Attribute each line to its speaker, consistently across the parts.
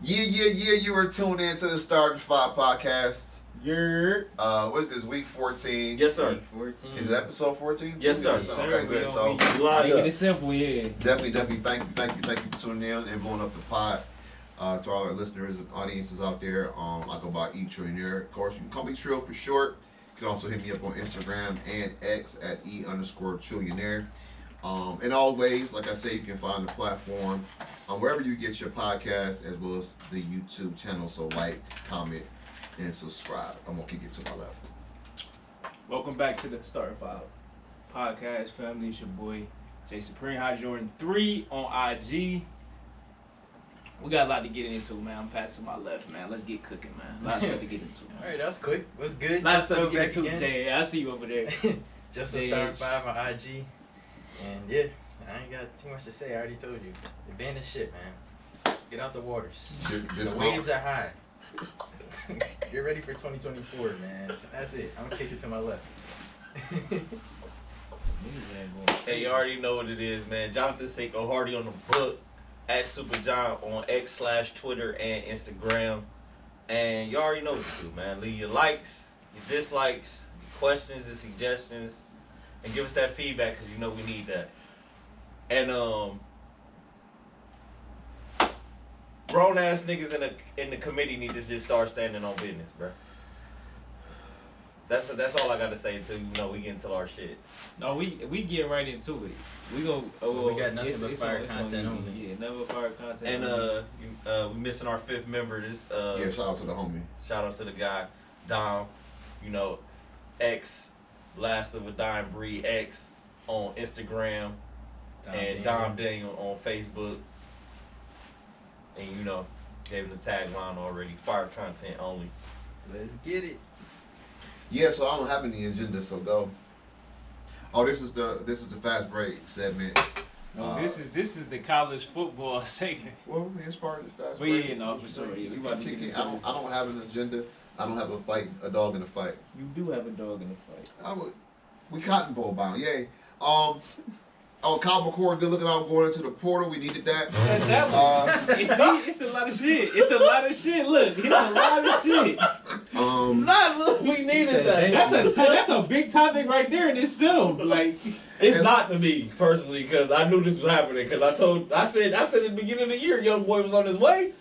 Speaker 1: Yeah. You were tuned in to the Starting Five podcast.
Speaker 2: You're.
Speaker 1: What is this, week 14?
Speaker 3: Yes, sir.
Speaker 2: Week 14.
Speaker 1: Is it episode 14?
Speaker 3: Yes, sir.
Speaker 1: Okay, good. So,
Speaker 2: Making it simple, yeah.
Speaker 1: definitely thank you for tuning in and blowing up the pod. To all our listeners and audiences out there, I go by E-Trillionaire. Of course, you can call me Trill for short. You can also hit me up on Instagram and X at E_Trillionaire. In all ways, like I say, you can find the platform wherever you get your podcast, as well as the YouTube channel. So like, comment, and subscribe. I'm gonna kick it to my left.
Speaker 2: Welcome back to the Starting Five podcast, family. It's your boy Jay Supreme High Jordan 3 on IG. We got a lot to get into, man. I'm passing my left, man. Let's get cooking, man. A lot of stuff to get into.
Speaker 4: All right, that's quick. What's good?
Speaker 2: A lot of stuff to get
Speaker 4: back
Speaker 2: into,
Speaker 4: again.
Speaker 2: Jay. I see you over there.
Speaker 4: Just to start 5 on IG. And yeah, I ain't got too much to say. I already told you. Abandon shit, man. Get out the waters. The waves are high. Get ready for 2024, man. That's it. I'm gonna kick it to my left.
Speaker 3: Hey, you already know what it is, man. Jonathan Seiko Hardy on the book at Super John on X/Twitter and Instagram. And you already know what to do, man. Leave your likes, your dislikes, your questions and suggestions, and give us that feedback because you know we need that. And grown ass niggas in the committee need to just start standing on business, bro. That's all I gotta say until we get into our shit.
Speaker 2: No, we get right into it. We go.
Speaker 4: We got nothing but fire content only.
Speaker 2: Yeah, nothing but fire content.
Speaker 3: And we missing our fifth member. This
Speaker 1: Yeah, shout out to the homie.
Speaker 3: shout out to the guy Dom. X, last of a dying breed X on Instagram, and Dom Daniel on Facebook. And gave him the tagline already. Fire content only.
Speaker 4: Let's get it.
Speaker 1: Yeah, so I don't have any agenda, so go. Oh, this is the fast break segment.
Speaker 2: No, this is the college football segment.
Speaker 1: Well, it's part of the fast
Speaker 2: But
Speaker 1: break.
Speaker 2: yeah, no, for sure. Yeah, we about to get into
Speaker 1: I don't have an agenda. I don't have a dog in the fight.
Speaker 2: You do have a dog in the fight.
Speaker 1: We Cotton Bowl bound, yay. Kyle McCord, good looking out going into the portal. We needed that.
Speaker 2: It's a lot of shit. It's a lot of shit. Look, it's a lot of shit.
Speaker 3: We needed that.
Speaker 2: That's a big topic right there in itself. Like,
Speaker 3: It's not to me personally because I knew this was happening. Because I said at the beginning of the year, young boy was on his way.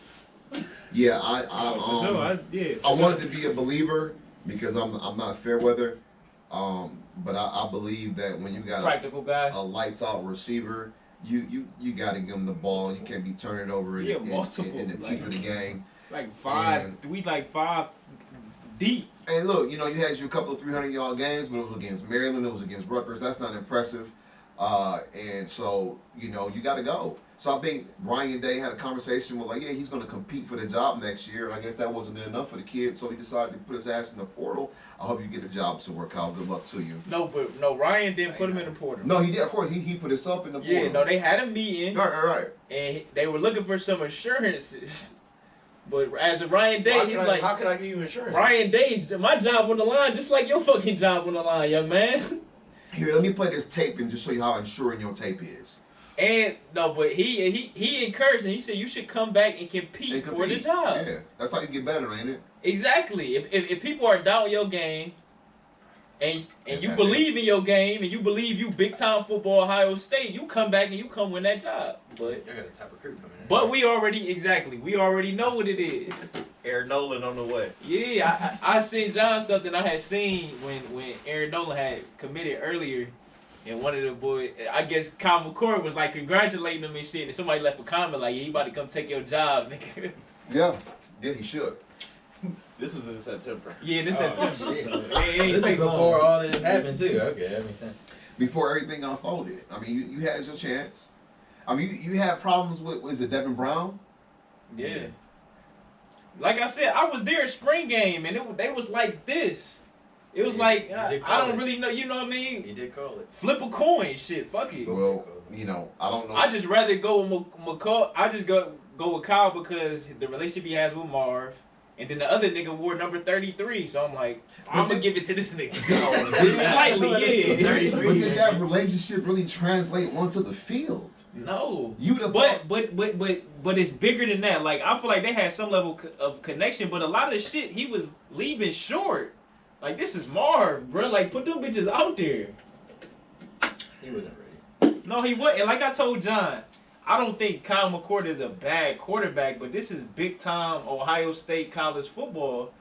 Speaker 1: Yeah,
Speaker 2: I
Speaker 1: wanted to be a believer because I'm not fair weather. But I believe that when you got
Speaker 2: practical guy.
Speaker 1: a lights out receiver, you got to give him the ball. You can't be turning over in the teeth of the game.
Speaker 2: Like five, we like 5 deep.
Speaker 1: And look, you had you a couple of 300-yard games, but it was against Maryland, it was against Rutgers. That's not impressive. And so, you got to go. So I think Ryan Day had a conversation with he's going to compete for the job next year. And I guess that wasn't enough for the kid, so he decided to put his ass in the portal. I hope you get a job to work out. Good luck to you.
Speaker 2: No, Ryan didn't put him in the portal.
Speaker 1: No, he did. Of course, he put himself in the portal.
Speaker 2: Yeah, no, they had a meeting.
Speaker 1: Right.
Speaker 2: And they were looking for some assurances. But as of Ryan Day, he's like,
Speaker 3: how can I give you insurance?
Speaker 2: Ryan Day's my job on the line, just like your fucking job on the line, young man.
Speaker 1: Here, let me play this tape and just show you how insuring your tape is.
Speaker 2: And no, but he encouraged and he said you should come back and compete for the job.
Speaker 1: Yeah, that's how you get better, ain't it?
Speaker 2: Exactly. If people are down your game, and you believe in your game and you believe you big time football Ohio State, you come back and you come win that job. But
Speaker 4: I got a top recruit coming in.
Speaker 2: But we already know what it is.
Speaker 3: Aaron Nolan on the way.
Speaker 2: Yeah, I seen John something I had seen when Aaron Nolan had committed earlier. And one of the boys, I guess Kyle McCord was like congratulating him and shit. And somebody left a comment like, he about to come take your job, nigga.
Speaker 1: Yeah, he should.
Speaker 3: This was in September.
Speaker 2: Yeah, this September.
Speaker 4: Shit. This is before all this happened too. Okay, that makes sense.
Speaker 1: Before everything unfolded. I mean, you had your chance. I mean, you had problems with, was it Devin Brown?
Speaker 2: Yeah. Like I said, I was there at spring game, and they was like this. It was like, I don't really know, you know what I mean?
Speaker 4: He did call it.
Speaker 2: Flip a coin, shit, fuck it.
Speaker 1: Well, I don't know.
Speaker 2: I just rather go with McCall. I just go with Kyle because the relationship he has with Marv, And then the other nigga wore number 33. So I'm like, I'm gonna give it to this nigga.
Speaker 1: Slightly,
Speaker 2: Slightly, yeah.
Speaker 1: But did that relationship really translate onto the field?
Speaker 2: No.
Speaker 1: You would have thought.
Speaker 2: But it's bigger than that. Like, I feel like they had some level of connection, but a lot of shit he was leaving short. Like, this is Marv, bro. Like, put them bitches out there.
Speaker 4: He wasn't ready.
Speaker 2: No, he wasn't. And like I told John, I don't think Kyle McCord is a bad quarterback, but this is big time Ohio State college football.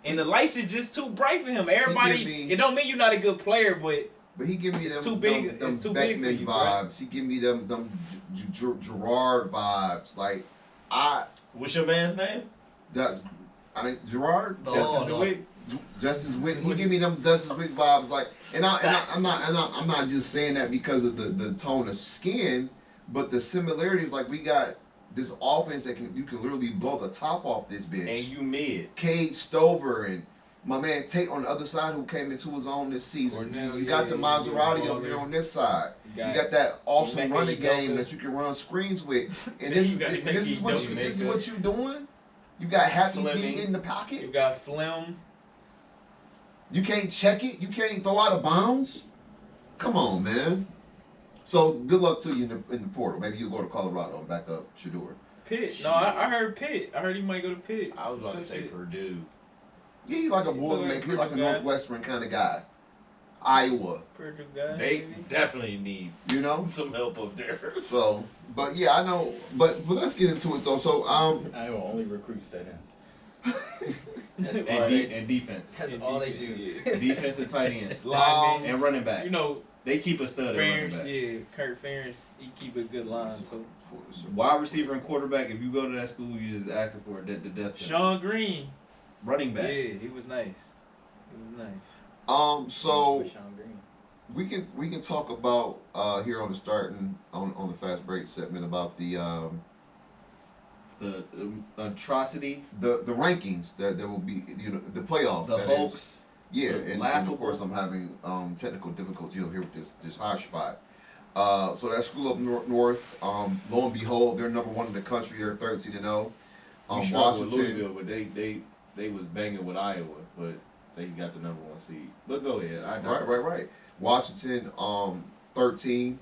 Speaker 2: And the lights is just too bright for him. Everybody, it don't mean you're not a good player, but
Speaker 1: he give me
Speaker 2: it's
Speaker 1: them,
Speaker 2: too big.
Speaker 1: them
Speaker 2: It's too big for
Speaker 1: Beckman
Speaker 2: you,
Speaker 1: vibes. He give me them Gerard vibes. Like
Speaker 3: What's your man's name?
Speaker 1: Gerard.
Speaker 2: Justin Zwick.
Speaker 1: Justice Wick, he give me them Justice Wick vibes, like, and I'm not just saying that because of the tone of skin, but the similarities. Like, we got this offense that you can literally blow the top off this bitch.
Speaker 3: And you mid.
Speaker 1: Cade Stover and my man Tate on the other side, who came into his own this season. You got the Maserati over there on this side. You got that awesome running game that you can run screens with. And this is what you doing. You got Happy B in the pocket.
Speaker 2: You got Flem.
Speaker 1: You can't check it. You can't throw out of bounds. Come on, man. So good luck to you in the portal. Maybe you'll go to Colorado and back up Shedeur.
Speaker 2: Pitt. No, I heard Pitt. I heard he might go to Pitt.
Speaker 3: I was about to say Purdue.
Speaker 1: Yeah, he's like a Boilermaker. He's like a Northwestern kind of guy. Iowa.
Speaker 2: Purdue guy.
Speaker 3: They definitely need some help up there.
Speaker 1: So, but yeah, I know. But let's get into it though. So
Speaker 4: Iowa only recruits tight ends.
Speaker 3: and defense.
Speaker 4: That's all they do.
Speaker 3: Defense and tight ends.
Speaker 2: Lineman.
Speaker 3: And running back.
Speaker 2: You know,
Speaker 3: they keep a stud at running back.
Speaker 2: Yeah, Kurt Ferentz, he keep a good line too.
Speaker 3: Wide receiver and quarterback, if you go to that school, you just asking for the depth.
Speaker 2: Sean Green.
Speaker 3: Running back.
Speaker 2: Yeah, he was nice. He was nice.
Speaker 1: So we can talk about here on the starting on the fast break segment about the
Speaker 3: atrocity,
Speaker 1: the rankings that there will be, the playoff,
Speaker 3: the hopes.
Speaker 1: Yeah, and of course I'm having technical difficulties over here with this hot spot. So that school up north, lo and behold, they're number 1 in the country. They're 13-0.
Speaker 3: Washington, with Louisville, but they was banging with Iowa, but they got the number 1 seed. But go ahead.
Speaker 1: Right. Washington, 13-0.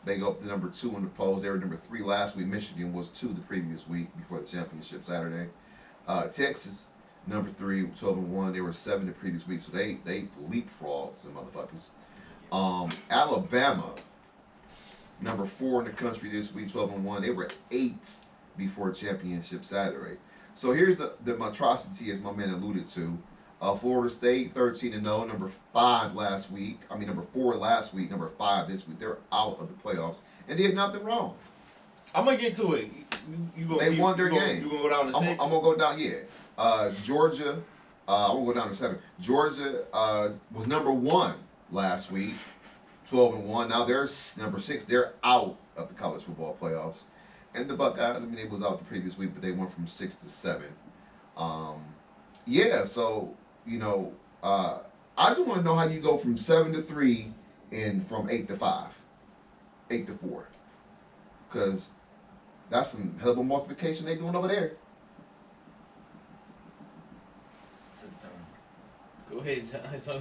Speaker 1: They go up to number 2 in the polls. They were number 3 last week. Michigan was 2 the previous week before the championship Saturday. Texas, number 3, 12-1. They were 7 the previous week, so they leapfrogged some motherfuckers. Alabama, number 4 in the country this week, 12-1. They were 8 before championship Saturday. So here's the monstrosity, as my man alluded to. Florida State, 13-0, number 5 last week. I mean, number 4 last week, number 5 this week. They're out of the playoffs, and they did nothing wrong.
Speaker 3: I'm gonna get to it.
Speaker 1: They won their game.
Speaker 3: You gonna go down to 6?
Speaker 1: I'm gonna go down. Yeah, Georgia. I'm gonna go down to 7. Georgia was number 1 last week, 12-1. Now they're number 6. They're out of the college football playoffs. And the Buckeyes, I mean, they was out the previous week, but they went from 6 to 7. Yeah, so I just want to know how you go from 7 to 3 and from 8 to 5, 8 to 4, because that's some hell of a multiplication they doing over there.
Speaker 2: Go ahead, John. So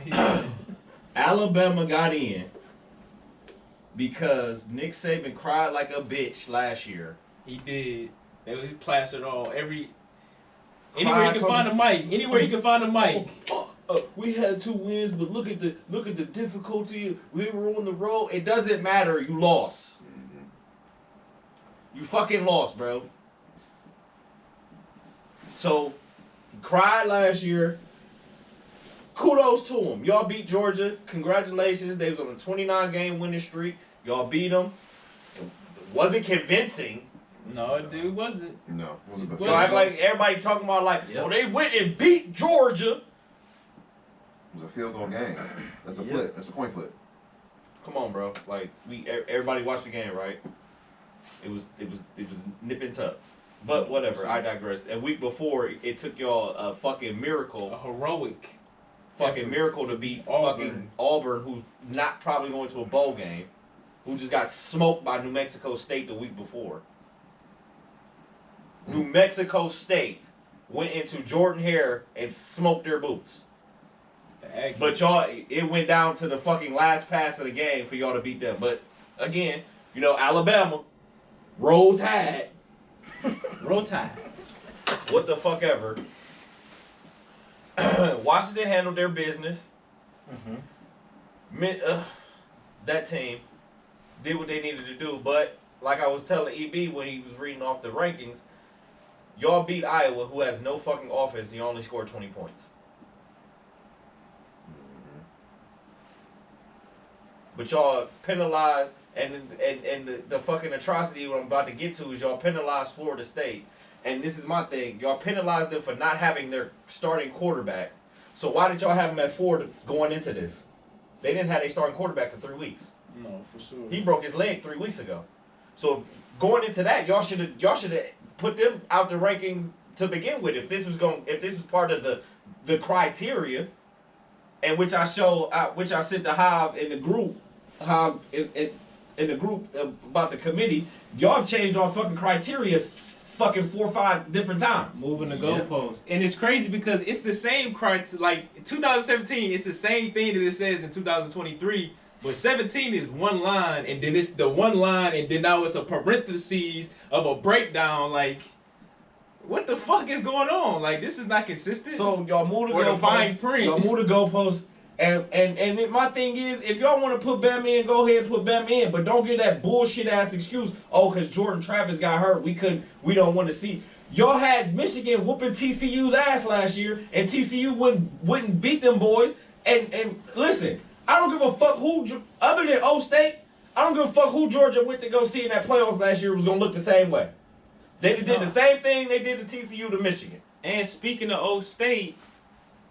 Speaker 3: Alabama got in because Nick Saban cried like a bitch last year.
Speaker 2: He did. He plastered anywhere you can find a mic. Anywhere you can find a mic.
Speaker 3: We had 2 wins, but look at the difficulty. We were on the road. It doesn't matter. You lost. You fucking lost, bro. So, he cried last year. Kudos to him. Y'all beat Georgia. Congratulations. They was on a 29-game winning streak. Y'all beat them. It wasn't convincing.
Speaker 2: No, dude, wasn't.
Speaker 1: No, it wasn't.
Speaker 3: Y'all act like everybody talking about they went and beat Georgia.
Speaker 1: It was a field goal game. That's a flip. That's a coin flip.
Speaker 3: Come on, bro. Like everybody watched the game, right? It was nip and tuck. But whatever. I digress. A week before, it took y'all a fucking miracle.
Speaker 2: A heroic.
Speaker 3: Fucking miracle to beat fucking Auburn, who's not probably going to a bowl game, who just got smoked by New Mexico State the week before. New Mexico State went into Jordan Hare and smoked their boots. But y'all, it went down to the fucking last pass of the game for y'all to beat them. But again, you know, Alabama, roll tide.
Speaker 2: Roll Tide.
Speaker 3: What the fuck ever. Washington handled their business. That team did what they needed to do. But like I was telling EB when he was reading off the rankings, y'all beat Iowa, who has no fucking offense. You only scored 20 points. But y'all penalized, and the fucking atrocity what I'm about to get to is y'all penalized Florida State. And this is my thing. Y'all penalized them for not having their starting quarterback. So why did y'all have them at 4 going into this? They didn't have their starting quarterback for 3 weeks.
Speaker 2: No, for sure.
Speaker 3: He broke his leg 3 weeks ago. So going into that, y'all should have put them out the rankings to begin with. If this was part of the criteria, and which I sent to Hive in the group, in the group about the committee, y'all changed our fucking criteria fucking 4 or 5 different times.
Speaker 2: Moving the goalposts. And it's crazy because it's the same criteria. Like 2017, it's the same thing that it says in 2023. But 17 is one line, and then it's the one line, and then now it's a parentheses of a breakdown. Like, what the fuck is going on? Like, this is not consistent.
Speaker 3: So y'all move the
Speaker 2: Or the fine
Speaker 3: goalposts.
Speaker 2: print.
Speaker 3: Y'all move the goalposts. And my thing is, if y'all want to put Bama in, go ahead and put Bama in. But don't give that bullshit ass excuse. Oh, because Jordan Travis got hurt, we don't want to see. Y'all had Michigan whooping TCU's ass last year, and TCU wouldn't beat them boys. And listen, I don't give a fuck who, other than O State, I don't give a fuck who Georgia went to go see in that playoffs last year was gonna look the same way. They did the same thing they did to TCU to Michigan.
Speaker 2: And speaking of O State,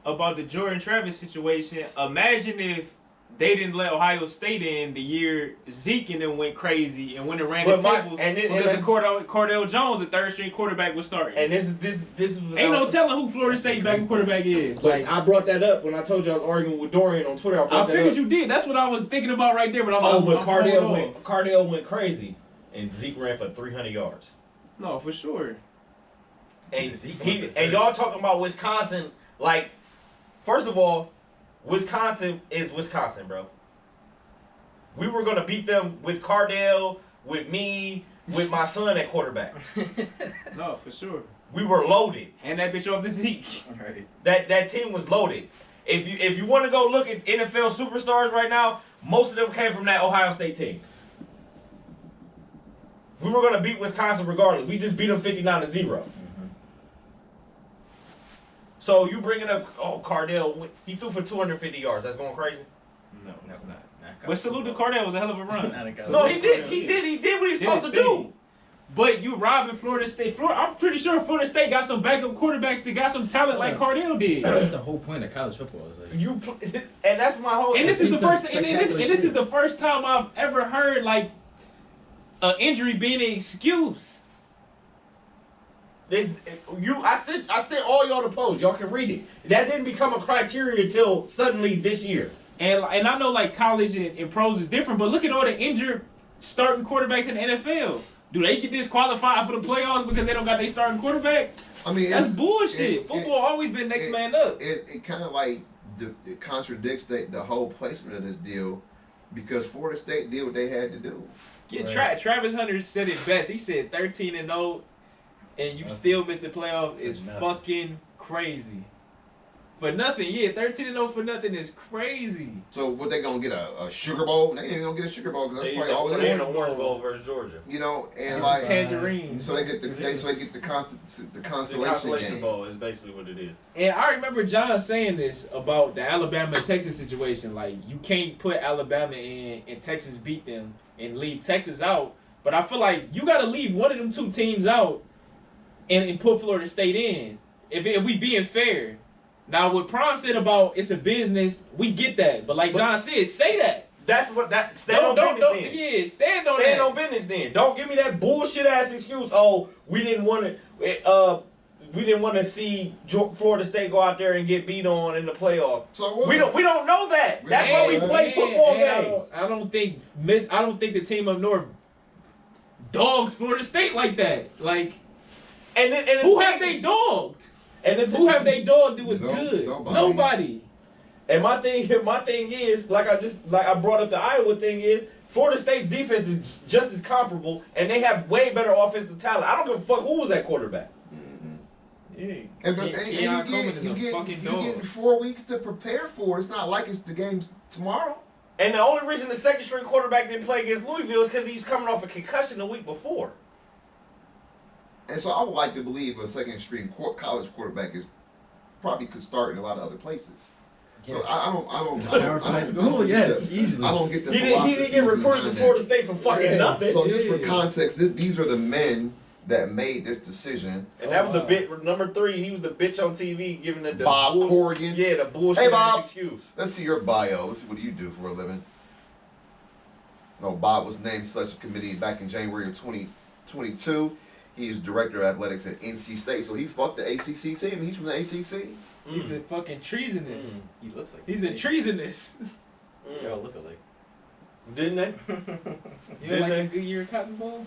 Speaker 2: about the Jordan Travis situation, imagine if they didn't let Ohio State in the year Zeke and them went crazy and went and ran the tables because of Cordell Jones, the third string quarterback, was starting.
Speaker 3: And this is
Speaker 2: ain't no telling who Florida State backing quarterback is.
Speaker 3: Like, I brought that up when I told you I was arguing with Dorian on Twitter.
Speaker 2: I figured you did. That's what I was thinking about right there. But
Speaker 3: Cardell went crazy, and Zeke ran for 300 yards.
Speaker 2: No, for sure.
Speaker 3: And y'all talking about Wisconsin like. First of all, Wisconsin is Wisconsin, bro. We were going to beat them with Cardell, with me, with my son at quarterback.
Speaker 2: No, for sure.
Speaker 3: We were loaded.
Speaker 2: Hand that bitch off to Zeke.
Speaker 4: Right.
Speaker 3: That team was loaded. If you want to go look at NFL superstars right now, most of them came from that Ohio State team. We were going to beat Wisconsin regardless. We just beat them 59-0. So you bringing up, Cardell, he threw for 250 yards. That's going crazy?
Speaker 2: No, it's not. But salute to Cardell, was a hell of a run.
Speaker 3: No, he did what he's supposed to do.
Speaker 2: But you robbing Florida State. I'm pretty sure Florida State got some backup quarterbacks that got some talent like Cardell did.
Speaker 4: That's the whole point of college football. Is like
Speaker 3: and that's my whole.
Speaker 2: And this is the first. And this is the first time I've ever heard like an injury being an excuse.
Speaker 3: I sent all y'all the post. Y'all can read it. That didn't become a criteria until suddenly this year.
Speaker 2: And I know like college and pros is different, but look at all the injured starting quarterbacks in the NFL. Do they get disqualified for the playoffs because they don't got their starting quarterback?
Speaker 1: I mean,
Speaker 2: that's bullshit. Football always been next man up.
Speaker 1: It kind of like it contradicts the whole placement of this deal because Florida State did what they had to do.
Speaker 2: Yeah, right. Travis Hunter said it best. He said 13-0. And you still miss the playoff is fucking crazy. For nothing, yeah, 13-0 for nothing is crazy.
Speaker 1: So what they gonna get a Sugar Bowl? They ain't gonna get a Sugar Bowl because that's probably all it is.
Speaker 3: And a Orange Bowl versus Georgia.
Speaker 1: You know, and like
Speaker 2: tangerines.
Speaker 1: So they get the consolation game.
Speaker 3: Bowl is basically what it is.
Speaker 2: And I remember John saying this about the Alabama and Texas situation. Like you can't put Alabama in and Texas beat them and leave Texas out. But I feel like you got to leave one of them two teams out and put Florida State in. If we being fair. Now, what Prime said about it's a business, we get that. But like John said, say that.
Speaker 3: Stand on business then.
Speaker 2: Yeah, stand
Speaker 3: on business then. Don't give me that bullshit ass excuse. Oh, we didn't want to see Florida State go out there and get beat on in the playoff.
Speaker 1: So what?
Speaker 3: We don't know that. That's why we play football games.
Speaker 2: I don't think the team up north dogs Florida State like that. Like.
Speaker 3: And
Speaker 2: Who have they dogged?
Speaker 3: And
Speaker 2: Who have they dogged that was
Speaker 1: Nobody.
Speaker 2: good? Nobody.
Speaker 3: And my thing is, like I brought up the Iowa thing is, Florida State's defense is just as comparable, and they have way better offensive talent. I don't give a fuck who was that quarterback.
Speaker 2: Yeah.
Speaker 1: And
Speaker 2: Keon Coleman is a fucking
Speaker 1: you're
Speaker 2: dog.
Speaker 1: getting 4 weeks to prepare for it. It's not like it's the game's tomorrow.
Speaker 3: And the only reason the second string quarterback didn't play against Louisville is because he was coming off a concussion the week before.
Speaker 1: And so I would like to believe a second string college quarterback probably could start in a lot of other places. So
Speaker 4: Yes.
Speaker 1: I don't
Speaker 4: Power high school, yes, easily.
Speaker 1: I don't get the
Speaker 3: He didn't get recruited to Florida State for fucking nothing.
Speaker 1: So just for context, these are the men that made this decision.
Speaker 3: And that was the bit number 3. He was the bitch on TV giving the
Speaker 1: Bob Corrigan.
Speaker 3: Yeah, the bullshit
Speaker 1: Hey, Bob.
Speaker 3: excuse.
Speaker 1: Let's see your bio. Let's see what do you do for a living. No, Bob was named selection committee back in January of 2022. He is director of athletics at NC State. So he fucked the ACC team. He's from the ACC.
Speaker 2: He's a fucking treasonous.
Speaker 4: He looks like
Speaker 2: He's a treasonous.
Speaker 4: They all look alike.
Speaker 3: Didn't they?
Speaker 2: You know, like a good year of Cotton Bowl?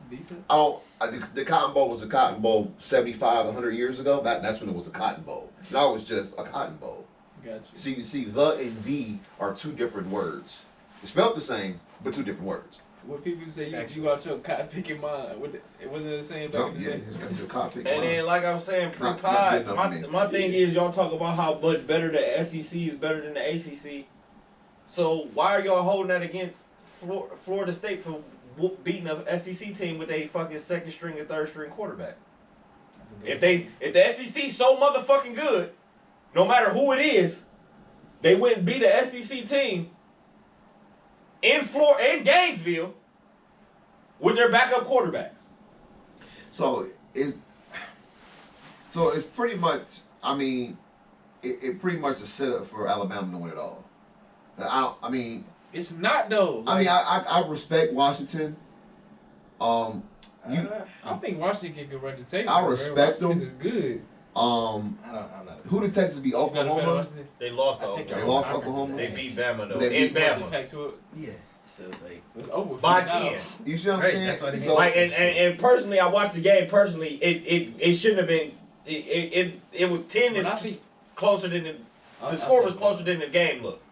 Speaker 2: Decent.
Speaker 1: The Cotton Bowl was a Cotton Bowl 75, 100 years ago. That's when it was the Cotton Bowl. Now it's just a Cotton Bowl.
Speaker 2: Gotcha.
Speaker 1: See, the and the are two different words. It's spelled the same, but two different words.
Speaker 2: What people say, you got your cotton picking mind. It wasn't the same back in the day.
Speaker 1: It's got your cotton
Speaker 3: And then, like I was saying,
Speaker 1: Not
Speaker 3: pre-pod,
Speaker 1: good enough for me.
Speaker 3: my thing is y'all talk about how much better the SEC is better than the ACC. So why are y'all holding that against Florida State for beating a SEC team with a fucking second string and third string quarterback? If the SEC so motherfucking good, no matter who it is, they went and beat a SEC team in Gainesville with their backup quarterbacks.
Speaker 1: So it's pretty much. I mean, it pretty much a setup for Alabama to win it all. I mean,
Speaker 2: It's not though.
Speaker 1: I respect Washington.
Speaker 2: I think Washington can run the table.
Speaker 1: I respect them.
Speaker 2: Washington is good.
Speaker 4: I'm not.
Speaker 1: Who did Texas beat?
Speaker 2: You got a fan of
Speaker 1: Oklahoma.
Speaker 2: Washington?
Speaker 3: They lost
Speaker 4: I think
Speaker 3: Oklahoma.
Speaker 1: They lost
Speaker 4: conference is
Speaker 1: Oklahoma?
Speaker 3: They
Speaker 4: ass.
Speaker 3: beat Bama though.
Speaker 1: They
Speaker 3: In
Speaker 1: beat
Speaker 3: Bama.
Speaker 2: Pac-12.
Speaker 4: Yeah. So it's like.
Speaker 2: It's over.
Speaker 3: By
Speaker 2: for now.
Speaker 3: 10.
Speaker 1: You see what I'm
Speaker 4: Right,
Speaker 1: saying?
Speaker 4: that's why they
Speaker 1: So,
Speaker 3: Like and personally, I watched the game. Personally, it shouldn't have been. It was 10
Speaker 2: But I
Speaker 3: is
Speaker 2: think
Speaker 3: closer than
Speaker 2: I
Speaker 3: the score was
Speaker 2: think-
Speaker 3: closer than the game looked.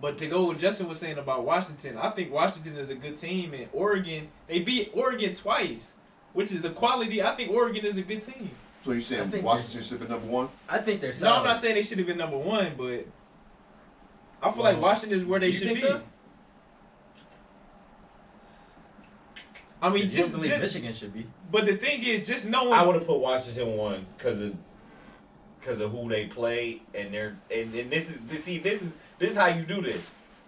Speaker 2: But to go with Justin was saying about Washington, I think Washington is a good team, and Oregon, they beat Oregon twice, which is a quality. I think Oregon is a good team.
Speaker 1: so you
Speaker 4: I
Speaker 1: saying
Speaker 4: think
Speaker 1: Washington should be number one?
Speaker 4: I think they're
Speaker 2: No,
Speaker 4: solid.
Speaker 2: I'm not saying they should have been number one, but I feel like Washington is where they
Speaker 3: You
Speaker 2: should
Speaker 3: think
Speaker 2: be.
Speaker 3: so?
Speaker 2: I mean,
Speaker 4: You don't
Speaker 2: just
Speaker 4: believe Michigan should be.
Speaker 2: but the thing is, just knowing.
Speaker 3: I would have put Washington one because of who they play and this is how you do this.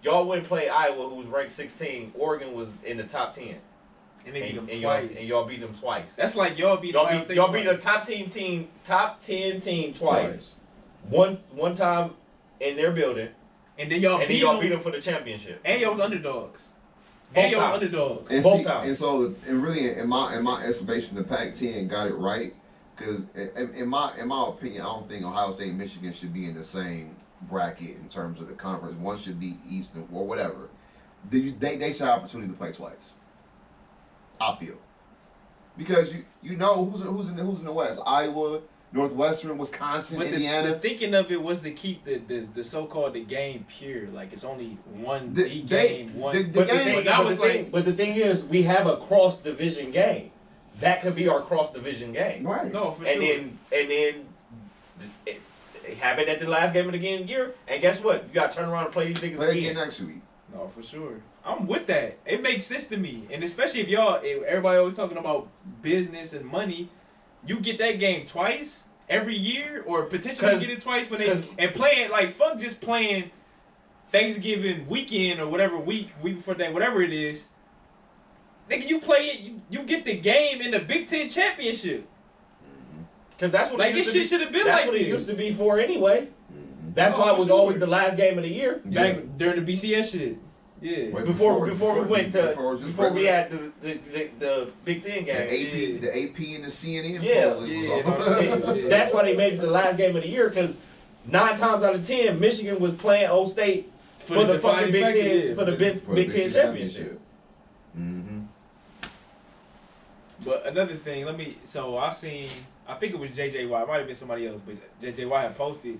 Speaker 3: Y'all wouldn't play Iowa, who's ranked 16. Oregon was in the top 10,
Speaker 2: and they beat them
Speaker 3: and
Speaker 2: twice.
Speaker 3: y'all beat them twice.
Speaker 2: That's like y'all beat Ohio State
Speaker 3: Y'all beat a
Speaker 2: twice.
Speaker 3: top 10 team twice. One time in their building,
Speaker 2: And then y'all
Speaker 3: and then
Speaker 2: beat
Speaker 3: y'all
Speaker 2: them.
Speaker 3: beat them for the championship.
Speaker 2: And y'all was underdogs.
Speaker 3: Both
Speaker 2: And y'all was
Speaker 3: times.
Speaker 2: underdogs.
Speaker 1: And
Speaker 3: Both
Speaker 1: see,
Speaker 3: times.
Speaker 1: and so, and really, in my estimation, the Pac-10 got it right, because in my opinion, I don't think Ohio State and Michigan should be in the same bracket in terms of the conference. One should be East or whatever. They should have opportunity to play twice. I feel, because you know who's in the West: Iowa, Northwestern, Wisconsin,
Speaker 2: But
Speaker 1: Indiana.
Speaker 2: the thinking of it was to keep the so-called the game pure. Like it's only one
Speaker 1: The-
Speaker 2: game, one.
Speaker 1: the
Speaker 3: But
Speaker 1: game-
Speaker 3: the thing is, we have a cross division game. That could be our cross division game.
Speaker 1: Right.
Speaker 2: No, for
Speaker 3: And
Speaker 2: sure.
Speaker 3: then it happened at the last game of the year. And guess what? You got to turn around and play these niggas
Speaker 1: Play again
Speaker 3: again.
Speaker 1: next week.
Speaker 2: No, for sure. I'm with that. It makes sense to me. And especially if everybody always talking about business and money, you get that game twice every year, or potentially get it twice when and playing like fuck just playing Thanksgiving weekend or whatever week before that, whatever it is. Nigga, you play it, you get the game in the Big Ten championship.
Speaker 3: Because that's what
Speaker 2: Like
Speaker 3: it
Speaker 2: this
Speaker 3: used to
Speaker 2: shit should have
Speaker 3: be.
Speaker 2: been
Speaker 3: That's
Speaker 2: like
Speaker 3: what it
Speaker 2: this.
Speaker 3: used to be for anyway. That's
Speaker 2: Oh,
Speaker 3: why it was
Speaker 2: sure.
Speaker 3: always the last game of the year.
Speaker 2: Back during the BCS shit. Yeah.
Speaker 1: Wait,
Speaker 3: Before we went to
Speaker 1: before it was just
Speaker 3: before we
Speaker 1: regular-
Speaker 3: had the Big Ten game.
Speaker 1: The AP and the CNN.
Speaker 3: Yeah,
Speaker 1: poll, it was
Speaker 2: yeah,
Speaker 1: all-
Speaker 2: no,
Speaker 3: That's why they made it the last game of the year, because 9 times out of 10, Michigan was playing Old State for the fucking Big Ten
Speaker 2: factor,
Speaker 3: for the
Speaker 2: yeah.
Speaker 3: Big
Speaker 1: for the
Speaker 3: Ten championship.
Speaker 1: Mm-hmm.
Speaker 2: But another thing, I think it was JJ Watt, it might have been somebody else, but JJ Watt had posted.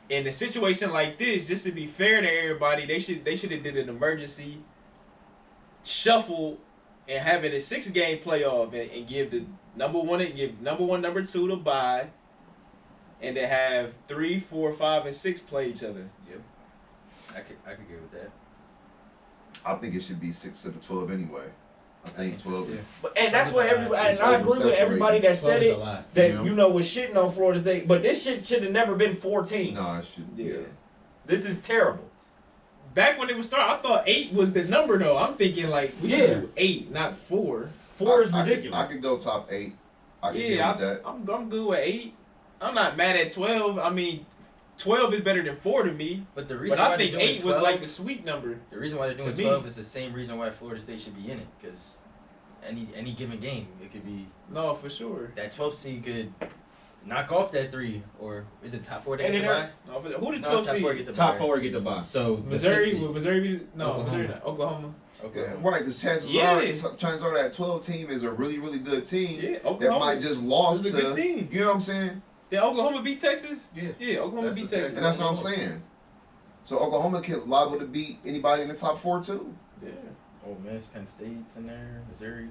Speaker 2: In a situation like this, just to be fair to everybody, they should have did an emergency shuffle and have it a 6-game playoff and give the number one, number 2 to bye, and then have 3, 4, 5, and 6 play each other.
Speaker 4: Yep. I could get with that.
Speaker 1: I think it should be 6 to the 12 anyway. I think 12.
Speaker 3: And that's what everybody. And I agree with everybody that said it. That was shitting on Florida State, but this shit should have never been 4 teams.
Speaker 1: No, it shouldn't. Yeah.
Speaker 3: This is terrible.
Speaker 2: Back when it was started, I thought 8 was the number though. I'm thinking like we should do 8, not 4.
Speaker 3: 4 is ridiculous.
Speaker 1: I could go top 8. I can deal with that.
Speaker 2: I'm good with 8. I'm not mad at 12. I mean, 12 is better than 4 to me.
Speaker 4: But the reason
Speaker 2: I think 8 was like the sweet number.
Speaker 4: The reason why they're doing 12 is the same reason why Florida State should be in it, because any given game it could be.
Speaker 2: No, for sure.
Speaker 4: That 12th seed could knock off that 3, or is it top 4 that gets a bye?
Speaker 2: No, who the 12 seed?
Speaker 3: Top 4 get the bye.
Speaker 4: So
Speaker 2: Missouri be Oklahoma.
Speaker 1: Okay, right, because chances are that 12 team is a really, really good team.
Speaker 2: Yeah,
Speaker 1: that
Speaker 2: Oklahoma
Speaker 1: might just lost
Speaker 2: a
Speaker 1: to.
Speaker 2: good team.
Speaker 1: You know what I'm saying?
Speaker 2: Did Oklahoma beat Texas?
Speaker 3: Yeah,
Speaker 2: Oklahoma beat Texas.
Speaker 1: And that's what I'm saying. So Oklahoma can liable to beat anybody in the top 4 too.
Speaker 2: Yeah.
Speaker 4: Ole Miss, Penn State's in there, Missouri.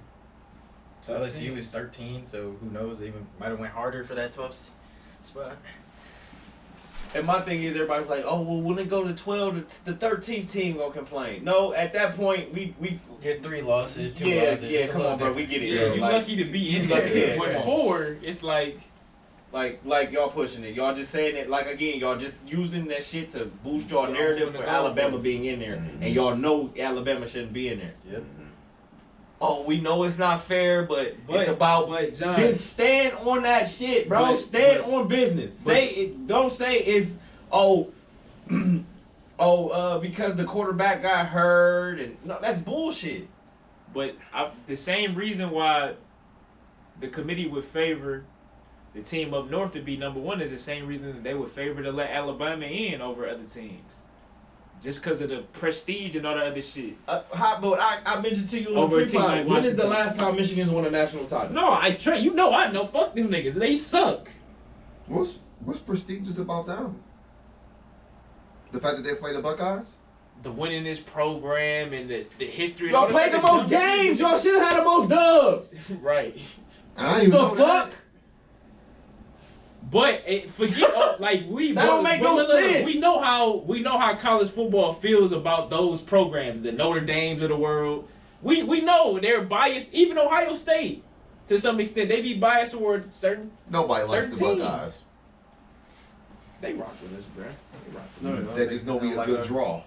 Speaker 4: LSU is 13, so who knows? They even might have went harder for that 12th spot.
Speaker 3: And my thing is, everybody's like, "Oh, well, when it go to 12, the 13th team gonna complain." No, at that point, we
Speaker 4: get 3 losses, 2 losses.
Speaker 3: Yeah, come on, bro, we get it.
Speaker 2: Yeah, you're lucky to be in there.
Speaker 3: Yeah.
Speaker 2: With 4, it's like
Speaker 3: y'all pushing it. Y'all just saying it. Like again, y'all just using that shit to boost y'all narrative for Alabama being in there, and y'all know Alabama shouldn't be in there.
Speaker 4: Yep.
Speaker 3: Oh, we know it's not fair, but it's about.
Speaker 2: But John,
Speaker 3: then stand on that shit, bro. Stand on business. Don't say it's because the quarterback got hurt, and no, that's bullshit.
Speaker 2: But the same reason why the committee would favor the team up north to be number 1 is the same reason that they would favor to let Alabama in over other teams. Just because of the prestige and all the other shit.
Speaker 3: But I mentioned to you in
Speaker 2: over
Speaker 3: the pre-pod, when is the last time Michigan's won a national title?
Speaker 2: No, I know. Fuck them niggas. They suck.
Speaker 1: What's prestigious about them? The fact that they play the Buckeyes?
Speaker 2: The winning this program and the history.
Speaker 3: Y'all played the most games. Y'all should have had the most dubs.
Speaker 2: Right.
Speaker 1: I didn't even know
Speaker 3: fuck?
Speaker 1: That.
Speaker 2: But forget we
Speaker 3: that don't make no sense.
Speaker 2: We know how college football feels about those programs, the Notre Dames of the world. We know they're biased. Even Ohio State, to some extent, they be biased toward certain.
Speaker 1: Nobody likes the
Speaker 2: teams.
Speaker 1: Buckeyes.
Speaker 2: They rock with us, bro. They rock with us.
Speaker 1: They just know we a good draw,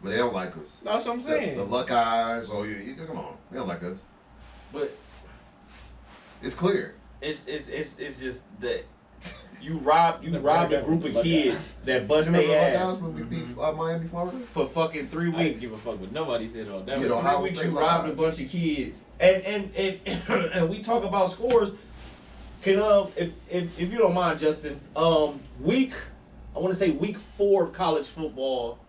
Speaker 1: but they don't like us.
Speaker 2: That's what I'm saying.
Speaker 1: The Buckeyes, come on, they don't like us.
Speaker 3: But
Speaker 1: it's clear.
Speaker 3: It's just that you robbed a group of kids that bust their ass
Speaker 1: when we beat Miami, Florida
Speaker 3: for fucking 3 weeks.
Speaker 2: I didn't give a fuck what nobody said all that.
Speaker 1: Yeah,
Speaker 3: For 3 weeks you robbed a bunch of kids, and we talk about scores. Can if you don't mind, Justin, week 4 of college football,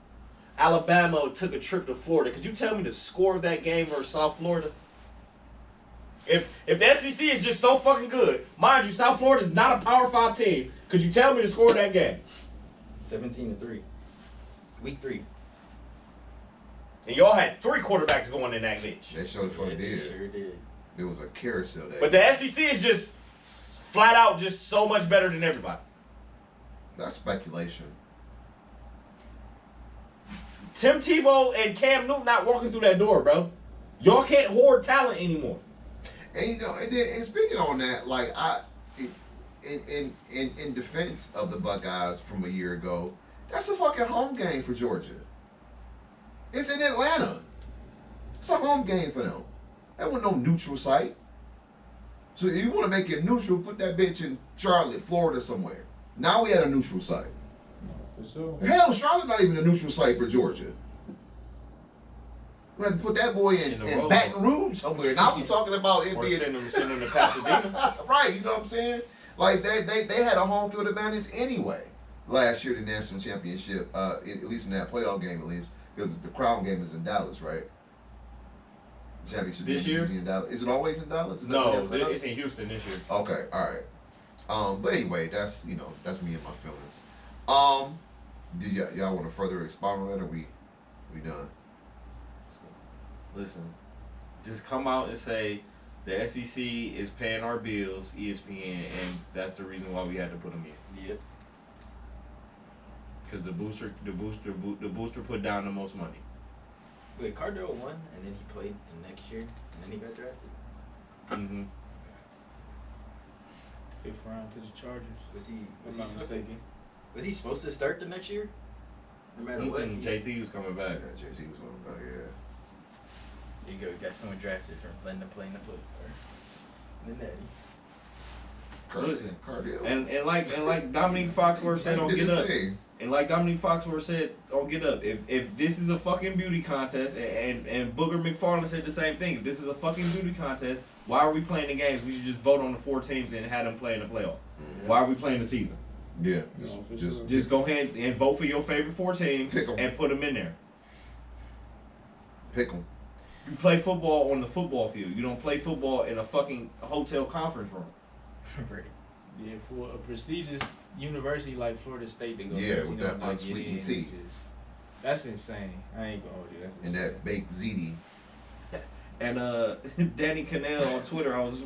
Speaker 3: Alabama took a trip to Florida. Could you tell me the score of that game versus South Florida? If the SEC is just so fucking good, mind you, South Florida is not a Power 5 team. Could you tell me the score of that game?
Speaker 4: 17-3. Week 3.
Speaker 3: And y'all had 3 quarterbacks going in that bitch.
Speaker 1: They showed what they did.
Speaker 4: Sure did.
Speaker 1: It was a carousel day.
Speaker 3: But the SEC is just flat out just so much better than everybody.
Speaker 1: That's speculation.
Speaker 3: Tim Tebow and Cam Newton not walking through that door, bro. Y'all can't hoard talent anymore.
Speaker 1: And and speaking on that, in defense of the Buckeyes from a year ago, that's a fucking home game for Georgia. It's in Atlanta. It's a home game for them. That wasn't no neutral site. So if you want to make it neutral, put that bitch in Charlotte, Florida somewhere. Now we had a neutral site.
Speaker 2: For sure.
Speaker 1: Hell, Charlotte's not even a neutral site for Georgia. We had to put that boy in Baton Rouge somewhere. Now we talking about it being
Speaker 3: send him to Pasadena.
Speaker 1: Right, you know what I'm saying? Like they had a home field advantage anyway last year, the national championship, at least in that playoff game, at least because the crown game is in Dallas, right? championship
Speaker 3: This
Speaker 1: game is
Speaker 3: year?
Speaker 1: usually in Dallas. Is it always in Dallas? Is that
Speaker 3: No,
Speaker 1: where that's set up?
Speaker 3: it's in Houston this year.
Speaker 1: Okay, all right. But anyway, that's that's me and my feelings. Did y'all want to further expound on that, or we done?
Speaker 3: Listen, just come out and say the SEC is paying our bills, ESPN, and that's the reason why we had to put them in.
Speaker 4: Yep.
Speaker 3: Because the booster put down the most money.
Speaker 4: Wait, Cardell won, and then he played the next year, and then he got drafted.
Speaker 3: Mm-hmm.
Speaker 2: 5th round to the Chargers.
Speaker 4: Was
Speaker 2: If
Speaker 4: he
Speaker 2: I'm not
Speaker 4: supposed to,
Speaker 2: mistaken.
Speaker 4: was he supposed to start the next year? No matter what.
Speaker 3: JT was coming back.
Speaker 1: Yeah, JC was on about
Speaker 4: There you go. Got someone drafted from letting them play in the foot or the natty.
Speaker 3: Listen,
Speaker 1: Cardell.
Speaker 3: And like Dominique Foxworth said on
Speaker 1: Did
Speaker 3: Get
Speaker 1: his
Speaker 3: Up.
Speaker 1: thing.
Speaker 3: And like Dominique Foxworth said on Get Up, if this is a fucking beauty contest, and Booger McFarland said the same thing, if this is a fucking beauty contest, why are we playing the games? We should just vote on the 4 teams and have them play in the playoff. Why are we playing the season?
Speaker 1: Yeah,
Speaker 2: No, for
Speaker 1: just
Speaker 2: sure.
Speaker 3: Just go ahead and vote for your favorite 4 teams
Speaker 1: Pick 'em.
Speaker 3: and put them in there.
Speaker 1: pick them.
Speaker 3: You play football on the football field. You don't play football in a fucking hotel conference room.
Speaker 4: Right.
Speaker 2: Yeah, for a prestigious university like Florida State to go
Speaker 1: Yeah,
Speaker 2: 13
Speaker 1: with
Speaker 2: and
Speaker 1: that
Speaker 2: not get
Speaker 1: unsweetened
Speaker 2: in,
Speaker 1: tea.
Speaker 2: is just- that's insane. I ain't gonna hold you. That's
Speaker 1: And
Speaker 2: insane.
Speaker 1: that baked ziti.
Speaker 3: And Danny Cannell on Twitter, I was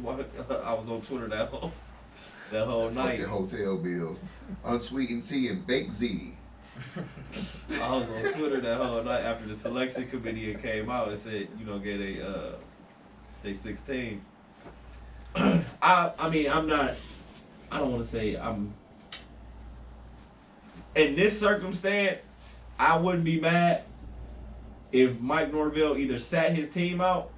Speaker 3: on Twitter that whole night.
Speaker 1: Fucking hotel bills, unsweetened tea, and baked ziti.
Speaker 3: I was on Twitter that whole night after the selection committee had came out and said, get they 16. I mean, I don't want to say I'm. In this circumstance, I wouldn't be mad if Mike Norvell either sat his team out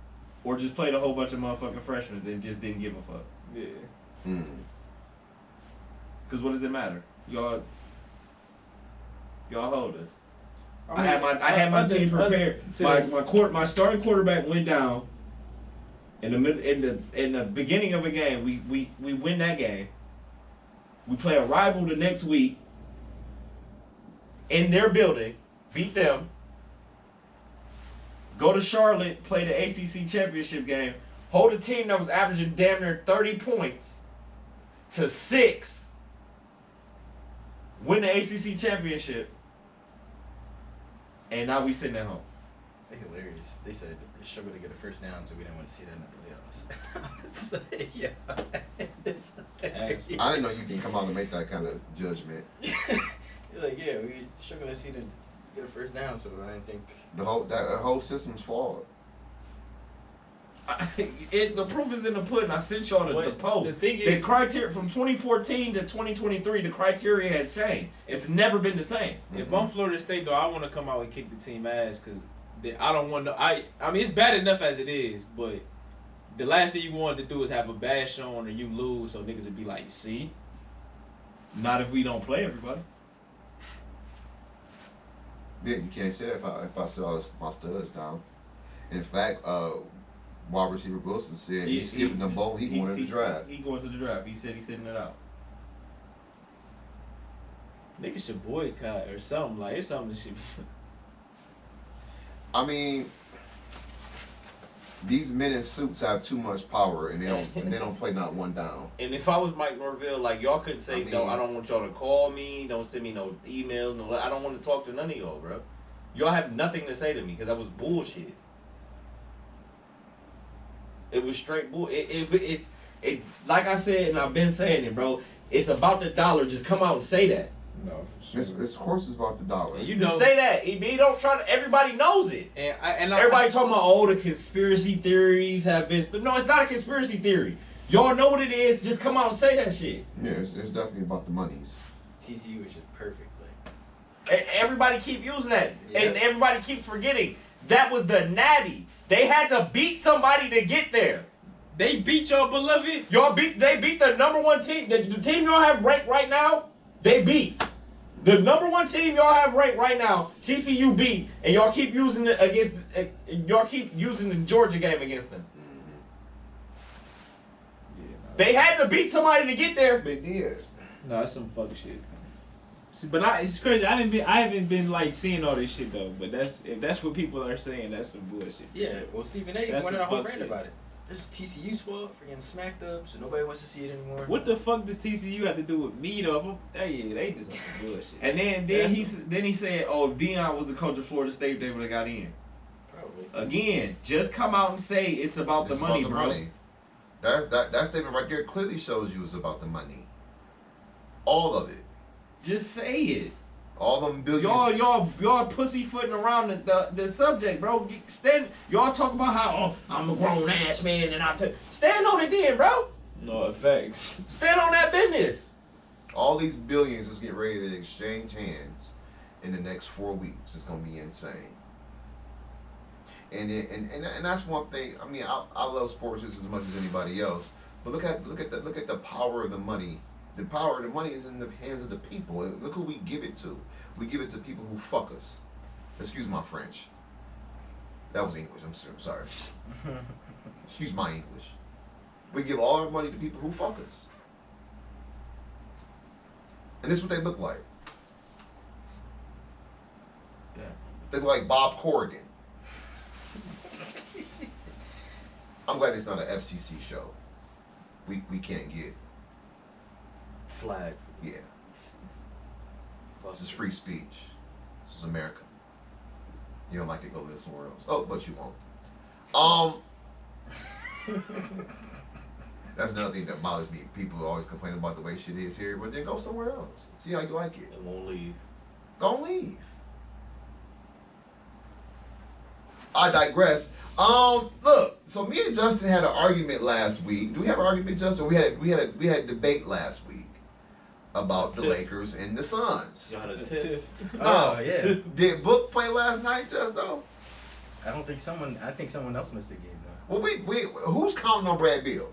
Speaker 3: or just played a whole bunch of motherfucking freshmen and just didn't give a fuck.
Speaker 2: Yeah.
Speaker 3: Because what does it matter? Y'all hold us. I
Speaker 2: mean,
Speaker 3: had my team prepared.
Speaker 2: to-
Speaker 3: My starting quarterback went down in the beginning of a game. We win that game. We play a rival the next week in their building, beat them. Go to Charlotte, play the ACC championship game. Hold a team that was averaging damn near 30 points to 6. Win the ACC championship. And now we sitting at home.
Speaker 4: They're hilarious. They said they struggled to get a first down, so we didn't want to see that in the playoffs. It's like, yeah, it's hilarious.
Speaker 1: I didn't know you can come out and make that kind of judgment.
Speaker 4: You're like, yeah, we struggled to see to get a first down, so I didn't think.
Speaker 1: The whole system's flawed.
Speaker 3: The proof is in the pudding. I sent y'all the post.
Speaker 2: The thing
Speaker 3: The
Speaker 2: is,
Speaker 3: criteria from 2014 to 2023, the criteria has changed. It's never been the same.
Speaker 2: if I'm Florida State though, I want to come out and kick the team ass because I don't want to. I mean, it's bad enough as it is, but the last thing you want to do is have a bad showing or you lose, so niggas would be like, see.
Speaker 3: Not if we don't play everybody.
Speaker 1: Yeah, you can't say that if I set all my studs down. In fact, wide receiver Wilson said he's skipping the bowl. He going to the draft.
Speaker 3: He going to the draft. He said he's sitting it out.
Speaker 2: Niggas should boycott or something. Like, it's something that should be.
Speaker 1: I mean, these men in suits have too much power, and they don't play not one down.
Speaker 3: And if I was Mike Norvell, like, y'all couldn't say, no,
Speaker 1: mean-
Speaker 3: I don't want y'all to call me. Don't send me no emails. No, I don't want to talk to none of y'all, bro. Y'all have nothing to say to me because that was bullshit. It was straight bull. It like I said, and I've been saying it, bro. It's about the dollar. Just come out and say that.
Speaker 2: No, for sure.
Speaker 1: It's of course it's about the dollar.
Speaker 2: And you
Speaker 3: Just
Speaker 2: know,
Speaker 3: say that. He don't try to. Everybody knows it.
Speaker 2: and
Speaker 3: Everybody talking about all the conspiracy theories have been. No, it's not a conspiracy theory. Y'all know what it is. Just come out and say that shit.
Speaker 1: Yeah, it's definitely about the monies.
Speaker 4: TCU was just perfect.
Speaker 3: Everybody keep using that,
Speaker 4: Yeah.
Speaker 3: and everybody keep forgetting that was the natty. They had to beat somebody to get there.
Speaker 2: they beat your beloved.
Speaker 3: They beat the number 1 team. The team y'all have ranked right now, they beat. The number 1 team y'all have ranked right now, TCU beat, and y'all keep using it against. Y'all keep using the Georgia game against them.
Speaker 2: Yeah,
Speaker 3: They had to beat somebody to get there.
Speaker 1: They did.
Speaker 2: no, that's some fuck shit. But it's crazy. I haven't been like seeing all this shit though. But if that's what people are saying, that's some bullshit.
Speaker 4: Yeah, well, Stephen A.
Speaker 2: That's
Speaker 4: went on
Speaker 2: some
Speaker 4: a whole
Speaker 2: fuck
Speaker 4: rant
Speaker 2: shit.
Speaker 4: about it. This is TCU's fault for getting smacked up, so nobody wants to see it anymore.
Speaker 2: What the fuck does TCU have to do with me though? They just on some bullshit.
Speaker 5: And then he said, "Oh, if Deion was the coach of Florida State, they would have got in."
Speaker 4: Probably.
Speaker 5: Again, just come out and say it's about the
Speaker 1: It's
Speaker 5: money,
Speaker 1: about the
Speaker 5: bro.
Speaker 1: money. That statement right there clearly shows you it's about the money. All of it.
Speaker 5: Just say it.
Speaker 1: All them billions.
Speaker 5: Y'all pussyfooting around the subject, bro. Y'all talk about how I'm a grown ass man and stand on it then, bro.
Speaker 2: No effects.
Speaker 5: Stand on that business.
Speaker 1: All these billions is getting ready to exchange hands in the next 4 weeks. It's gonna be insane. And that's one thing. I mean, I love sports just as much as anybody else. But look at the power of the money. The power of the money is in the hands of the people. Look who we give it to. We give it to people who fuck us. Excuse my French. That was English. I'm sorry. Excuse my English. We give all our money to people who fuck us. And this is what they look like.
Speaker 4: Yeah.
Speaker 1: They look like Bob Corrigan. I'm glad it's not an FCC show. We can't get.
Speaker 3: Flag.
Speaker 1: Yeah.
Speaker 3: Fuck
Speaker 1: This is
Speaker 3: it.
Speaker 1: free speech. This is America. You don't like it, go live somewhere else. Oh, but you won't. That's another thing that bothers me. People always complain about the way shit is here, but then go somewhere else. See how you like it.
Speaker 3: It won't leave.
Speaker 1: Go leave. I digress. Look. So me and Justin had an argument last week. Do we have an argument, Justin? We had a debate last week about the
Speaker 3: Tiff.
Speaker 1: Lakers and the Suns.
Speaker 3: Y'all had a
Speaker 2: The
Speaker 3: tip.
Speaker 2: tip.
Speaker 4: Oh, yeah.
Speaker 1: Did Book play last night, Just though?
Speaker 4: I think someone else missed the game, though.
Speaker 1: Well, we who's counting on Brad Beal?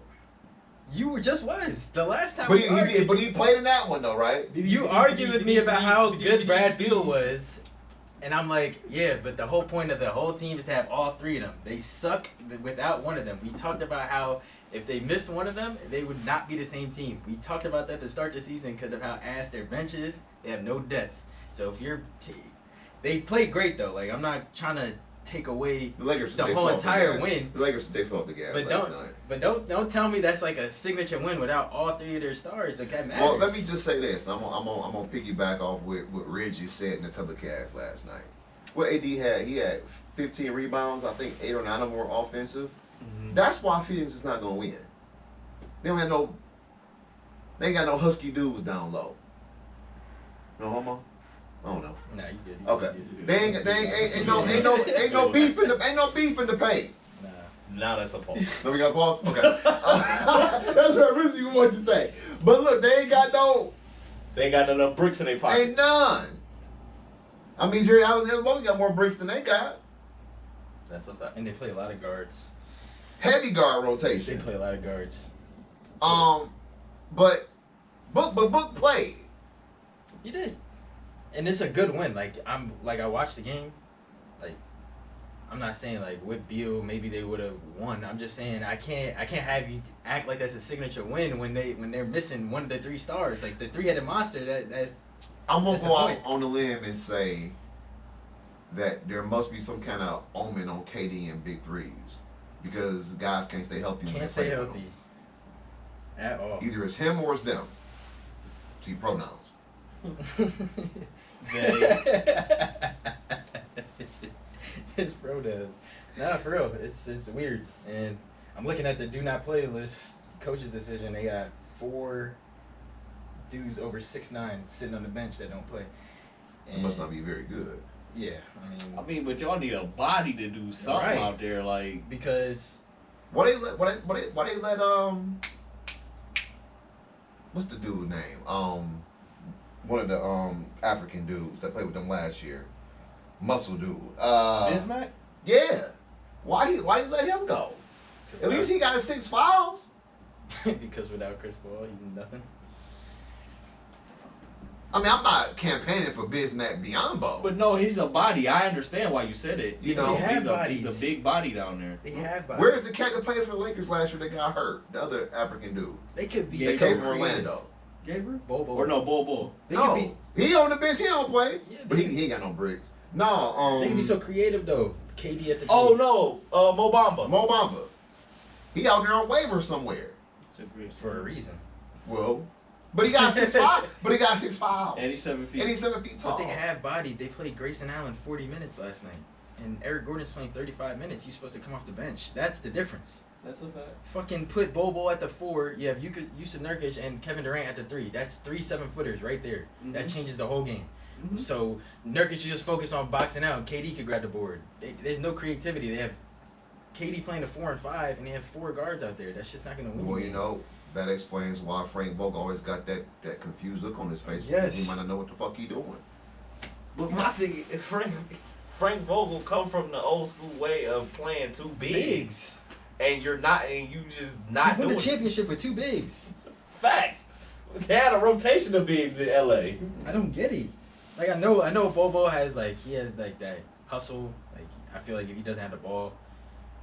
Speaker 4: You just was. The last time
Speaker 1: But
Speaker 4: we
Speaker 1: he
Speaker 4: argued,
Speaker 1: did. But he played in that one though, right?
Speaker 4: you argued with me about how good Brad Beal was. And I'm like, yeah, but the whole point of the whole team is to have all three of them. They suck without one of them. We talked about how if they missed one of them, they would not be the same team. We talked about that to start the season because of how ass their bench is. They have no depth. So if you're, they played great though. Like I'm not trying to take away
Speaker 1: The Lakers.
Speaker 4: the
Speaker 1: they
Speaker 4: whole
Speaker 1: fell off the
Speaker 4: entire
Speaker 1: gas.
Speaker 4: win.
Speaker 1: The Lakers. They fell off the gas
Speaker 4: But
Speaker 1: last night.
Speaker 4: don't tell me that's like a signature win without all three of their stars. Like that matters.
Speaker 1: Well, let me just say this. I'm gonna piggyback off with what Reggie said in the telecast last night. What AD had, he had 15 rebounds. I think 8 or 9 of them were offensive.
Speaker 2: Mm-hmm.
Speaker 1: That's why Phoenix is not gonna win. They ain't got no husky dudes down low. No homo. I don't know.
Speaker 4: Nah, you good.
Speaker 1: Okay. Ain't no beef in the paint.
Speaker 4: Nah.
Speaker 3: Now that's a pause.
Speaker 1: Let me got pause. Okay. That's what I originally wanted to say. But look, they ain't got no.
Speaker 3: They ain't got enough bricks in their pocket.
Speaker 1: Ain't none. I mean, Jerry Allen and Both got more bricks than they got.
Speaker 3: That's a fact.
Speaker 4: And they play a lot of guards.
Speaker 1: Heavy guard
Speaker 4: They
Speaker 1: rotation.
Speaker 4: play a lot of guards.
Speaker 1: But Book played.
Speaker 4: He did. And it's a good win. I watched the game. Like, I'm not saying like with Beal maybe they would have won. I'm just saying I can't have you act like that's a signature win when they're missing one of the three stars. Like the three-headed monster that's
Speaker 1: I'm gonna
Speaker 4: That's
Speaker 1: go
Speaker 4: the
Speaker 1: out
Speaker 4: point.
Speaker 1: on the limb and say that there must be some kind of omen on KD and big threes because guys can't stay healthy. when
Speaker 4: can't
Speaker 1: they
Speaker 4: stay
Speaker 1: play with
Speaker 4: healthy at all.
Speaker 1: them. Either it's him or it's them. See pronouns.
Speaker 4: It's bro does. Nah, for real. It's weird. And I'm looking at the do not play list. Coach's decision. They got 4 dudes over 6'9" sitting on the bench that don't play.
Speaker 1: It must not be very good.
Speaker 4: Yeah,
Speaker 5: I mean, but y'all need a body to do something
Speaker 4: Right.
Speaker 5: out there, like.
Speaker 4: because
Speaker 1: Why they let what's the dude's name? One of the African dudes that played with them last year. Muscle dude.
Speaker 5: Bismack?
Speaker 1: Yeah. Why you let him go? At least he got 6 fouls.
Speaker 4: because without Chris Paul, he's nothing.
Speaker 1: I mean, I'm not campaigning for Bismack Biyombo.
Speaker 5: But no, he's a body. I understand why you said it.
Speaker 1: You know,
Speaker 4: They have
Speaker 5: he's
Speaker 4: bodies.
Speaker 5: a big body down there.
Speaker 4: They have bodies.
Speaker 1: Where is the cat that played for the Lakers last year that got hurt? The other African dude.
Speaker 4: They could be
Speaker 1: They
Speaker 4: so
Speaker 1: came from
Speaker 4: creative.
Speaker 1: Orlando.
Speaker 5: Gabriel?
Speaker 4: Bobo.
Speaker 5: Or no, Bull.
Speaker 4: They
Speaker 1: No,
Speaker 4: could be.
Speaker 1: he on the bench. He don't play,
Speaker 4: Yeah,
Speaker 1: but he ain't got no bricks. No,
Speaker 4: They can be so creative though. KD at the.
Speaker 3: Oh
Speaker 4: three.
Speaker 3: no, Mo Bamba.
Speaker 1: Mo Bamba. He out there on waivers somewhere.
Speaker 2: It's a great
Speaker 4: For a reason.
Speaker 1: Well, but he got 6'5". But he got 6'5".
Speaker 5: And he's 7 feet.
Speaker 1: And he's 7 feet tall.
Speaker 4: But they have bodies. They played Grayson Allen 40 minutes last night, and Eric Gordon's playing 35 minutes. He's supposed to come off the bench. That's the difference.
Speaker 5: That's a fact.
Speaker 4: Fucking put Bobo at the 4. You have Yusuf Nurkic and Kevin Durant at the 3. That's 3 7-footers right there. That
Speaker 5: Mhm.
Speaker 4: changes the whole game.
Speaker 5: Mhm.
Speaker 4: So Nurkic should just focus on boxing out. KD could grab the board. There's no creativity. They have KD playing the 4 and 5, and they have 4 guards out there. That's just not gonna win.
Speaker 1: Well, you
Speaker 4: games.
Speaker 1: know, that explains why Frank Vogel always got that confused look on his face.
Speaker 4: Yes.
Speaker 1: Because he might not know what the fuck he doing.
Speaker 3: But my thing, is Frank Vogel come from the old school way of playing two bigs, and you're not, and you just not
Speaker 4: He won
Speaker 3: doing
Speaker 4: the championship with 2 bigs.
Speaker 3: facts. They had a rotation of bigs in LA.
Speaker 4: I don't get it. Like I know Bobo has like that hustle. Like I feel like if he doesn't have the ball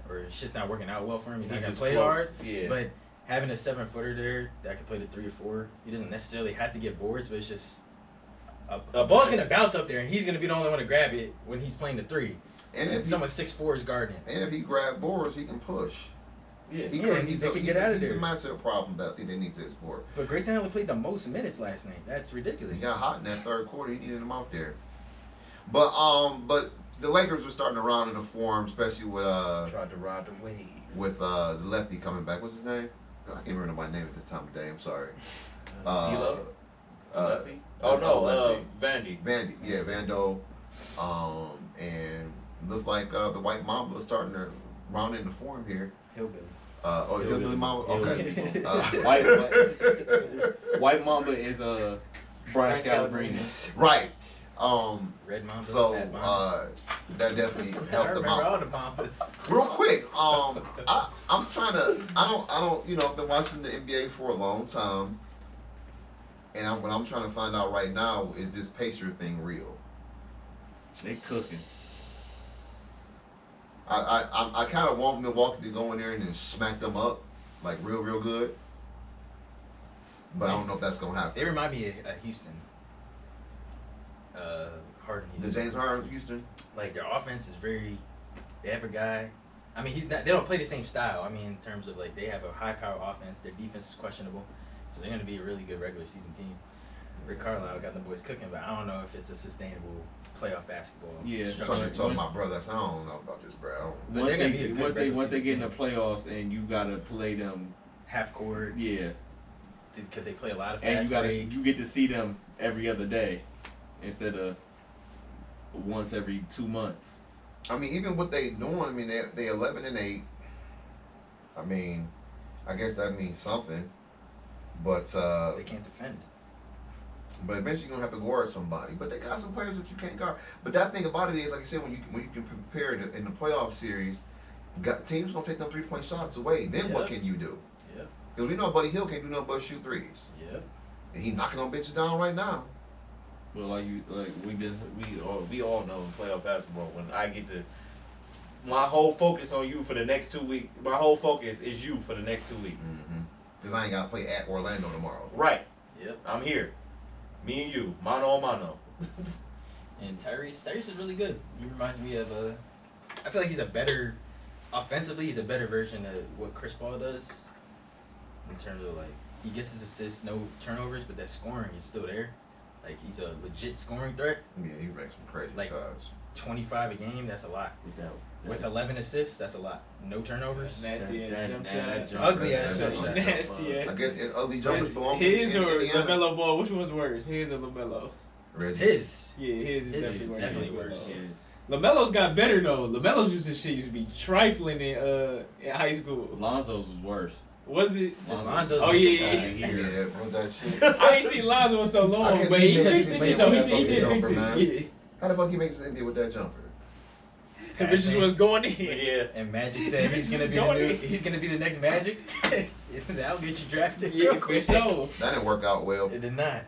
Speaker 4: or shit's not working out well for him, he's
Speaker 3: He
Speaker 4: not gonna
Speaker 3: just
Speaker 4: play
Speaker 3: floats.
Speaker 4: hard.
Speaker 3: Yeah.
Speaker 4: But having a 7-footer there that can play the 3 or 4, he doesn't necessarily have to get boards, but it's just a ball's gonna bounce up there and he's gonna be the only one to grab it when he's playing the 3.
Speaker 1: And
Speaker 4: And
Speaker 1: if
Speaker 4: someone 6'4" is guarding.
Speaker 1: if he grab boards, he can push.
Speaker 3: Yeah.
Speaker 4: They can get out of
Speaker 1: He's
Speaker 4: there.
Speaker 1: a matchup problem that I think they need to explore.
Speaker 4: But Grayson Allen played the most minutes last night. That's
Speaker 1: He
Speaker 4: ridiculous.
Speaker 1: got hot in that third quarter. He needed him out there. But the Lakers were starting to round in the form, especially with
Speaker 3: Tried to ride the wave.
Speaker 1: the lefty coming back. What's his name? I can't remember my name at this time of day. I'm sorry.
Speaker 3: D'Lo? Lefty?
Speaker 1: Oh
Speaker 3: no, Vandy.
Speaker 1: Vandy, yeah, Vando, and looks like the White Mamba is starting to round into form here.
Speaker 4: Hillbilly.
Speaker 1: Hillbilly Mamba, okay.
Speaker 5: White Mamba is Brian Scalabrine.
Speaker 1: Right.
Speaker 4: Red Mamba.
Speaker 1: So
Speaker 4: Bad Mamba.
Speaker 1: that definitely
Speaker 4: I
Speaker 1: helped them
Speaker 4: remember all
Speaker 1: out.
Speaker 4: the Mambas.
Speaker 1: Real quick, I'm trying to. I don't. I've been watching the NBA for a long time, and what I'm trying to find out right now is this Pacer thing real?
Speaker 5: They cooking.
Speaker 1: I kind of want Milwaukee to go in there and then smack them up, like real good. But I don't know if that's gonna
Speaker 4: They
Speaker 1: happen.
Speaker 4: remind me of Houston. Harden.
Speaker 1: The
Speaker 4: Houston.
Speaker 1: James Harden Houston.
Speaker 4: Like their offense is very. They have a guy. I mean, he's not. They don't play the same style. I mean, in terms of like they have a high power offense. Their defense is questionable, so they're going to be a really good regular season team. Rick Carlisle got the boys cooking, but I don't know if it's a sustainable playoff basketball.
Speaker 5: Yeah,
Speaker 1: So
Speaker 4: structure.
Speaker 1: I just told my brother, I said, I don't know about this, bro. I don't.
Speaker 4: But
Speaker 5: Once
Speaker 4: they're gonna be a
Speaker 5: they
Speaker 4: good
Speaker 5: once they
Speaker 4: regular
Speaker 5: once they
Speaker 4: season
Speaker 5: get in the playoffs and you gotta play them,
Speaker 4: half court
Speaker 5: yeah,
Speaker 4: because they play a lot of
Speaker 5: and
Speaker 4: fast break.
Speaker 5: you get to see them every other day instead of once every 2 months.
Speaker 1: I mean, even what they doing, I mean, they 11-8. I mean, I guess that means something. But
Speaker 4: They can't defend.
Speaker 1: But eventually you're gonna have to guard somebody. But they got some players that you can't guard. But that thing about it is, like I said, when you can prepare it in the playoff series, teams gonna take them 3-point shots away. Then what
Speaker 4: Yep.
Speaker 1: can you do?
Speaker 4: Yep.
Speaker 1: Because we know Buddy Hill can't do nothing but shoot threes,
Speaker 4: Yep.
Speaker 1: and he knocking on bitches down right now.
Speaker 5: But
Speaker 3: we all know in playoff basketball when I get to my whole focus on you for the next 2 weeks. My whole focus is you for the next 2 weeks.
Speaker 1: Because I ain't gotta play at Orlando tomorrow.
Speaker 3: Right.
Speaker 4: Yep.
Speaker 3: I'm here. Me and you, mano a mano.
Speaker 4: And Tyrese is really good. He reminds me of I feel like he's a better offensively. He's a better version of what Chris Paul does. In terms of like he gets his assists, no turnovers, but that scoring is still there. Like he's a legit scoring threat.
Speaker 1: Yeah, he makes some crazy
Speaker 4: Like-
Speaker 1: shots.
Speaker 4: 25 a game, that's a lot. With 11 assists, that's a lot. No turnovers.
Speaker 2: Nasty ass jump
Speaker 5: that
Speaker 2: shot.
Speaker 4: Ugly ass
Speaker 1: jump
Speaker 4: shot.
Speaker 2: Nasty ass.
Speaker 1: I guess ugly jumpers belong
Speaker 2: His
Speaker 1: in
Speaker 2: or
Speaker 1: Indiana.
Speaker 2: LaMelo Ball, which one's worse? His or LaMelo?
Speaker 1: Reggie.
Speaker 4: His.
Speaker 2: Yeah, his is
Speaker 4: His
Speaker 2: definitely
Speaker 4: is
Speaker 2: worse.
Speaker 4: definitely
Speaker 2: than
Speaker 4: worse.
Speaker 2: LaMelo's. LaMelo's got better though. LaMelo's used to shit used to be trifling in high school.
Speaker 5: Lonzo's was worse.
Speaker 2: Was it?
Speaker 4: Lonzo's
Speaker 2: Oh,
Speaker 4: was
Speaker 2: yeah,
Speaker 4: inside
Speaker 2: yeah,
Speaker 4: here.
Speaker 1: Yeah, bro, that shit.
Speaker 2: I ain't seen Lonzo in so
Speaker 1: I
Speaker 2: long,
Speaker 1: can't
Speaker 2: but he
Speaker 1: believe
Speaker 2: fixed
Speaker 1: he
Speaker 2: this shit
Speaker 1: made
Speaker 2: though.
Speaker 1: that
Speaker 2: He
Speaker 1: fucking
Speaker 2: did
Speaker 1: jumper,
Speaker 2: fix
Speaker 1: man.
Speaker 2: it. Yeah.
Speaker 1: How the fuck he makes NBA with that jumper?
Speaker 2: This is what's going in.
Speaker 3: Yeah.
Speaker 4: And Magic said he's gonna be the new, he's gonna be the next Magic. That'll get you drafted.
Speaker 2: Yeah,
Speaker 4: real
Speaker 2: for
Speaker 4: quick.
Speaker 2: sure.
Speaker 1: That didn't work out well.
Speaker 4: It did not.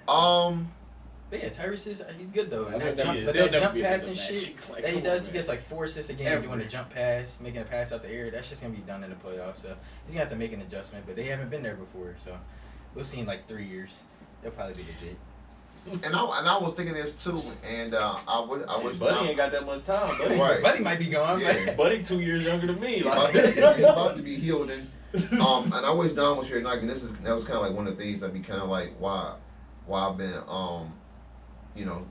Speaker 4: But yeah, Tyrese he's good though. And that jump, but
Speaker 2: They'll
Speaker 4: that
Speaker 2: never
Speaker 4: jump
Speaker 2: be
Speaker 4: pass
Speaker 2: able
Speaker 4: and
Speaker 2: to
Speaker 4: shit
Speaker 2: match. Like,
Speaker 4: that he
Speaker 2: come
Speaker 4: does,
Speaker 2: on,
Speaker 4: he
Speaker 2: man.
Speaker 4: gets like 4 assists a game
Speaker 2: Ever.
Speaker 4: doing a jump pass, making a pass out the air. That's just gonna be done in the playoffs. So he's gonna have to make an adjustment. But they haven't been there before, so we'll see in like 3 years. They'll probably be legit.
Speaker 1: And I was thinking this too, and I wish
Speaker 3: Buddy ain't got that much time, buddy.
Speaker 1: Right.
Speaker 4: Buddy might be gone.
Speaker 1: Yeah.
Speaker 4: But
Speaker 3: Buddy 2 years younger than me.
Speaker 1: He's
Speaker 3: Like,
Speaker 1: about to be healed, and I wish Don was here tonight. And that was kind of like one of the things that be kind of like why I've been you know,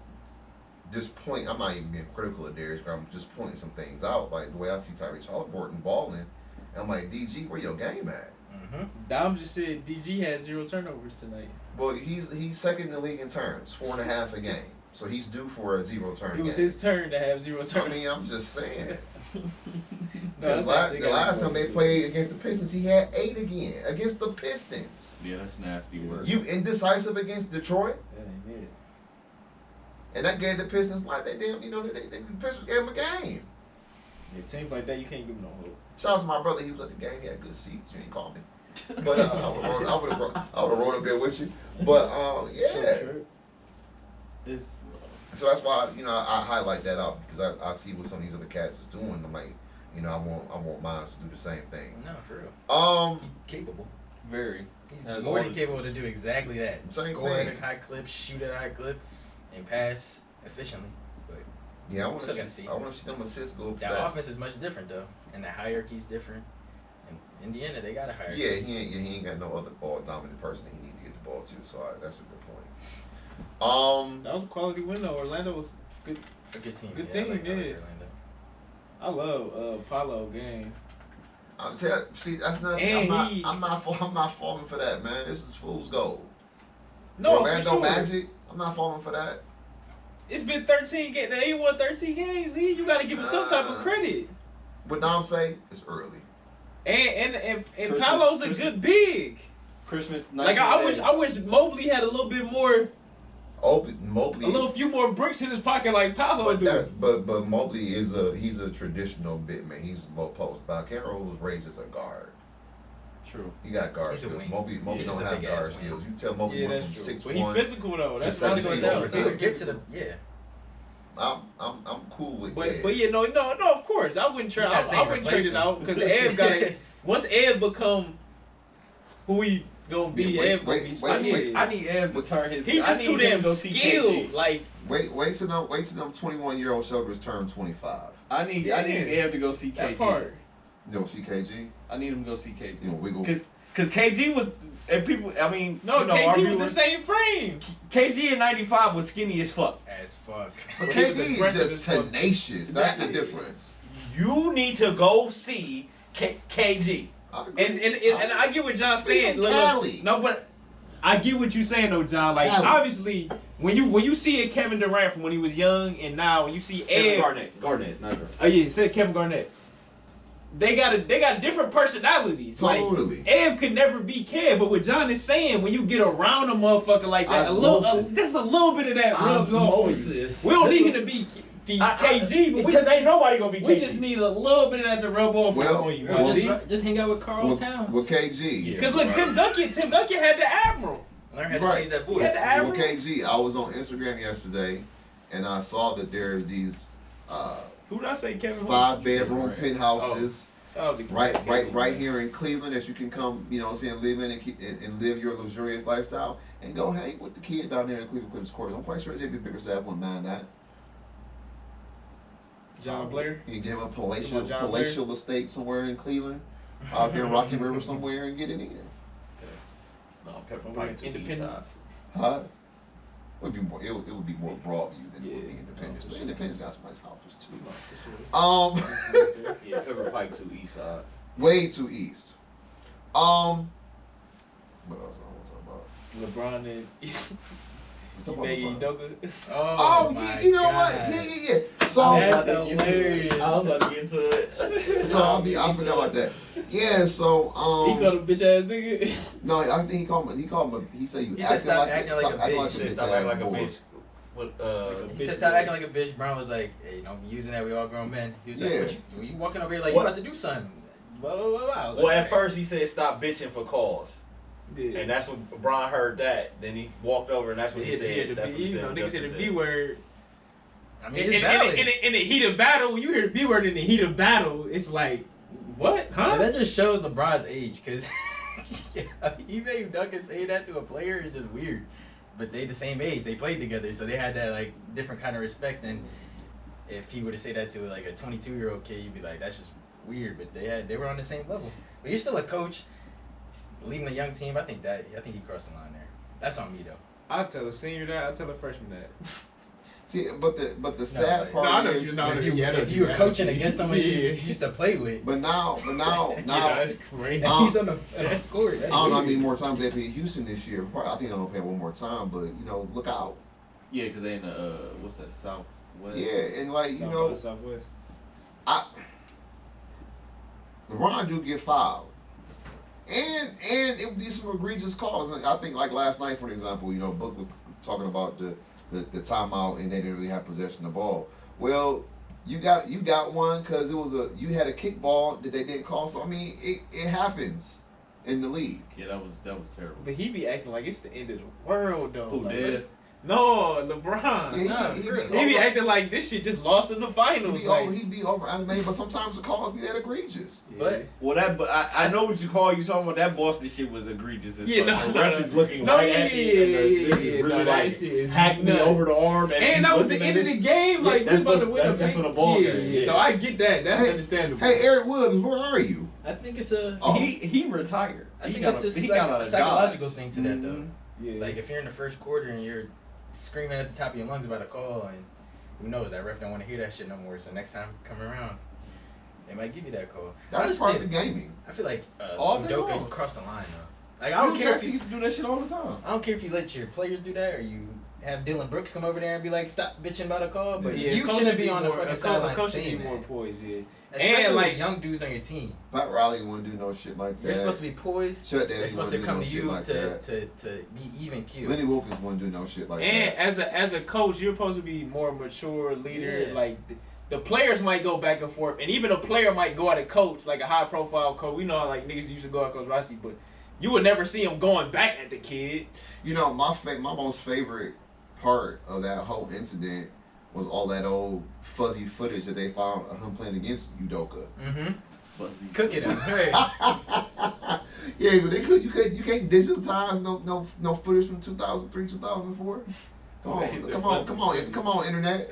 Speaker 1: just point. I'm not even being critical of Darius, but I'm just pointing some things out, like the way I see Tyrese Halliburton balling. And I'm like, DG, where your game at?
Speaker 4: mm-hmm.
Speaker 2: Dom just said DG had 0 turnovers tonight.
Speaker 1: Well, he's second in the league in turns, 4.5 a game. So he's due for a 0 turn.
Speaker 2: It was
Speaker 1: game.
Speaker 2: his turn to have 0
Speaker 1: I
Speaker 2: turnovers.
Speaker 1: mean, I'm just saying.
Speaker 2: No,
Speaker 1: The
Speaker 2: that's
Speaker 1: last time they played against the Pistons, he had 8 again against the Pistons.
Speaker 5: Yeah, that's nasty work.
Speaker 1: You indecisive against Detroit,
Speaker 2: That ain't it.
Speaker 1: and that gave the Pistons like they damn, the Pistons gave him a game.
Speaker 2: Yeah, teams like that, you can't give them no hope.
Speaker 1: Shout out to my brother, he was at the game, he had good seats. You ain't called me, but I would have rolled up there with you. But yeah.
Speaker 5: It's
Speaker 1: So that's why I highlight that out because I see what some of these other cats is doing. I'm like, I want mine to do the same thing.
Speaker 4: No, for real. He's capable.
Speaker 5: very.
Speaker 4: He's
Speaker 5: As
Speaker 4: more
Speaker 5: long
Speaker 4: than
Speaker 5: as-
Speaker 4: capable to do exactly that.
Speaker 1: Same
Speaker 4: Score at
Speaker 1: thing.
Speaker 4: a high clip, shoot at a high clip, and pass efficiently. But
Speaker 1: Yeah, I want
Speaker 4: Still
Speaker 1: to
Speaker 4: gotta
Speaker 1: see.
Speaker 4: see.
Speaker 1: I want to see them assists go up to
Speaker 4: that
Speaker 1: that.
Speaker 4: offense is much different though, and the hierarchy's different. And Indiana, they got a hierarchy.
Speaker 1: Yeah, he ain't got no other ball dominant person he need to get the ball to. So that's a good point.
Speaker 2: That was a quality win though. Orlando was good.
Speaker 4: A good team.
Speaker 2: Good
Speaker 4: I like
Speaker 2: team, yeah.
Speaker 4: Orlando.
Speaker 2: I love Paolo game.
Speaker 1: See, that's not.
Speaker 2: And
Speaker 1: I'm not falling for that, man. This is fool's gold.
Speaker 2: No,
Speaker 1: Orlando
Speaker 2: for sure.
Speaker 1: Magic. I'm not falling for that.
Speaker 2: It's been 13 games. They won 13 games. You got to give him some type of credit.
Speaker 1: What Dom say? It's early.
Speaker 2: And
Speaker 5: Christmas-
Speaker 2: Paolo's a
Speaker 5: Christmas-
Speaker 2: good big.
Speaker 5: Christmas.
Speaker 2: Like I wish Mobley had a little bit more,
Speaker 1: Mobley.
Speaker 2: few more bricks in his pocket like Paolo do.
Speaker 1: But Mobley he's a traditional big man. He's low post. Balcaro was raised as a guard.
Speaker 5: True.
Speaker 1: He got guard
Speaker 4: He's a
Speaker 1: skills.
Speaker 4: wing.
Speaker 1: Mobley
Speaker 4: He's
Speaker 1: don't
Speaker 4: a
Speaker 1: have
Speaker 4: big-ass
Speaker 1: guard
Speaker 4: wing.
Speaker 1: skills. You tell Mobley
Speaker 2: Yeah,
Speaker 1: went
Speaker 2: that's
Speaker 1: from
Speaker 2: true.
Speaker 1: 6'1".
Speaker 2: But he's physical though.
Speaker 1: to
Speaker 2: That's
Speaker 1: seven
Speaker 2: physical as
Speaker 1: feet
Speaker 2: hell.
Speaker 1: over.
Speaker 4: He would get to the
Speaker 1: I'm cool with
Speaker 2: But
Speaker 1: that.
Speaker 2: but yeah, no, of course I wouldn't trade.
Speaker 4: He's not
Speaker 2: I
Speaker 4: saying
Speaker 2: wouldn't trade
Speaker 4: replace
Speaker 2: it out
Speaker 4: him.
Speaker 2: because Ed got once Ed become who he gonna be.
Speaker 1: Yeah,
Speaker 2: Ed gonna be
Speaker 1: wait,
Speaker 2: special.
Speaker 5: I need Ev to turn his.
Speaker 2: He
Speaker 5: I
Speaker 2: just
Speaker 5: need
Speaker 2: too
Speaker 5: him
Speaker 2: damn
Speaker 5: to go see
Speaker 2: skilled.
Speaker 5: KG.
Speaker 2: Like
Speaker 1: Wait till them 21-year-old shoulders turn 25.
Speaker 5: I need Ev to go see KG.
Speaker 2: that part.
Speaker 1: You know, CKG.
Speaker 5: I need him to go see KG.
Speaker 1: You know, wiggle.
Speaker 5: Cause KG was and people. I mean,
Speaker 2: No,
Speaker 5: you know, our
Speaker 2: KG was the
Speaker 5: viewers-
Speaker 2: same frame.
Speaker 5: KG in '95 was skinny as fuck.
Speaker 4: as fuck.
Speaker 1: But
Speaker 2: He was
Speaker 1: KG is
Speaker 2: aggressive
Speaker 1: just
Speaker 2: as fuck.
Speaker 1: tenacious. That's the difference.
Speaker 3: you need to go see KG.
Speaker 1: I agree.
Speaker 2: And I get what John's
Speaker 1: We
Speaker 2: saying.
Speaker 1: from
Speaker 2: Look,
Speaker 1: Cali.
Speaker 2: no, but I get what you're saying though, John. Like
Speaker 1: Cali.
Speaker 2: obviously, when you see a Kevin Durant from when he was young, and now when you see Ed,
Speaker 3: Garnett, not Garnett.
Speaker 2: oh yeah, said Kevin Garnett. They got different personalities.
Speaker 1: Totally.
Speaker 2: Like Ev could never be Kev, but what John is saying, when you get around a motherfucker like that,
Speaker 5: Osmosis.
Speaker 2: just a little bit of that rubs off on you.
Speaker 5: Osmosis.
Speaker 2: We don't need him to be KG, but we just,
Speaker 3: ain't nobody gonna be
Speaker 2: we just need a little bit of that to rub off
Speaker 1: Well,
Speaker 2: on you.
Speaker 1: well,
Speaker 2: G.
Speaker 6: Just hang out with Carl
Speaker 1: With
Speaker 6: Towns.
Speaker 1: KG.
Speaker 2: Cause look, Tim Duncan had the Admiral.
Speaker 4: Learn how to
Speaker 1: Right.
Speaker 4: change that voice.
Speaker 2: Yeah, the average-
Speaker 1: With KG, I was on Instagram yesterday, and I saw that there's these
Speaker 2: Who did I say, Kevin?
Speaker 1: 5-bedroom
Speaker 5: Right.
Speaker 1: penthouses
Speaker 2: Shout out to
Speaker 1: right
Speaker 2: Kevin.
Speaker 1: here in Cleveland that you can come, live in and live your luxurious lifestyle and go hang with the kid down there in Cleveland Courts. I'm quite sure JB Bickerstaff wouldn't mind that.
Speaker 2: John Blair.
Speaker 1: You can give him a
Speaker 2: Come on,
Speaker 1: palatial
Speaker 2: John
Speaker 1: palatial estate somewhere in Cleveland, out here in Rocky River somewhere, and get it in.
Speaker 3: No, Pepper Pike to the east side.
Speaker 2: Independence.
Speaker 1: Huh? It would be more. It would be more Broadview than it would be
Speaker 2: Yeah.
Speaker 1: Independence. But Independence got some nice houses too.
Speaker 2: For sure.
Speaker 3: Yeah, Pepper Pike to the east side.
Speaker 1: Way too east. What else I want to talk about?
Speaker 2: LeBron and
Speaker 1: Talk about
Speaker 2: Ime
Speaker 1: LeBron.
Speaker 2: Udoka.
Speaker 1: Oh,
Speaker 4: my
Speaker 1: you know what?
Speaker 4: God.
Speaker 1: Yeah. So,
Speaker 4: That's hilarious.
Speaker 3: I was about to get into it.
Speaker 1: I forgot about that. Yeah. So,
Speaker 2: He called him bitch ass nigga.
Speaker 1: no, I think he called him. He said you
Speaker 4: He said
Speaker 1: acting
Speaker 4: stop
Speaker 1: like
Speaker 4: acting like a bitch.
Speaker 3: He said stop acting like a
Speaker 1: boy.
Speaker 3: bitch. What,
Speaker 4: He said stop acting like a bitch. Brown was like, hey, don't be using that. We all grown men. He was like,
Speaker 1: Yeah.
Speaker 4: what you walking over here like
Speaker 3: What?
Speaker 4: you about to do something? Blah, blah, blah, blah. I was
Speaker 3: well,
Speaker 4: like,
Speaker 3: at first he said stop bitching for cause.
Speaker 2: Yeah.
Speaker 3: And that's when Brian heard that. Then he walked over and that's when he said, that's when he said,
Speaker 2: niggas said
Speaker 3: Justin
Speaker 2: the B word.
Speaker 4: I mean,
Speaker 2: In
Speaker 4: it's valid.
Speaker 2: the heat of battle, when you hear the B word in the heat of battle, it's like, what? Huh?
Speaker 4: But that just shows LeBron's age, because Ime Udoka saying that to a player is just weird. but they the same age. They played together, so they had that like different kind of respect. And if he were to say that to like a 22-year-old kid, you'd be like, that's just weird. But they were on the same level. But you're still a coach, leading a young team. I think he crossed the line there. That's on me though.
Speaker 2: I tell a senior that. I tell a freshman that.
Speaker 1: See, but the sad
Speaker 4: but-
Speaker 2: No, I
Speaker 1: part
Speaker 2: know
Speaker 1: is,
Speaker 2: you know.
Speaker 4: If you were coaching against someone you used to play with,
Speaker 1: but now,
Speaker 2: Yeah, that's crazy.
Speaker 4: he's on the that's scored.
Speaker 1: I don't know how many more times they play Houston this year. Probably, I think they're gonna play one more time, but look out.
Speaker 6: Yeah, because they in the what's that, Southwest?
Speaker 1: Yeah, and like
Speaker 2: Southwest.
Speaker 1: LeBron do get fouled, and it would be some egregious calls. And I think like last night, for example, Book was talking about the timeout and they didn't really have possession of the ball. Well, you got one because you had a kickball that they didn't call. So I mean, it happens in the league.
Speaker 6: Yeah, that was terrible.
Speaker 2: But he be acting like it's the end of the world though.
Speaker 6: Who
Speaker 2: Like,
Speaker 6: did?
Speaker 2: No, LeBron.
Speaker 1: Yeah,
Speaker 2: He be acting like this shit just lost in the finals.
Speaker 1: He'd be over animated, but sometimes the calls be that egregious.
Speaker 4: But
Speaker 6: Well, but I know what you call you talking about. That Boston shit was egregious. As
Speaker 2: Yeah,
Speaker 6: fuck.
Speaker 2: no,
Speaker 6: The ref
Speaker 2: no,
Speaker 6: is looking
Speaker 2: no,
Speaker 6: right
Speaker 2: yeah,
Speaker 6: at me, and the
Speaker 2: yeah,
Speaker 6: nigga
Speaker 2: yeah,
Speaker 6: really
Speaker 2: no, that
Speaker 6: like
Speaker 2: shit is
Speaker 6: hacked me
Speaker 2: nuts.
Speaker 6: over the arm,
Speaker 2: And that was the end of the game. Like, we
Speaker 6: that's
Speaker 2: about
Speaker 6: for-
Speaker 2: to win.
Speaker 6: that's for the ball
Speaker 2: yeah,
Speaker 6: game,
Speaker 2: yeah.
Speaker 6: yeah.
Speaker 2: So I get that. That's
Speaker 1: Hey,
Speaker 2: understandable.
Speaker 1: Hey, Eric Williams, where are you?
Speaker 4: I think it's a
Speaker 1: Oh.
Speaker 6: He retired.
Speaker 4: I
Speaker 6: He
Speaker 4: think
Speaker 6: got
Speaker 4: it's
Speaker 6: a-
Speaker 4: a
Speaker 6: he got out of
Speaker 4: psychological
Speaker 6: Dodge.
Speaker 4: thing to that though.
Speaker 2: yeah.
Speaker 4: Like if you're in the first quarter and you're screaming at the top of your lungs about a call, and who knows, that ref don't want to hear that shit no more. So next time come around, they might give you that call.
Speaker 1: That's
Speaker 4: Honestly,
Speaker 1: part of the gaming.
Speaker 4: I feel like
Speaker 6: All day
Speaker 4: Udoka
Speaker 6: long.
Speaker 4: crossed the line though. Like I don't care if
Speaker 6: He
Speaker 4: you
Speaker 6: used to do that shit all the time.
Speaker 4: I don't care if you let your players do that or you have Dylan Brooks come over there and be like, stop bitching about a call, but
Speaker 2: yeah,
Speaker 4: you
Speaker 2: coach
Speaker 4: shouldn't
Speaker 2: should
Speaker 4: be on the
Speaker 2: more-
Speaker 4: fucking
Speaker 2: a
Speaker 4: sideline
Speaker 2: coach should
Speaker 4: saying
Speaker 2: be more
Speaker 4: that.
Speaker 2: poised, yeah.
Speaker 4: Especially
Speaker 2: And,
Speaker 4: with
Speaker 2: like-
Speaker 4: young dudes on your team.
Speaker 1: Pat Riley wouldn't do no shit like that.
Speaker 4: You're supposed to be poised.
Speaker 1: Chuck Daly
Speaker 4: They're supposed to
Speaker 1: wouldn't do
Speaker 4: come
Speaker 1: no
Speaker 4: to
Speaker 1: shit
Speaker 4: you
Speaker 1: like that.
Speaker 4: to be even keeled.
Speaker 1: Lenny Wilkins wouldn't do no shit like
Speaker 2: And
Speaker 1: that.
Speaker 2: as a coach, you're supposed to be more mature leader.
Speaker 4: Yeah.
Speaker 2: Like the players might go back and forth, and even a player might go at a coach, like a high profile coach. We know how like niggas used to go at Coach Rossi, but you would never see him going back at the kid.
Speaker 1: My most favorite part of that whole incident was all that old fuzzy footage that they found of him playing against Udoka.
Speaker 4: Mm-hmm.
Speaker 6: Fuzzy.
Speaker 4: Cooking him. Right.
Speaker 1: Yeah, but you can't digitize no footage from 2003, 2004. Come on, internet.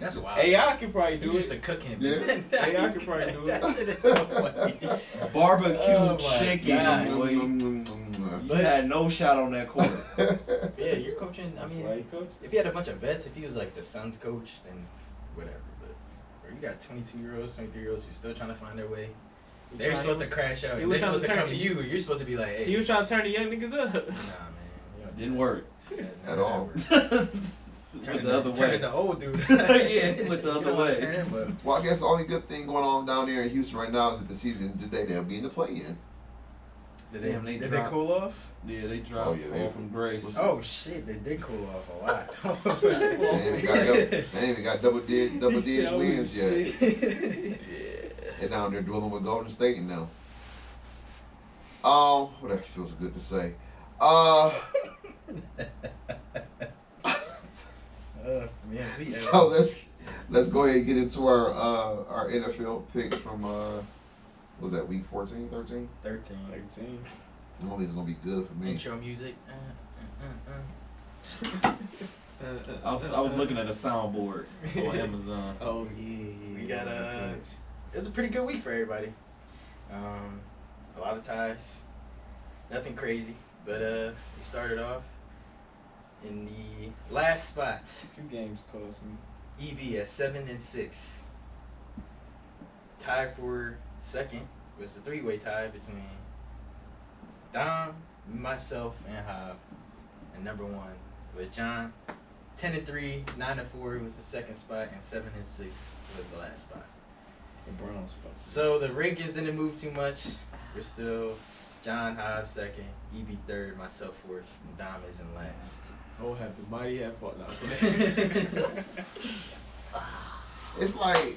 Speaker 4: That's wild.
Speaker 2: AI can probably
Speaker 4: You
Speaker 2: do
Speaker 4: used
Speaker 2: it.
Speaker 4: to cook him.
Speaker 1: Yeah.
Speaker 2: AI can probably do it.
Speaker 4: That shit is so funny.
Speaker 6: Barbecue
Speaker 4: Oh my
Speaker 6: chicken,
Speaker 4: God.
Speaker 6: boy. You
Speaker 4: But-
Speaker 6: had no shot on that quarter.
Speaker 4: Yeah, you're coaching. I
Speaker 2: That's
Speaker 4: mean,
Speaker 2: why he coaches.
Speaker 4: if you had a bunch of vets, if he was like the Suns coach, then whatever. But or you got 22-year-olds, 23-year-olds who's still trying to find their way. They're supposed to crash out.
Speaker 2: he
Speaker 4: And
Speaker 2: was
Speaker 4: they're
Speaker 2: trying
Speaker 4: supposed
Speaker 2: to
Speaker 4: to come
Speaker 2: turn-
Speaker 4: to you. You're supposed to be like, hey.
Speaker 2: He was trying to turn the young niggas up.
Speaker 4: Nah, man. You don't do
Speaker 6: Didn't
Speaker 4: that.
Speaker 6: work.
Speaker 4: Yeah,
Speaker 1: At
Speaker 4: none of
Speaker 1: all.
Speaker 4: that works.
Speaker 6: Went the other
Speaker 4: Turn
Speaker 6: way.
Speaker 4: into old dude.
Speaker 6: Yeah, went the
Speaker 4: You
Speaker 6: other
Speaker 4: don't wanna
Speaker 6: way.
Speaker 4: turn him up.
Speaker 1: Well, I guess the only good thing going on down there in Houston right now is that the season today they'll be in the play-in.
Speaker 6: Damn,
Speaker 4: Did they
Speaker 6: dropped-
Speaker 4: cool off?
Speaker 6: Yeah, they dropped
Speaker 1: Oh, yeah, they-
Speaker 6: fall from grace.
Speaker 4: Oh shit, they did cool off a lot.
Speaker 1: They ain't even got double digits
Speaker 2: "Oh,
Speaker 1: wins yet. They're down there dwelling with Golden State now. What that feels good to say.
Speaker 4: Man,
Speaker 1: So let's go ahead and get into our NFL picks from what was that, week 14, 13?
Speaker 4: 13.
Speaker 2: 13.
Speaker 1: I don't think it's gonna be good for me.
Speaker 4: Intro music.
Speaker 6: I was looking at a soundboard on Amazon.
Speaker 2: Oh yeah.
Speaker 4: We got it was a pretty good week for everybody. A lot of ties. Nothing crazy, but we started off in the last spot.
Speaker 2: A few games cost me.
Speaker 4: EB at 7-6. Tied for second was the three-way tie between Dom, myself, and Hob. And number one was John. 10-3, 9-4 was the second spot, and 7-6 was the last spot.
Speaker 2: The Browns.
Speaker 4: So the rankings didn't move too much. We're still John Hobbs second, EB third, myself fourth, and Dom is in last.
Speaker 2: Oh, have the mighty have fought now.
Speaker 1: It's like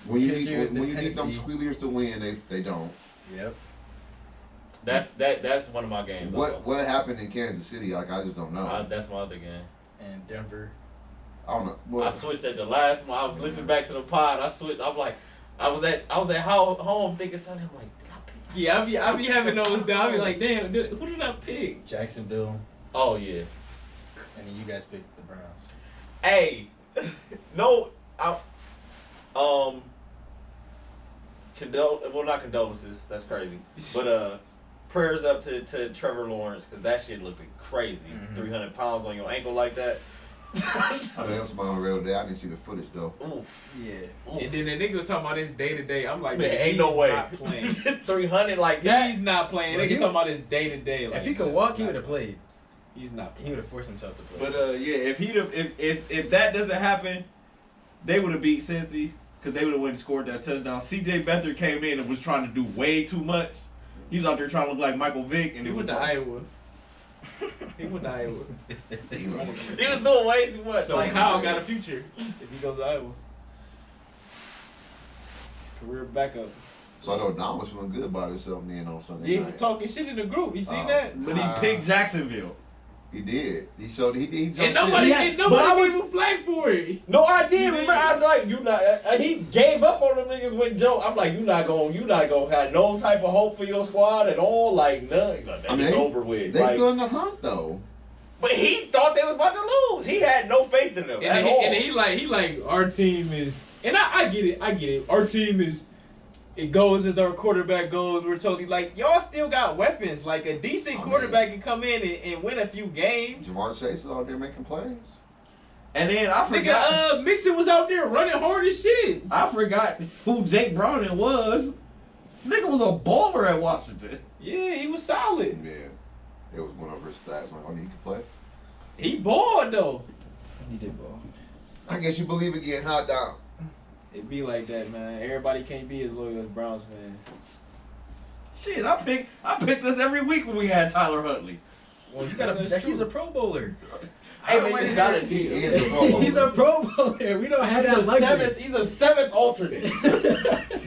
Speaker 1: when you
Speaker 4: Picture is
Speaker 1: need,
Speaker 4: the
Speaker 1: when you need them
Speaker 4: Tennessee.
Speaker 1: squealers to win, they don't.
Speaker 4: Yep.
Speaker 3: That's one of my games.
Speaker 1: What happened in Kansas City? Like, I just don't know.
Speaker 3: That's my other game.
Speaker 4: And Denver.
Speaker 1: I don't know. Well,
Speaker 3: I switched at the last one. I was listening back to the pod. I switched. I'm like, I was at home thinking something. I'm like, did I pick
Speaker 2: Yeah, I be having those down. I be like, damn, who did I pick?
Speaker 4: Jacksonville,
Speaker 3: Oh yeah.
Speaker 4: and then you guys picked the Browns.
Speaker 3: Hey, no, not condolences. That's crazy. But prayers up to Trevor Lawrence because that shit looked crazy. 300 pounds on your ankle like that.
Speaker 1: I mean, that was my own real day. I didn't see the footage though.
Speaker 3: Oof.
Speaker 4: Yeah.
Speaker 3: Oof.
Speaker 2: And then the nigga was talking about this day to day. I'm like,
Speaker 3: Man, ain't
Speaker 2: he's
Speaker 3: no way.
Speaker 2: not playing.
Speaker 3: 300 like that.
Speaker 2: He's not playing.
Speaker 4: Well,
Speaker 2: Nigga
Speaker 4: he-
Speaker 2: talking about his day to day.
Speaker 4: If he could walk, he would have played.
Speaker 2: He's not
Speaker 4: He
Speaker 2: playing.
Speaker 4: would have forced himself to play.
Speaker 6: But yeah, if he'd have, if that doesn't happen, they would have beat Cincy because they would have went and scored that touchdown. C.J. Beathard came in and was trying to do way too much. He was out there trying to look like Michael Vick, and
Speaker 2: He
Speaker 6: it was
Speaker 2: went to Iowa. He went to Iowa.
Speaker 3: He was doing way too much.
Speaker 2: So
Speaker 3: like,
Speaker 2: Kyle got a future if he goes to Iowa. Career backup.
Speaker 1: So I know Don was feeling good about himself then on Sunday
Speaker 2: Yeah, he
Speaker 1: night.
Speaker 2: was talking shit in the group. You seen
Speaker 1: Oh.
Speaker 2: that?
Speaker 6: But he picked Jacksonville.
Speaker 1: He did. He showed. He jumped
Speaker 2: And nobody,
Speaker 1: in.
Speaker 5: but I
Speaker 2: gave him flag for it.
Speaker 3: No, I did. Remember, I was like, you not. He gave up on them niggas with Joe. I'm like, you not gonna have no type of hope for your squad at all. Like, none. Like,
Speaker 1: I mean,
Speaker 3: it's
Speaker 1: they-
Speaker 3: over with.
Speaker 1: They
Speaker 3: Like,
Speaker 1: still in the hunt though.
Speaker 3: but he thought they was about to lose. He had no faith in them
Speaker 2: And
Speaker 3: at
Speaker 2: then
Speaker 3: all.
Speaker 2: he like our team is, and I get it. Our team is, it goes as our quarterback goes. We're totally like, y'all still got weapons. Like a decent
Speaker 1: I mean-
Speaker 2: quarterback can come in and win a few games.
Speaker 1: Jamar Chase is out there making plays.
Speaker 6: And then I forgot.
Speaker 2: Nigga, Mixon was out there running hard as shit.
Speaker 6: I forgot who Jake Browning was. Nigga was a baller at Washington.
Speaker 2: Yeah, he was solid.
Speaker 1: Yeah, it was one of his stats. Like, oh, he could play.
Speaker 2: He balled though.
Speaker 4: He did ball.
Speaker 1: I guess you believe again, hot down.
Speaker 2: It be like that, man. Everybody can't be as loyal as Browns fans.
Speaker 6: Shit, I picked us every week when we had Tyler Huntley.
Speaker 4: Well, you gotta.
Speaker 2: That's
Speaker 4: He's
Speaker 2: true.
Speaker 4: a Pro Bowler.
Speaker 3: Hey, man, you gotta
Speaker 1: He
Speaker 3: cheat.
Speaker 1: is a Pro Bowler.
Speaker 4: He's a Pro Bowler. We don't have that luxury.
Speaker 3: He's a seventh alternate.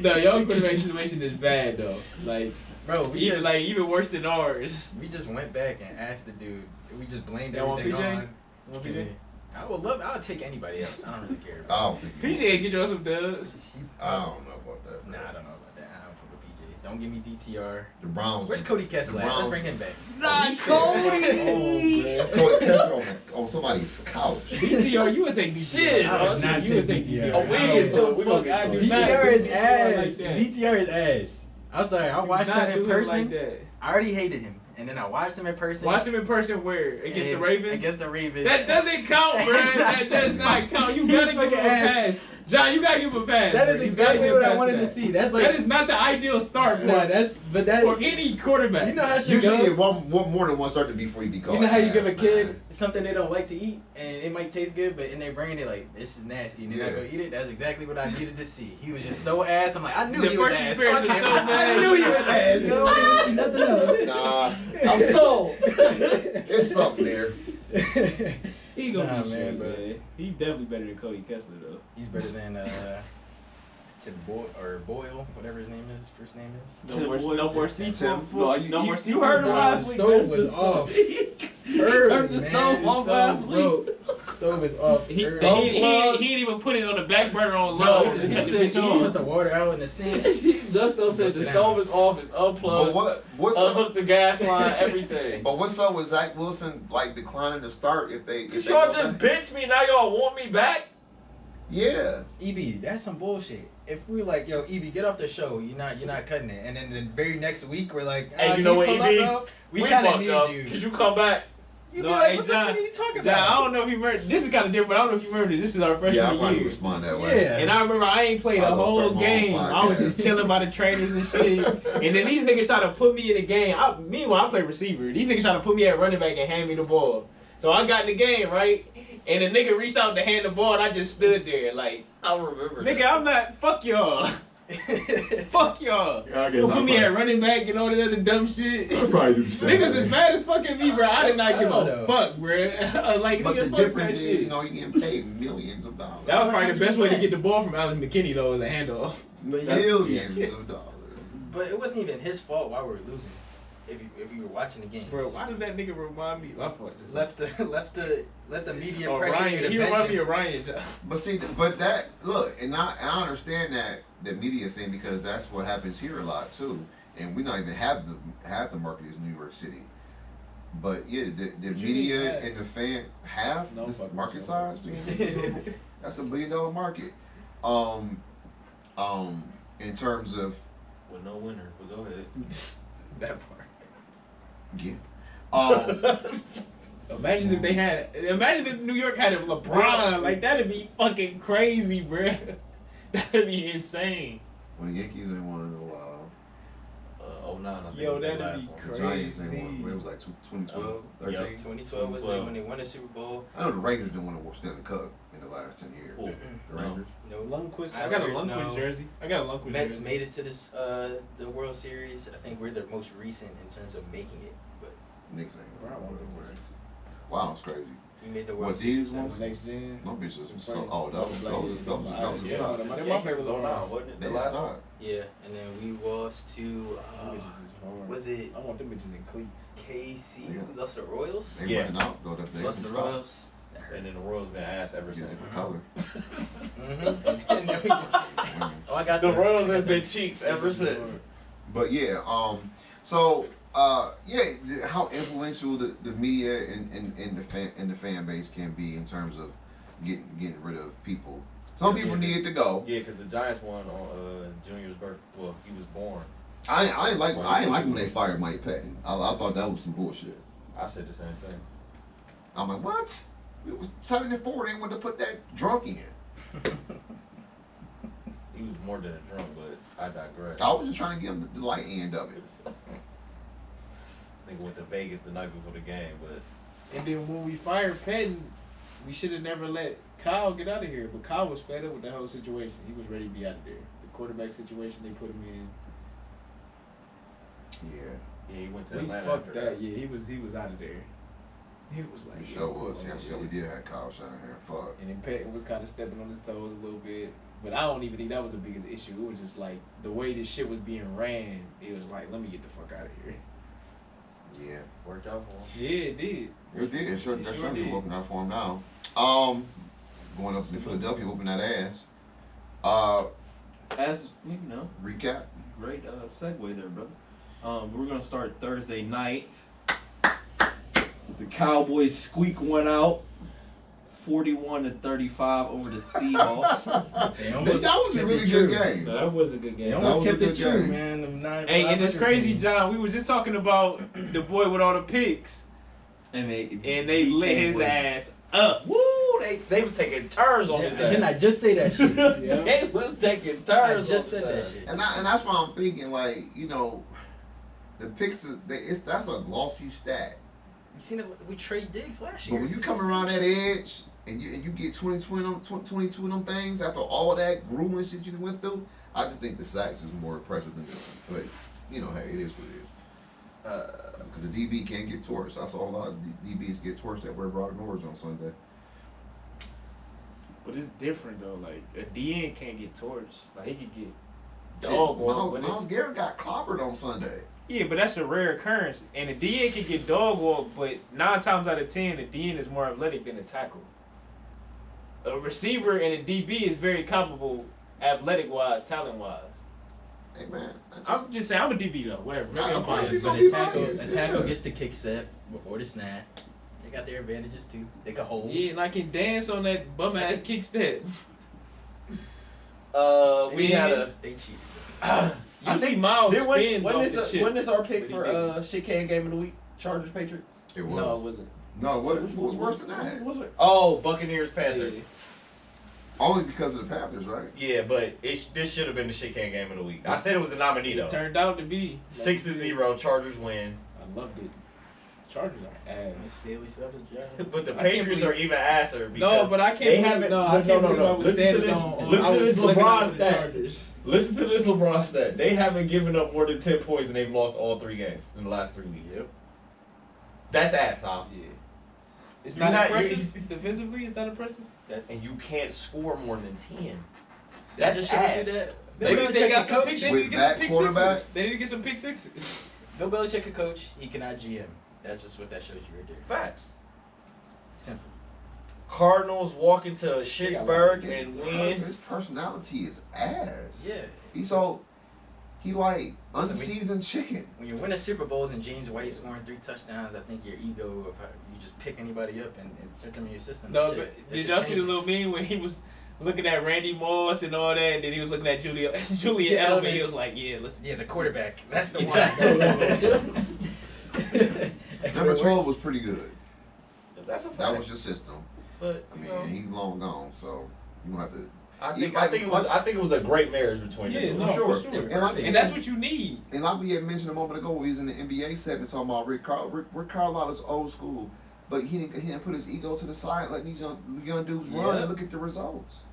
Speaker 2: No, y'all quarterback situation is bad though. Like
Speaker 4: Bro, we
Speaker 2: even worse than ours.
Speaker 4: we just went back and asked the dude. We just blamed
Speaker 2: Y'all want
Speaker 4: everything
Speaker 2: PJ?
Speaker 4: on.
Speaker 2: Want
Speaker 4: Give
Speaker 2: PJ?
Speaker 4: me- I would take anybody else. I don't really care.
Speaker 1: I don't think.
Speaker 2: PJ get y'all some dubs.
Speaker 1: I don't know about that.
Speaker 4: Nah, I don't know about that. I don't fuck with PJ. Don't give me DTR.
Speaker 1: The Browns.
Speaker 4: Where's Cody Kessler?
Speaker 1: The
Speaker 4: Let's
Speaker 1: Browns-
Speaker 4: bring him back.
Speaker 3: Not
Speaker 1: Cody Kessler on somebody's couch.
Speaker 2: DTR, you would take DTR.
Speaker 3: Shit,
Speaker 2: I would
Speaker 3: bro.
Speaker 2: not you would take DTR.
Speaker 4: Oh,
Speaker 2: We get to it. We gonna get to it.
Speaker 4: DTR is
Speaker 2: DTR
Speaker 4: ass.
Speaker 2: like that.
Speaker 4: DTR is ass. I'm sorry. I watched
Speaker 2: Not
Speaker 4: him in
Speaker 2: do him
Speaker 4: person.
Speaker 2: like that.
Speaker 4: I already hated him, and then I watched him in person.
Speaker 2: Watch him in person where against the
Speaker 4: and-
Speaker 2: Ravens.
Speaker 4: Against the Ravens.
Speaker 2: That doesn't count, bro. That does not count. You gotta give him a pass. John, you gotta give him a pass.
Speaker 4: That
Speaker 2: bro.
Speaker 4: is
Speaker 2: You gotta
Speaker 4: exactly
Speaker 2: give him
Speaker 4: what
Speaker 2: a
Speaker 4: I
Speaker 2: pass
Speaker 4: wanted
Speaker 2: for
Speaker 4: to
Speaker 2: that.
Speaker 4: see. That's like
Speaker 2: That is not the ideal start for,
Speaker 4: no,
Speaker 2: for any quarterback.
Speaker 4: You know how shit
Speaker 1: Usually,
Speaker 4: goes.
Speaker 1: you want more than one start before you be called.
Speaker 4: You know how you give a
Speaker 1: ass,
Speaker 4: kid
Speaker 1: man.
Speaker 4: something they don't like to eat, and it might taste good, but in their brain they're like, "This is nasty," and they're not
Speaker 1: Yeah.
Speaker 4: gonna eat it. That's exactly what I needed to see. He was just so ass. I'm like, I knew
Speaker 2: The
Speaker 4: he was
Speaker 2: first
Speaker 4: ass.
Speaker 2: experience was
Speaker 4: Fuck
Speaker 2: so
Speaker 4: him.
Speaker 2: bad.
Speaker 4: I knew he was ass. You know, I didn't see nothing else.
Speaker 1: Nah,
Speaker 3: I'm sold.
Speaker 1: it's something there.
Speaker 2: He gonna
Speaker 4: Nah,
Speaker 2: be
Speaker 4: man,
Speaker 2: straight,
Speaker 4: but-
Speaker 2: man. He definitely better than Cody Kessler though.
Speaker 4: He's better than Tim Boyle, whatever his name is, first name is.
Speaker 2: No more
Speaker 1: Tim.
Speaker 2: sequel.
Speaker 6: No,
Speaker 2: No more
Speaker 6: you
Speaker 2: sequel.
Speaker 6: heard him
Speaker 4: Nah,
Speaker 6: last
Speaker 4: the
Speaker 6: week.
Speaker 4: stove
Speaker 6: man.
Speaker 4: was
Speaker 6: The
Speaker 4: off.
Speaker 6: He
Speaker 4: Early,
Speaker 6: turned the
Speaker 4: man.
Speaker 6: stove off last week.
Speaker 2: Bro,
Speaker 4: Stove is off.
Speaker 2: he
Speaker 4: early.
Speaker 2: didn't even put it on the back burner on low.
Speaker 3: No,
Speaker 2: He just
Speaker 3: he
Speaker 2: cut the
Speaker 3: said
Speaker 2: bitch
Speaker 3: he
Speaker 2: on.
Speaker 4: Put the water out in the sink.
Speaker 3: Justo said the stove is off, it's
Speaker 1: But
Speaker 3: unplugged,
Speaker 1: what's up?
Speaker 3: unhook the gas line, everything.
Speaker 1: But what's up with Zach Wilson like declining to start if they?
Speaker 3: Cause y'all just benched me, now y'all want me back?
Speaker 1: Yeah.
Speaker 4: EB, that's some bullshit. If we like, yo, EB, get off the show. You're not cutting it. And then the very next week we're like,
Speaker 3: Hey, you
Speaker 4: can
Speaker 3: know what,
Speaker 4: come
Speaker 3: EB?
Speaker 4: back, bro? We kind
Speaker 3: fucked
Speaker 4: of need
Speaker 3: up.
Speaker 4: you.
Speaker 3: Could you come back?
Speaker 4: You
Speaker 2: No,
Speaker 4: be like,
Speaker 2: hey,
Speaker 4: what
Speaker 2: John,
Speaker 4: the fuck are you talking
Speaker 2: John, I
Speaker 4: about?
Speaker 2: don't know if you remember. This is kind of different. I don't know if you remember this. This is our
Speaker 1: Yeah, I
Speaker 2: freshman
Speaker 1: probably
Speaker 2: year.
Speaker 1: respond that way.
Speaker 4: Yeah.
Speaker 2: And I remember I ain't played
Speaker 1: I
Speaker 2: a
Speaker 1: was
Speaker 2: whole
Speaker 1: starting my own
Speaker 2: game. I was
Speaker 1: podcast.
Speaker 2: just chilling by the trainers and shit. And then these niggas try to put me in the game. Meanwhile, I play receiver. These niggas try to put me at running back and hand me the ball. So I got in the game, right? And the nigga reached out to hand the ball, and I just stood there like,
Speaker 3: I remember
Speaker 2: nigga,
Speaker 3: that.
Speaker 2: I'm not. Fuck y'all. Fuck y'all.
Speaker 1: Yeah, I guess
Speaker 2: Don't
Speaker 1: I'll
Speaker 2: put me
Speaker 1: probably-
Speaker 2: at running back and all that other dumb shit.
Speaker 1: I'll probably do the same.
Speaker 2: Niggas is mad as fuck at me, bro. I did not give
Speaker 4: That's
Speaker 2: a
Speaker 4: foul,
Speaker 2: fuck, bro. Like,
Speaker 1: But the
Speaker 2: nigga, fuck that
Speaker 1: difference is,
Speaker 2: shit.
Speaker 1: you know, you're getting paid millions of dollars.
Speaker 2: That was probably the best way to
Speaker 4: 100%.
Speaker 2: get the ball from Alex McKinney, though, was a handoff.
Speaker 4: But,
Speaker 1: Millions of dollars.
Speaker 4: but it wasn't even his fault why we were losing. if you were watching the games.
Speaker 2: Bro, why does that nigga remind me?
Speaker 4: let the media
Speaker 2: Oh,
Speaker 4: pressure you
Speaker 2: Ryan.
Speaker 4: to
Speaker 2: He
Speaker 4: bench
Speaker 2: remind me
Speaker 4: him.
Speaker 2: of Ryan.
Speaker 1: But see, but that look, and I understand that the media thing because that's what happens here a lot too, and we not even have the market as New York City. But yeah, the
Speaker 2: you
Speaker 1: media
Speaker 2: mean half?
Speaker 1: and the fan have
Speaker 2: No
Speaker 1: this
Speaker 2: fucking
Speaker 1: market
Speaker 2: joke.
Speaker 1: size. Man. That's $1 billion market. In terms of
Speaker 3: With no winner, but go ahead.
Speaker 2: That part.
Speaker 1: yeah,
Speaker 2: Imagine if they had. Imagine if New York had a LeBron. Like that'd be fucking crazy, bro. That'd be insane.
Speaker 1: when the Yankees didn't want to know.
Speaker 3: 09, I think.
Speaker 2: Yo,
Speaker 3: was their
Speaker 2: that'd
Speaker 3: last
Speaker 2: be
Speaker 3: one.
Speaker 1: The
Speaker 2: crazy.
Speaker 1: Giants didn't want. It was like 2012, 13.
Speaker 3: Yep.
Speaker 4: 2012 was when they won the Super Bowl.
Speaker 1: I know the Rangers didn't win a Stanley Cup in the last 10 years.
Speaker 3: Cool.
Speaker 1: The Rangers.
Speaker 4: No.
Speaker 2: Lundqvist. I got a
Speaker 4: Islanders,
Speaker 2: Lundqvist
Speaker 4: no.
Speaker 2: jersey. I got a Lundqvist
Speaker 4: Mets
Speaker 2: jersey.
Speaker 4: made it to this the World Series. I think we're the most recent in terms of making it. But
Speaker 1: Knicks ain't.
Speaker 2: Bro, I want them jerseys.
Speaker 1: Wow, it's crazy.
Speaker 4: we made the World
Speaker 1: What
Speaker 4: Series.
Speaker 1: these ones?
Speaker 2: Next gen.
Speaker 1: No bitches.
Speaker 2: Some
Speaker 1: So,
Speaker 2: Frank-
Speaker 1: oh, that was
Speaker 2: Yeah,
Speaker 1: stock.
Speaker 2: my
Speaker 3: Yeah,
Speaker 2: favorite
Speaker 3: was
Speaker 2: was
Speaker 3: 09, wasn't it?
Speaker 1: They
Speaker 3: The
Speaker 1: was
Speaker 3: last one?
Speaker 1: stock.
Speaker 4: Yeah, and then we lost to
Speaker 2: Them bitches is hard.
Speaker 4: was it
Speaker 2: I want them bitches in cleats.
Speaker 4: KC?
Speaker 1: Yeah.
Speaker 4: We lost to the Royals.
Speaker 1: They
Speaker 3: Yeah.
Speaker 1: running out. Though they
Speaker 4: Lost to the
Speaker 1: stock.
Speaker 4: Royals. That hurt.
Speaker 3: And then the Royals been ass ever
Speaker 1: Get
Speaker 3: since.
Speaker 1: different color.
Speaker 4: And then we, oh, I got
Speaker 3: The
Speaker 4: this.
Speaker 3: Royals
Speaker 4: I
Speaker 3: have
Speaker 4: got
Speaker 3: been
Speaker 4: this.
Speaker 3: cheeks ever since.
Speaker 1: But yeah, how influential the media and the fan base can be in terms of getting rid of people. Some people needed to go.
Speaker 3: Yeah, because the Giants won on Junior's birthday. Well, he was born.
Speaker 1: I ain't like when they fired Mike Patton. I thought that was some bullshit.
Speaker 3: I said the same thing.
Speaker 1: I'm like, what? It was 7-4. They wanted to put that drunk in.
Speaker 3: He was more than a drunk, but I digress.
Speaker 1: I was just trying to give him the light end of it.
Speaker 3: Nigga went to Vegas the night before the game, but
Speaker 2: And then when we fired Patton, we should have never let Kyle get out of here. But Kyle was fed up with that whole situation. He was ready to be out of there. The quarterback situation they put him in.
Speaker 1: Yeah.
Speaker 3: yeah, he went to
Speaker 2: We
Speaker 3: Atlanta.
Speaker 2: fucked
Speaker 3: after
Speaker 2: that. Yeah, he was out of there. He was like,
Speaker 1: We sure
Speaker 2: "Yo,
Speaker 1: was.
Speaker 2: cool,
Speaker 1: Yeah,
Speaker 2: man,
Speaker 1: so we
Speaker 2: shit."
Speaker 1: did have Kyle Shanahan. Fuck.
Speaker 2: And then Patton was kind of stepping on his toes a little bit. But I don't even think that was the biggest issue. It was just like the way this shit was being ran. It was like, let me get the fuck out of here.
Speaker 1: Yeah.
Speaker 3: Worked out for him.
Speaker 2: Yeah, it did.
Speaker 1: It did. It sure,
Speaker 2: It
Speaker 1: that
Speaker 2: sure
Speaker 1: Sunday
Speaker 2: did.
Speaker 1: working out for him now. Going up to Philadelphia, whooping that ass.
Speaker 6: As you know,
Speaker 1: Recap.
Speaker 6: great segue there, brother. We're gonna start Thursday night. The Cowboys squeak one out, 41-35 over the Seahawks.
Speaker 4: They
Speaker 1: That was a
Speaker 4: kept
Speaker 1: really
Speaker 4: it
Speaker 1: good
Speaker 4: true.
Speaker 1: game.
Speaker 2: That was a good
Speaker 4: They
Speaker 2: game.
Speaker 1: That
Speaker 4: almost
Speaker 1: was a
Speaker 4: kept it
Speaker 1: good
Speaker 4: true,
Speaker 1: game.
Speaker 4: man. Them
Speaker 2: Hey, and it's
Speaker 4: 500
Speaker 2: crazy,
Speaker 4: teams.
Speaker 2: John. We was just talking about the boy with all the picks,
Speaker 6: and they
Speaker 2: lit his ass up.
Speaker 3: Woo! They was taking turns on
Speaker 4: Yeah,
Speaker 3: his
Speaker 4: didn't I
Speaker 3: ass.
Speaker 4: just say that shit?
Speaker 2: Yeah.
Speaker 3: They was taking
Speaker 4: I
Speaker 3: turns.
Speaker 4: just
Speaker 3: on
Speaker 4: said
Speaker 3: his
Speaker 4: that
Speaker 3: ass.
Speaker 4: shit.
Speaker 1: And that's why I'm thinking, like, you know, the picks, that's a glossy stat.
Speaker 4: You seen it? We trade digs last
Speaker 1: But
Speaker 4: year.
Speaker 1: when you
Speaker 4: It's
Speaker 1: come
Speaker 4: the
Speaker 1: around
Speaker 4: same
Speaker 1: that
Speaker 4: shit.
Speaker 1: edge and you get 22 of them things after all that grueling shit you went through, I just think the sacks is more impressive than this one. But, you know, hey, it is what it is. Because the DB can't get torched. I saw a lot of DBs get torched that were Brock Norris on Sunday.
Speaker 2: But it's different though. Like a DN can't get torched. Like he could get dog walked. But
Speaker 1: Miles
Speaker 2: it's,
Speaker 1: Garrett got clobbered on Sunday.
Speaker 2: yeah, but that's a rare occurrence. And the DN can get dog walked, but 9 times out of 10, the DN is more athletic than a tackle. A receiver and a DB is very comparable, athletic wise, talent wise.
Speaker 1: Hey, man.
Speaker 2: I'm just saying, I'm a DB though. Whatever.
Speaker 1: Nah,
Speaker 2: Maybe I'm
Speaker 1: of course
Speaker 2: biased.
Speaker 1: you
Speaker 4: But
Speaker 1: gonna
Speaker 4: the
Speaker 1: be
Speaker 4: tackle,
Speaker 1: biased,
Speaker 4: the tackle
Speaker 1: yeah.
Speaker 4: gets the kick step before the snap. They got their advantages too. They can hold.
Speaker 2: Yeah, and I can dance on that bum ass kick step.
Speaker 3: We had a.
Speaker 4: They cheated.
Speaker 2: You see Miles
Speaker 6: Then
Speaker 2: spins
Speaker 6: when
Speaker 2: off
Speaker 6: this
Speaker 2: the chip.
Speaker 6: when this our pick
Speaker 2: But he
Speaker 6: for
Speaker 2: didn't.
Speaker 6: shit can game of the week? Chargers Patriots.
Speaker 1: It was.
Speaker 2: No, it wasn't.
Speaker 1: No, what was worse than that?
Speaker 6: What's it?
Speaker 3: Oh, Buccaneers Panthers.
Speaker 2: Yeah.
Speaker 1: Only because of the Panthers, right?
Speaker 3: Yeah, but this should have been the shit can game of the week. I said it was a nominee though.
Speaker 2: It turned out to be
Speaker 3: 6-0, Chargers win.
Speaker 2: I loved it. Chargers are ass.
Speaker 4: Staley stuff is job.
Speaker 3: But the
Speaker 2: I can't
Speaker 3: Patriots
Speaker 2: believe-
Speaker 3: are even asser because
Speaker 2: No, but I can't.
Speaker 6: they
Speaker 2: believe,
Speaker 6: haven't-
Speaker 2: No,
Speaker 6: no,
Speaker 2: I can't
Speaker 6: no,
Speaker 2: believe
Speaker 6: no.
Speaker 2: I was
Speaker 6: Listen to
Speaker 2: standing
Speaker 6: this-
Speaker 2: on.
Speaker 6: listen
Speaker 2: I
Speaker 6: to
Speaker 2: was
Speaker 6: this
Speaker 2: looking
Speaker 6: LeBron
Speaker 2: at the
Speaker 6: stat.
Speaker 2: Chargers.
Speaker 6: Listen to this LeBron stat. They haven't given up more than 10 points and they've lost all 3 games in the last 3 weeks.
Speaker 4: Yep.
Speaker 3: That's ass, Tom.
Speaker 2: Yeah. It's
Speaker 3: You're
Speaker 2: not
Speaker 3: not-
Speaker 2: impressive. Defensively, it's not impressive.
Speaker 4: That's
Speaker 3: And you can't score more than 10.
Speaker 4: They
Speaker 3: That's
Speaker 4: just shouldn't do
Speaker 3: ass.
Speaker 4: that.
Speaker 2: They,
Speaker 4: better
Speaker 2: they
Speaker 4: check
Speaker 2: got
Speaker 4: the
Speaker 2: some
Speaker 4: coach.
Speaker 2: pick. They
Speaker 1: With
Speaker 2: need to get
Speaker 1: that
Speaker 2: some pick
Speaker 1: quarterback?
Speaker 2: sixes. They need to get some pick sixes.
Speaker 4: Bill Belichick could coach, he cannot GM. That's just what that shows you right there.
Speaker 3: Facts.
Speaker 4: Simple.
Speaker 3: Cardinals walk into Schittsburg
Speaker 1: His-
Speaker 3: and win.
Speaker 1: His personality is ass.
Speaker 4: Yeah.
Speaker 1: He like
Speaker 4: Listen,
Speaker 1: unseasoned chicken.
Speaker 4: When you win a Super Bowls and James White scoring 3 touchdowns, I think your ego of how you just pick anybody up and insert them in your system.
Speaker 2: No,
Speaker 4: that
Speaker 2: but
Speaker 4: shit- that
Speaker 2: did
Speaker 4: shit
Speaker 2: y'all see the
Speaker 4: changes.
Speaker 2: little meme when he was looking at Randy Moss and all that, and then he was looking at Julian
Speaker 4: Yeah,
Speaker 2: Edelman?
Speaker 4: Edelman.
Speaker 2: He was like, "Yeah, listen."
Speaker 4: Yeah, the quarterback. That's the
Speaker 2: Yeah.
Speaker 4: one.
Speaker 1: Number 12 was pretty good.
Speaker 3: That's a fact.
Speaker 1: That was your system.
Speaker 3: But
Speaker 1: I
Speaker 3: you
Speaker 1: mean,
Speaker 3: know,
Speaker 1: he's long gone, so you don't have to.
Speaker 3: I
Speaker 1: You
Speaker 3: think
Speaker 1: like-
Speaker 3: it was a great marriage between
Speaker 2: Yeah,
Speaker 3: them.
Speaker 2: no,
Speaker 1: sure.
Speaker 2: for sure.
Speaker 1: And like-
Speaker 2: And that's what you need.
Speaker 1: And like we had mentioned a moment ago, he was in the NBA segment talking about Rick Carlisle's old school, but he didn't put his ego to the side, letting these young dudes run
Speaker 4: Yeah.
Speaker 1: and look at the results.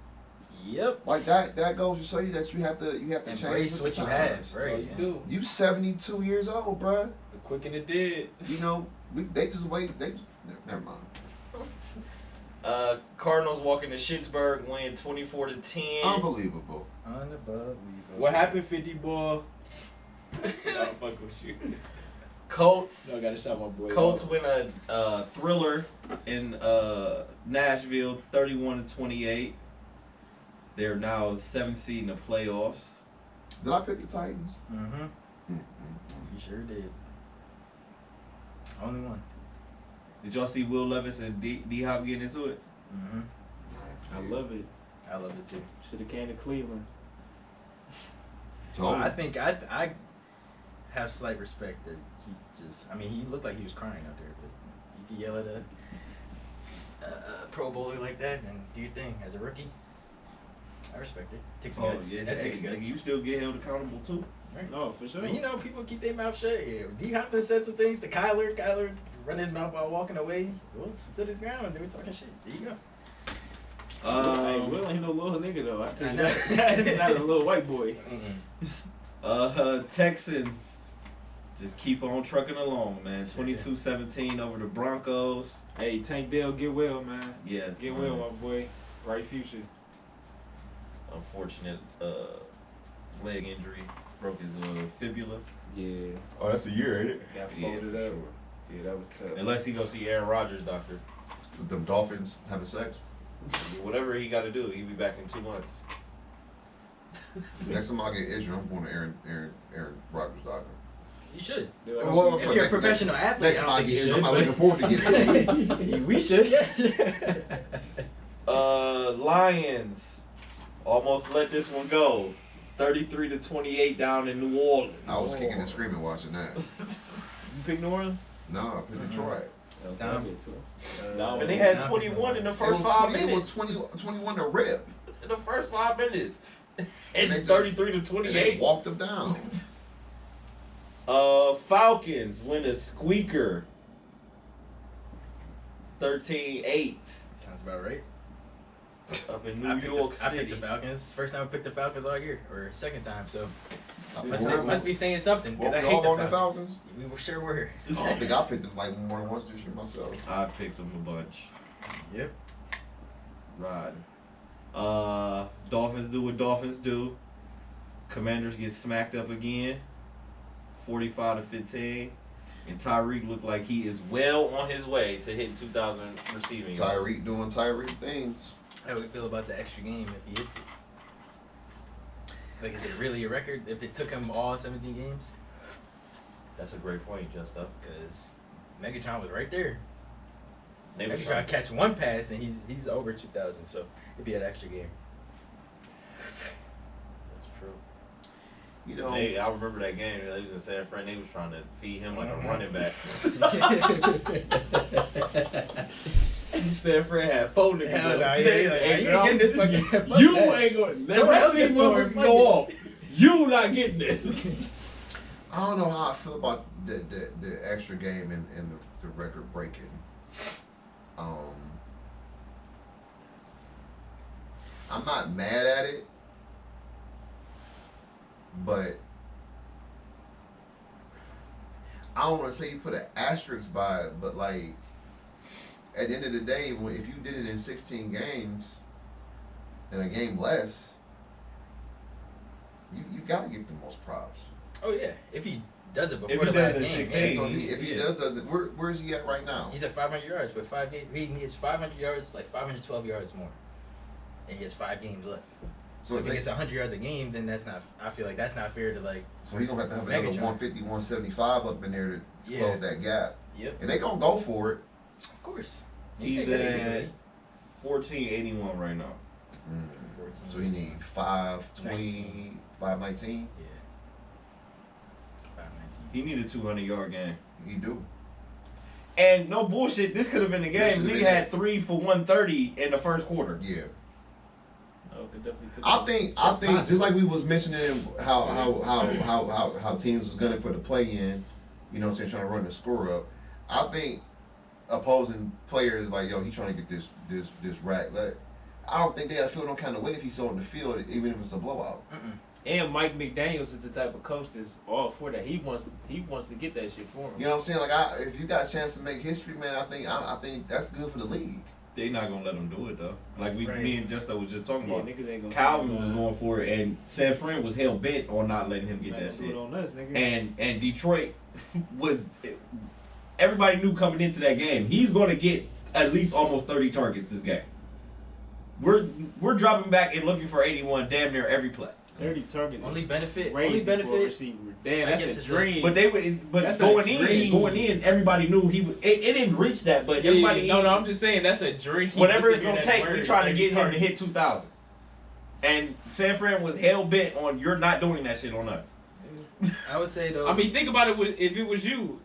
Speaker 4: Yep.
Speaker 1: Like that goes to show you that you have to change
Speaker 4: Embrace
Speaker 1: with
Speaker 4: what
Speaker 1: the
Speaker 4: you
Speaker 1: times.
Speaker 4: have, right?
Speaker 2: All you
Speaker 4: yeah.
Speaker 2: do.
Speaker 1: You 72 years old, bruh.
Speaker 2: The quick and the dead.
Speaker 1: You know, they just wait. Never mind.
Speaker 3: Cardinals walk into Schittsburg, win 24-10.
Speaker 1: Unbelievable.
Speaker 4: Unbelievable.
Speaker 2: What happened, 50 boy? I'll fuck with you.
Speaker 3: Colts.
Speaker 2: No, I gotta shout my boy.
Speaker 3: Colts
Speaker 2: out.
Speaker 3: win a thriller in Nashville, 31-28. They're now 7th seed in the playoffs.
Speaker 1: Did I pick the Titans?
Speaker 4: Mm-hmm.
Speaker 1: Mm-mm.
Speaker 4: You sure did. Only one.
Speaker 3: Did y'all see Will Levis and D Hop getting into it?
Speaker 4: Mm-hmm.
Speaker 2: I love it.
Speaker 4: I love it too.
Speaker 2: Should have came to Cleveland.
Speaker 1: So
Speaker 4: Well, I think I have slight respect that he just. I mean, he looked like he was crying out there, but you can yell at a Pro Bowler like that and do your thing as a rookie. I respect it. Takes guts. That takes guts.
Speaker 3: You still get held accountable too.
Speaker 4: Right.
Speaker 2: No, for sure.
Speaker 4: But you know, people keep their mouth shut. Yeah. D Hop said some things to Kyler. Kyler run his mouth while walking away. Will stood his ground and they were talking shit. There you go.
Speaker 2: Hey, Will ain't no little nigga though. I tell
Speaker 4: I
Speaker 2: you
Speaker 4: know.
Speaker 2: that. He's not a little white boy.
Speaker 3: Texans just keep on trucking along, man. 22-17 over the Broncos.
Speaker 2: Hey, Tank Dell, get well, man.
Speaker 3: Yes.
Speaker 2: Get
Speaker 3: man.
Speaker 2: well, my boy. Bright future.
Speaker 3: Unfortunate leg injury. Broke his fibula.
Speaker 2: Yeah.
Speaker 1: oh, that's a year, ain't it?
Speaker 2: Got
Speaker 3: Yeah,
Speaker 2: folded
Speaker 3: for
Speaker 2: up.
Speaker 3: sure.
Speaker 2: Yeah, that was tough.
Speaker 3: Unless he go see Aaron Rodgers, doctor.
Speaker 1: With them Dolphins having sex.
Speaker 3: Whatever he got to do, he'll be back in 2 months.
Speaker 1: Next time I get injured, I'm going to Aaron Rodgers' doctor.
Speaker 4: You should.
Speaker 1: Well,
Speaker 4: If you're a professional athlete,
Speaker 1: Next
Speaker 4: I
Speaker 1: time I
Speaker 4: don't think
Speaker 1: get
Speaker 4: you
Speaker 1: injured,
Speaker 4: should.
Speaker 1: I'm not looking forward to getting injured.
Speaker 4: We should, yeah.
Speaker 3: Lions almost let this one go. 33-28 down in New Orleans.
Speaker 1: I was kicking and screaming watching that.
Speaker 2: You pick New Orleans?
Speaker 1: No, I picked Detroit.
Speaker 4: Down.
Speaker 3: And they had
Speaker 4: Down
Speaker 3: 21 in the
Speaker 1: It
Speaker 3: first
Speaker 1: was
Speaker 3: 5
Speaker 1: 20
Speaker 3: minutes.
Speaker 1: It was 21 to rip.
Speaker 3: In the first 5 minutes.
Speaker 1: They
Speaker 3: It's
Speaker 1: just- And they
Speaker 3: 33-28.
Speaker 1: walked them down.
Speaker 3: Falcons win a squeaker. 13-8
Speaker 4: Sounds about right.
Speaker 3: up in
Speaker 4: I
Speaker 3: New
Speaker 4: picked
Speaker 3: York
Speaker 4: I picked the
Speaker 3: City.
Speaker 4: Falcons. First time I picked the Falcons all year, or second time. So
Speaker 1: Well,
Speaker 4: must be saying something.
Speaker 1: well,
Speaker 4: Cause I
Speaker 1: we
Speaker 4: hate
Speaker 1: all
Speaker 4: the
Speaker 1: on the
Speaker 4: Falcons.
Speaker 1: Falcons?
Speaker 4: We were sure were.
Speaker 1: I don't think I picked them like more than once this year myself.
Speaker 3: I picked them a bunch.
Speaker 4: Yep.
Speaker 3: Right. Dolphins do what Dolphins do. Commanders get smacked up again. 45-15. And Tyreek looked like he is well on his way to hitting 2,000 receiving yards.
Speaker 1: Tyreek doing Tyreek things.
Speaker 4: How do we feel about the extra game if he hits it? Like, is it really a record if it took him all 17 games?
Speaker 3: That's a great point, Justo.
Speaker 4: Because Megatron was right there.
Speaker 3: They was
Speaker 4: Megatron
Speaker 3: trying to
Speaker 4: catch one pass and he's over 2,000. So if he had an extra game.
Speaker 3: That's true.
Speaker 1: You know,
Speaker 3: I remember that game. They was in San Fran. They was trying to feed him like a running back. San Fran had 4 niggas.
Speaker 4: Hell
Speaker 3: up.
Speaker 4: no,
Speaker 3: They-
Speaker 4: you
Speaker 3: they-
Speaker 4: ain't getting this fucking
Speaker 3: You ain't going.
Speaker 4: Someone
Speaker 3: Let
Speaker 4: else
Speaker 3: these
Speaker 4: can score,
Speaker 3: motherfuckers
Speaker 4: fuck
Speaker 3: go
Speaker 4: it.
Speaker 3: off. You not getting this.
Speaker 1: I don't know how I feel about the extra game and the record breaking. I'm not mad at it, but I don't want to say you put an asterisk by it, but like at the end of the day, if you did it in 16 games and a game less, you gotta get the most props.
Speaker 4: Oh yeah, if he does it
Speaker 6: If
Speaker 4: before
Speaker 6: he
Speaker 4: the
Speaker 6: does
Speaker 4: last
Speaker 6: it
Speaker 4: game.
Speaker 6: 16,
Speaker 1: So if he does it, where is he at right now?
Speaker 4: He's at 500 yards with 5 games. He needs 500 yards, like 512 yards more, and he has 5 games left. So if he gets 100 yards a game, then that's not. I feel like that's not fair to like.
Speaker 1: So he's gonna have to have
Speaker 4: Megatron.
Speaker 1: another 150, 175 up in there to close that gap.
Speaker 4: Yep.
Speaker 1: And they gonna go for it.
Speaker 4: Of course.
Speaker 6: He's
Speaker 4: take that
Speaker 6: at
Speaker 4: easily.
Speaker 6: 1481 right now.
Speaker 4: 14.
Speaker 1: So he need 520, 519.
Speaker 4: Yeah. 519.
Speaker 6: He need a 200-yard game.
Speaker 1: He do.
Speaker 6: And no bullshit, this could have been the
Speaker 1: This
Speaker 6: game.
Speaker 1: should've
Speaker 6: Nigga
Speaker 1: been
Speaker 6: had 3 for 130 in the first quarter.
Speaker 1: Yeah.
Speaker 2: Oh, could definitely put
Speaker 1: I
Speaker 2: that-
Speaker 1: think
Speaker 4: possible.
Speaker 1: just like we was mentioning how teams was gunning for the play in, you know what I'm saying, trying to run the score up. I think opposing players like, yo, he trying to get this rack. Like, I don't think they'll feel no kind of way if he's on the field, even if it's a blowout.
Speaker 2: And Mike McDaniels is the type of coach that's all for that. He wants to get that shit for him.
Speaker 1: You know what I'm saying? Like, if you got a chance to make history, man, I think that's good for the league.
Speaker 6: They not gonna let him do it though. Like me and Justo was just talking
Speaker 2: Yeah,
Speaker 6: about.
Speaker 2: niggas ain't gonna
Speaker 6: Calvin was going for it, and San Fran was hell bent on not letting him get that
Speaker 2: do it
Speaker 6: shit.
Speaker 2: on us, nigga.
Speaker 6: And Detroit was. Everybody knew coming into that game he's gonna get at least almost 30 targets this game. We're dropping back and looking for 81 damn near every play.
Speaker 2: 30 target.
Speaker 4: Only benefit.
Speaker 2: Crazy
Speaker 4: Only
Speaker 2: for a
Speaker 4: benefit.
Speaker 2: receiver. Damn,
Speaker 4: I
Speaker 2: that's
Speaker 4: guess
Speaker 2: a
Speaker 4: it's
Speaker 2: dream.
Speaker 6: But they would. But
Speaker 2: That's a
Speaker 6: going
Speaker 2: dream.
Speaker 6: in, everybody knew he would. It didn't reach that, but
Speaker 2: Yeah,
Speaker 6: everybody.
Speaker 2: no, I'm just saying that's a dream.
Speaker 6: Whatever it's
Speaker 2: Just to
Speaker 6: gonna
Speaker 2: hear that
Speaker 6: take, we
Speaker 2: word,
Speaker 6: trying to get
Speaker 2: 30
Speaker 6: him to hit
Speaker 2: targets.
Speaker 6: 2,000. And San Fran was hell bent on you're not doing that shit on us.
Speaker 4: I would say though.
Speaker 2: I mean, think about it. If it was you,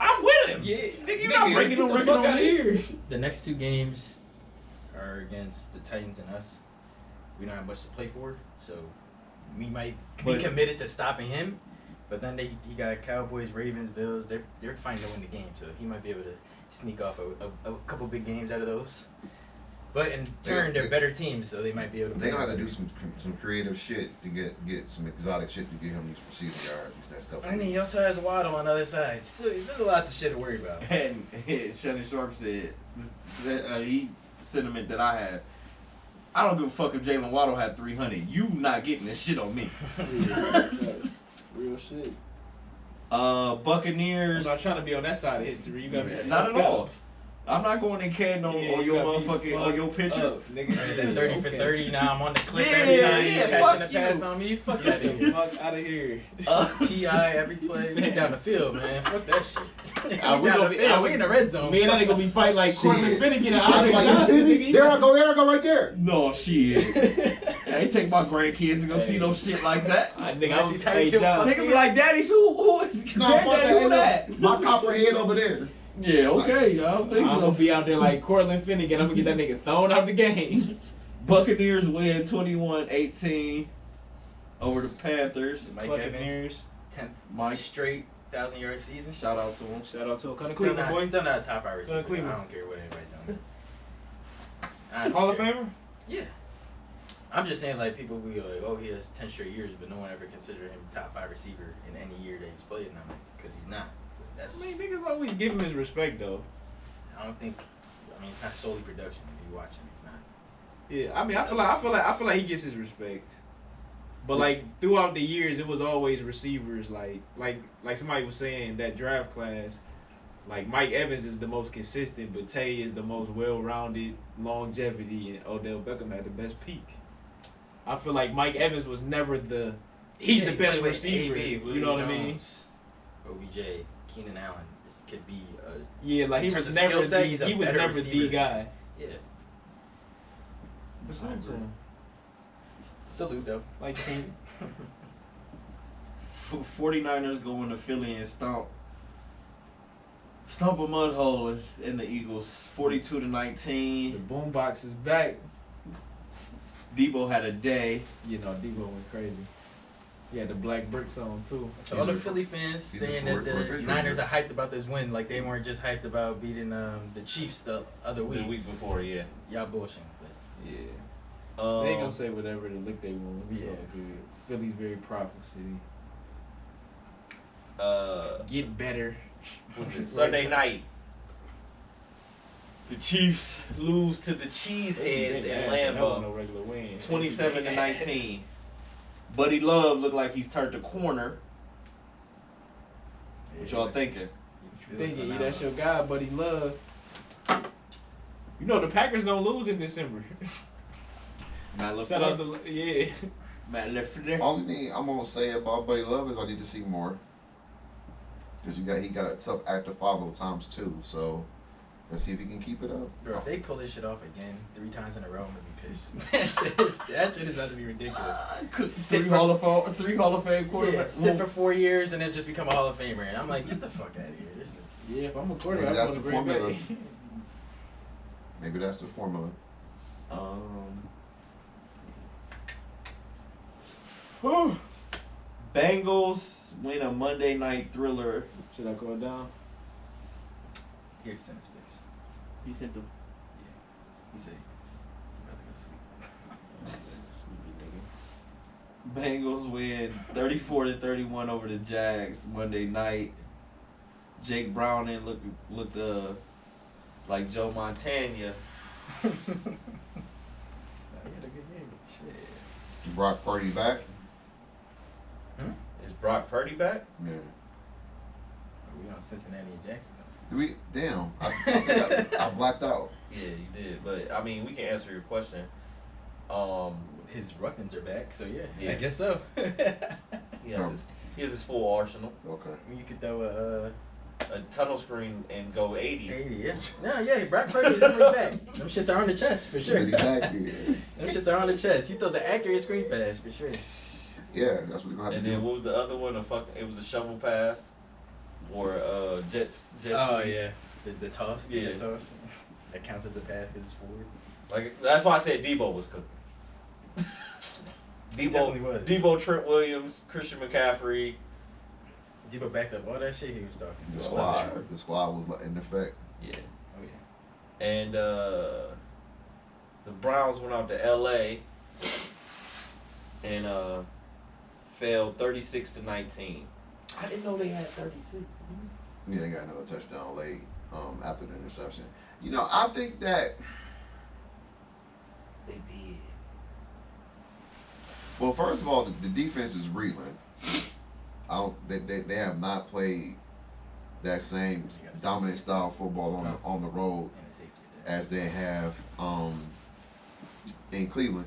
Speaker 6: I'm with him.
Speaker 2: yeah,
Speaker 6: Nigga, you're not breaking no
Speaker 2: get the
Speaker 6: record
Speaker 2: fuck
Speaker 6: on
Speaker 2: out
Speaker 6: me.
Speaker 2: here.
Speaker 4: the next 2 games are against the Titans and us. We don't have much to play for, so we might be
Speaker 6: But-
Speaker 4: committed to stopping him. But then he got Cowboys, Ravens, Bills. They're fighting to win the game, so he might be able to sneak off a couple big games out of those. But in turn, they're better teams, so they might be able to.
Speaker 1: They gonna have to do some creative shit to get some exotic shit to get him these receiving yards, these next couple.
Speaker 4: And he also has Waddle on the other side. So there's a lot of shit to worry about.
Speaker 6: And Shannon Sharp said, he sentiment that I had. I don't give a fuck if Jalen Waddle had 300. You not getting this shit on me.
Speaker 2: Real shit.
Speaker 6: Buccaneers.
Speaker 2: I'm not trying to be on that side of history. You got me.
Speaker 6: Not at
Speaker 2: fucked
Speaker 6: all.
Speaker 2: up.
Speaker 6: I'm not going in can on
Speaker 2: Yeah,
Speaker 6: your
Speaker 2: you got me
Speaker 6: motherfucking on your
Speaker 2: fucked
Speaker 6: picture.
Speaker 2: up, nigga.
Speaker 4: That 30 for 30. Now I'm on the clip
Speaker 6: Yeah,
Speaker 4: every time you
Speaker 6: yeah,
Speaker 4: catching the
Speaker 6: fuck
Speaker 4: pass
Speaker 6: you.
Speaker 4: on me. Fuck that nigga.
Speaker 2: Fuck out of here.
Speaker 4: PI every play. We down the field, man. Fuck that shit.
Speaker 2: We
Speaker 4: We
Speaker 2: gonna
Speaker 4: down the
Speaker 2: be-
Speaker 4: field. We in the red zone.
Speaker 2: Me and that nigga gonna be fighting like Cortland Finnegan and
Speaker 1: I was
Speaker 2: Andre
Speaker 1: like, you
Speaker 2: Johnson,
Speaker 1: see me?
Speaker 2: nigga.
Speaker 1: There I go right there.
Speaker 6: No shit. I ain't take my grandkids to go see no shit like that.
Speaker 2: Nigga,
Speaker 4: I see Tyreek Hill
Speaker 2: John.
Speaker 6: Nigga be like, Daddy's who?
Speaker 1: No, fuck
Speaker 6: Granddaddy, who
Speaker 1: that.
Speaker 6: that?
Speaker 1: My copperhead over there.
Speaker 6: Yeah, okay. I don't think
Speaker 2: I'm
Speaker 6: so.
Speaker 2: gonna be out there like Cortland Finnegan. I'm gonna get that nigga thrown out the game.
Speaker 6: Buccaneers win 21-18 over the Panthers.
Speaker 4: Mike Evans, 10th
Speaker 6: Mike,
Speaker 4: straight 1,000-yard season.
Speaker 6: shout out to him.
Speaker 2: Shout out to O'Connor
Speaker 4: Still
Speaker 2: Cleveland,
Speaker 4: not,
Speaker 2: boy.
Speaker 4: still not a top 5 receiver. I
Speaker 2: Cleveland.
Speaker 4: don't care what anybody tells me. I don't
Speaker 2: Hall of
Speaker 4: care.
Speaker 2: Famer?
Speaker 4: Yeah. I'm just saying, like, people be like, oh, he has 10 straight years, but no one ever considered him top 5 receiver in any year that he's played. And I'm like, because he's not. That's,
Speaker 2: I mean, niggas always give him his respect though.
Speaker 4: I don't think, I mean, it's not solely production. If you watch him, it's not.
Speaker 2: Yeah, I mean, I feel like he gets his respect. But like throughout the years, it was always receivers. Like somebody was saying that draft class. Like Mike Evans is the most consistent, but Tay is the most well-rounded, longevity, and Odell Beckham had the best peak. I feel like Mike Evans was never he's
Speaker 4: Yeah,
Speaker 2: the
Speaker 4: he
Speaker 2: best
Speaker 4: played with
Speaker 2: receiver.
Speaker 4: AB,
Speaker 2: You
Speaker 4: Willie
Speaker 2: know what I mean?
Speaker 4: Jones, OBJ, Keenan Allen. This could be a.
Speaker 2: Yeah, like
Speaker 4: In
Speaker 2: he
Speaker 4: terms
Speaker 2: was
Speaker 4: of
Speaker 2: never
Speaker 4: skill set,
Speaker 2: the,
Speaker 4: he's a
Speaker 2: he was
Speaker 4: better
Speaker 2: never
Speaker 4: receiver
Speaker 2: the
Speaker 4: than-
Speaker 2: guy.
Speaker 4: Yeah.
Speaker 2: But salute to him.
Speaker 4: Salute, though.
Speaker 2: Like he,
Speaker 6: 49ers going to Philly and stomp a mud hole in the Eagles. 42-19.
Speaker 2: the boombox is back.
Speaker 6: Debo had a day.
Speaker 2: You know, Debo went crazy. He had the black bricks on too.
Speaker 4: So all the Philly fans
Speaker 1: these are
Speaker 4: saying
Speaker 1: for-
Speaker 4: that the
Speaker 1: refrigerator.
Speaker 4: Niners are hyped about this win, like they weren't just hyped about beating the Chiefs the other
Speaker 6: The
Speaker 4: week.
Speaker 6: week before, yeah.
Speaker 4: Y'all bullshitting. But
Speaker 2: Yeah. They ain't gonna say whatever the lick they want. It's all
Speaker 4: Yeah.
Speaker 2: good. Philly's very prideful city. Get better.
Speaker 3: Sunday night. The Chiefs lose to the Cheeseheads in
Speaker 2: That was no
Speaker 3: Lambeau.
Speaker 2: regular win.
Speaker 3: 27-19.
Speaker 6: Buddy Love looked like he's turned the corner. What y'all thinking?
Speaker 2: Thinking that's your guy, Buddy Love. You know the Packers don't lose in December.
Speaker 6: Matt
Speaker 2: Shout out to
Speaker 6: Matt LaFleur.
Speaker 1: Only thing I'm gonna say about Buddy Love is I need to see more. Because he got a tough act to follow times 2, so let's see if he can keep it up.
Speaker 4: Bro, if they pull this shit off again 3 times in a row, I'm gonna be pissed. that shit is about to be ridiculous.
Speaker 6: 3 Hall of Fame quarterbacks.
Speaker 4: Yeah, sit for 4 years and then just become a Hall of Famer. And I'm like, get the fuck out of here. This is...
Speaker 2: Yeah, if I'm a quarterback,
Speaker 1: Maybe that's
Speaker 2: I'm
Speaker 1: the
Speaker 2: going to Green
Speaker 1: formula.
Speaker 2: Bay.
Speaker 1: Maybe that's the formula.
Speaker 6: Whew. Bengals win a Monday night thriller.
Speaker 2: Should I go down?
Speaker 4: Here, send his pics.
Speaker 2: He sent them.
Speaker 4: He said, I'm about to go sleep.
Speaker 2: Sleepy nigga.
Speaker 6: Bengals win 34-31 over the Jags Monday night. Jake Browning looked like Joe Montana.
Speaker 4: He had a good game. Shit.
Speaker 1: Brock Purdy back?
Speaker 3: Is Brock Purdy back?
Speaker 1: Yeah.
Speaker 4: We on Cincinnati and Jacksonville.
Speaker 1: Do we? Damn. I I blacked out.
Speaker 3: Yeah, you did. But I mean, we can answer your question.
Speaker 4: His weapons are back, so yeah.
Speaker 3: Yeah.
Speaker 4: I guess so.
Speaker 3: He has his full arsenal.
Speaker 1: Okay.
Speaker 4: You could throw
Speaker 3: A tunnel screen and go 80.
Speaker 4: 80, yeah. No, yeah, Brock Purdy is definitely back. Them shits are on the chest, for sure.
Speaker 1: Really back, yeah.
Speaker 4: Them shits are on the chest. He throws an accurate screen pass, for sure.
Speaker 1: Yeah, that's what we're gonna have
Speaker 3: And
Speaker 1: to
Speaker 3: then
Speaker 1: do.
Speaker 3: what was the other one? It was a shovel pass, or Jets.
Speaker 4: Oh, yeah. The toss, the
Speaker 3: Yeah.
Speaker 4: jet toss. That counts as a pass because it's forward.
Speaker 3: Like that's why I said Debo was cooking.
Speaker 4: Definitely was.
Speaker 3: Debo, Trent Williams, Christian McCaffrey.
Speaker 4: Debo backed up all that shit he was talking.
Speaker 1: The
Speaker 4: about.
Speaker 1: squad was in effect.
Speaker 3: Yeah.
Speaker 4: Oh, yeah.
Speaker 3: And the Browns went out to LA and fell 36-19.
Speaker 2: I didn't know they had 36.
Speaker 1: Yeah, they got another touchdown late after the interception. You know, I think that.
Speaker 3: They did.
Speaker 1: Well, first of all, the defense is reeling. They have not played that same dominant style of football on the road
Speaker 4: And a safety attack.
Speaker 1: as they have in Cleveland,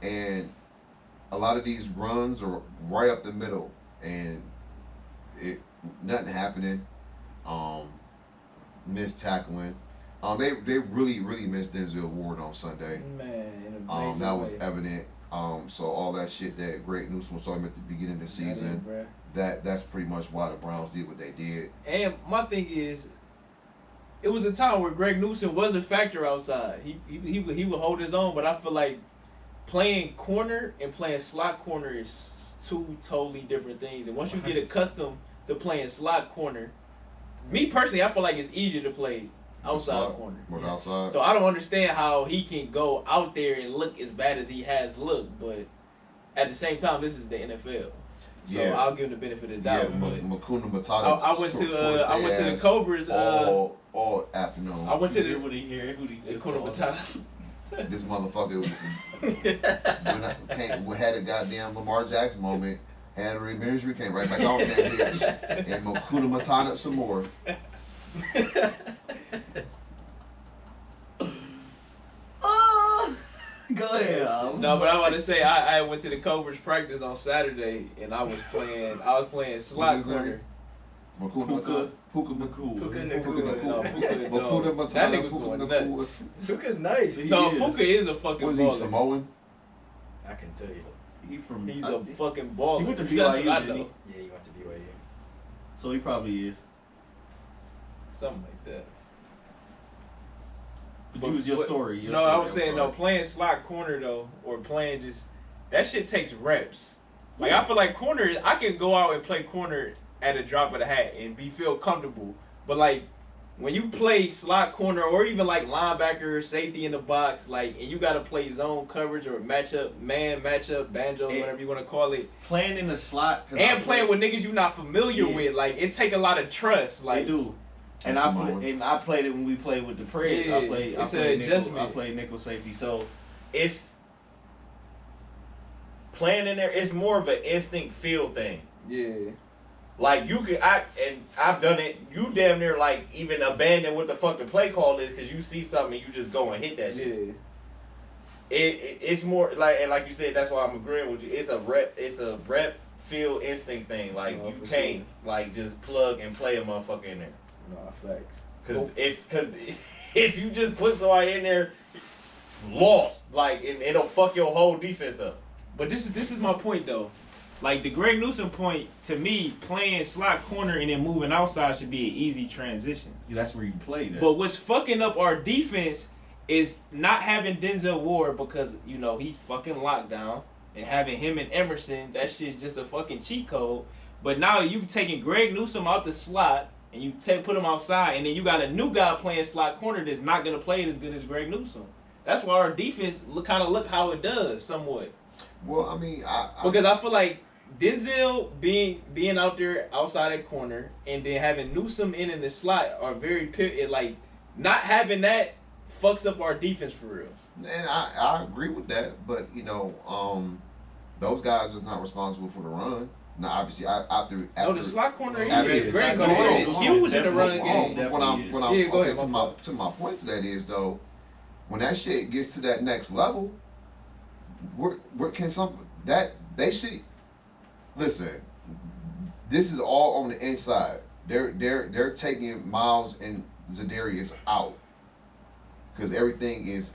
Speaker 1: and a lot of these runs are right up the middle, and nothing happening. Missed tackling. They really missed Denzel Ward on Sunday.
Speaker 2: Man, in a major
Speaker 1: That was
Speaker 2: way.
Speaker 1: evident. So all that shit that Greg Newsom was talking about at the beginning of the season,
Speaker 2: Bruh.
Speaker 1: that's pretty much why the Browns did what they did.
Speaker 2: And my thing is, it was a time where Greg Newsom was a factor outside. He would hold his own, but I feel like playing corner and playing slot corner is 2 totally different things. And once you get
Speaker 4: 100%.
Speaker 2: accustomed to playing slot corner, me personally, I feel like it's easier to play outside corner.
Speaker 1: More
Speaker 4: Yes.
Speaker 1: outside.
Speaker 2: So I don't understand how he can go out there and look as bad as he has looked, but at the same time, this is the NFL. So
Speaker 1: Yeah.
Speaker 2: I'll give him the benefit of the
Speaker 1: Yeah,
Speaker 2: doubt. but
Speaker 1: Makuna Matata.
Speaker 2: I went to the Cobras.
Speaker 1: all afternoon.
Speaker 2: I went to
Speaker 6: Who
Speaker 2: the
Speaker 6: did he hear? Who did he
Speaker 2: Kuna Matata.
Speaker 1: This motherfucker when had a goddamn Lamar Jackson moment, had a rib injury, came right back on that bitch, and Makuna Matata some more.
Speaker 6: Go ahead.
Speaker 2: No, but I want to say I went to the Cobras practice on Saturday and I was playing slot
Speaker 1: his name?
Speaker 2: corner.
Speaker 1: Makuna Matata. Puka Nakua.
Speaker 4: Puka
Speaker 1: Nakua.
Speaker 2: No, Puka, no.
Speaker 1: Makuna Matata.
Speaker 2: That nigga was
Speaker 1: Puka
Speaker 2: going
Speaker 1: Nakua.
Speaker 2: nuts.
Speaker 4: Puka's nice.
Speaker 2: So
Speaker 6: is.
Speaker 2: Puka is a fucking
Speaker 1: What is he,
Speaker 2: baller.
Speaker 1: Samoan?
Speaker 4: I can tell you.
Speaker 6: He from.
Speaker 2: He's
Speaker 6: I
Speaker 2: a
Speaker 6: think-
Speaker 2: fucking baller.
Speaker 6: He went to
Speaker 2: That's what
Speaker 6: BYU,
Speaker 2: I
Speaker 6: didn't
Speaker 2: know.
Speaker 6: he?
Speaker 4: Yeah, he went to BYU.
Speaker 6: So he probably is.
Speaker 2: Something like that.
Speaker 6: But you was your
Speaker 2: what-
Speaker 6: story. Your
Speaker 2: No,
Speaker 6: story,
Speaker 2: I was
Speaker 6: I'm
Speaker 2: saying
Speaker 6: sorry.
Speaker 2: no, playing slot corner though, or playing just that shit takes reps. Like I feel like corner, I can go out and play corner at a drop of the hat and feel comfortable. But like when you play slot corner or even like linebacker, safety in the box, like and you gotta play zone coverage or matchup, banjo, whatever you want to call it,
Speaker 6: Playing in the slot. 'cause I
Speaker 2: and playing
Speaker 6: played-
Speaker 2: with niggas you're not familiar
Speaker 6: Yeah.
Speaker 2: with, like it take a lot of trust. Like
Speaker 6: They do. And
Speaker 1: Samoan.
Speaker 6: I played it when we played with the Preds.
Speaker 2: Yeah,
Speaker 6: I played
Speaker 2: it's an
Speaker 6: nickel,
Speaker 2: adjustment.
Speaker 6: I played nickel safety. So
Speaker 3: It's playing in there. It's more of an instinct feel thing.
Speaker 2: yeah.
Speaker 3: Like I've done it. You damn near like even abandon what the fuck the play call is because you see something and you just go and hit that shit.
Speaker 2: Yeah.
Speaker 3: It's more like, and like you said, that's why I'm agreeing with you. It's a rep feel instinct thing. Like
Speaker 2: No,
Speaker 3: you
Speaker 2: for
Speaker 3: can't
Speaker 2: sure.
Speaker 3: like just plug and play a motherfucker in there.
Speaker 2: Nah, facts.
Speaker 3: Cause if you just put somebody in there, lost, like it'll fuck your whole defense up.
Speaker 2: But this is my point though. Like the Greg Newsome point, to me, playing slot corner and then moving outside should be an easy transition.
Speaker 6: That's where you play that.
Speaker 2: But what's fucking up our defense is not having Denzel Ward because, you know, he's fucking locked down, and having him and Emerson, that shit's just a fucking cheat code. But now you taking Greg Newsome out the slot and you put him outside, and then you got a new guy playing slot corner that's not gonna play it as good as Greg Newsome. That's why our defense look how it does somewhat.
Speaker 1: Well, I mean,
Speaker 2: Because I feel like Denzel being out there outside that corner and then having Newsome in the slot are very like not having that fucks up our defense for real.
Speaker 1: and I agree with that, but you know, those guys just not responsible for the run. Now, obviously, after
Speaker 2: The slot corner
Speaker 1: after-
Speaker 2: is Greg
Speaker 1: Hold on,
Speaker 2: Newsome is
Speaker 1: hold on.
Speaker 2: huge in the run
Speaker 6: Definitely.
Speaker 2: game.
Speaker 1: When I'm
Speaker 2: Yeah, go
Speaker 1: okay,
Speaker 2: ahead,
Speaker 1: to
Speaker 2: my
Speaker 1: my
Speaker 2: fault.
Speaker 1: to my point to that is though, when that shit gets to that next level, where can they should listen. This is all on the inside. They're taking Miles and Zadarius out because everything is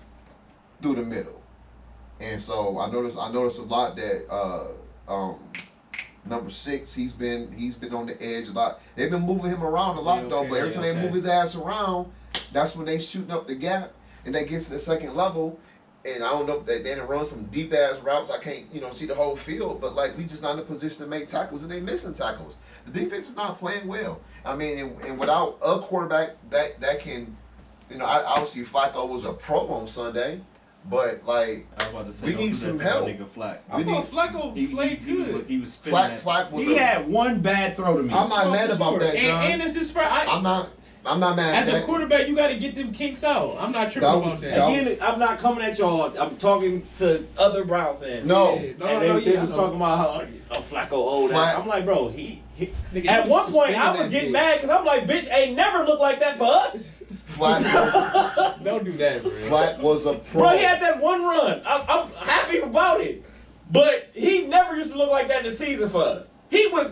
Speaker 1: through the middle, and so I noticed a lot that number 6 he's been on the edge a lot. They've been moving him around a lot
Speaker 2: Yeah,
Speaker 1: though,
Speaker 2: okay,
Speaker 1: but every
Speaker 2: yeah,
Speaker 1: time they
Speaker 2: okay.
Speaker 1: move his ass around, that's when they shooting up the gap and they get to the second level. And I don't know if they didn't run some deep ass routes. I can't, see the whole field, but like we just not in a position to make tackles, and they missing tackles. The defense is not playing well. I mean, and without a quarterback that can, I obviously Flacco was a pro on Sunday, but like
Speaker 6: I was about to say,
Speaker 1: we
Speaker 6: don't
Speaker 1: need
Speaker 6: do that
Speaker 1: some
Speaker 6: to my
Speaker 1: help.
Speaker 6: Nigga Flack.
Speaker 2: I thought Flacco played good.
Speaker 6: He was spinning that.
Speaker 1: Flack was.
Speaker 5: He had one bad throw to me.
Speaker 1: I'm not mad
Speaker 2: for
Speaker 1: about
Speaker 2: sure.
Speaker 1: that, John.
Speaker 2: And it's his first.
Speaker 1: I'm not mad
Speaker 2: As
Speaker 1: at
Speaker 2: a
Speaker 1: that.
Speaker 2: quarterback, you got to get them kinks out. I'm not tripping
Speaker 1: That was-
Speaker 2: about that.
Speaker 1: that
Speaker 3: Again, I'm not coming at y'all. I'm talking to other Browns fans.
Speaker 1: No.
Speaker 2: Yeah,
Speaker 3: And they was
Speaker 2: I know.
Speaker 3: talking about how Flacco old.
Speaker 1: Flack-
Speaker 3: I'm like, bro, he
Speaker 2: Nigga,
Speaker 3: at
Speaker 2: he
Speaker 3: one
Speaker 2: was
Speaker 3: point I
Speaker 2: suspended
Speaker 3: was
Speaker 2: that
Speaker 3: getting
Speaker 2: bitch.
Speaker 3: mad because I'm like, bitch, ain't never looked like that for us.
Speaker 2: Don't do that, bro.
Speaker 1: Flack was a pro.
Speaker 3: Bro, he had that one run. I'm happy about it. But he never used to look like that in the season for us. He was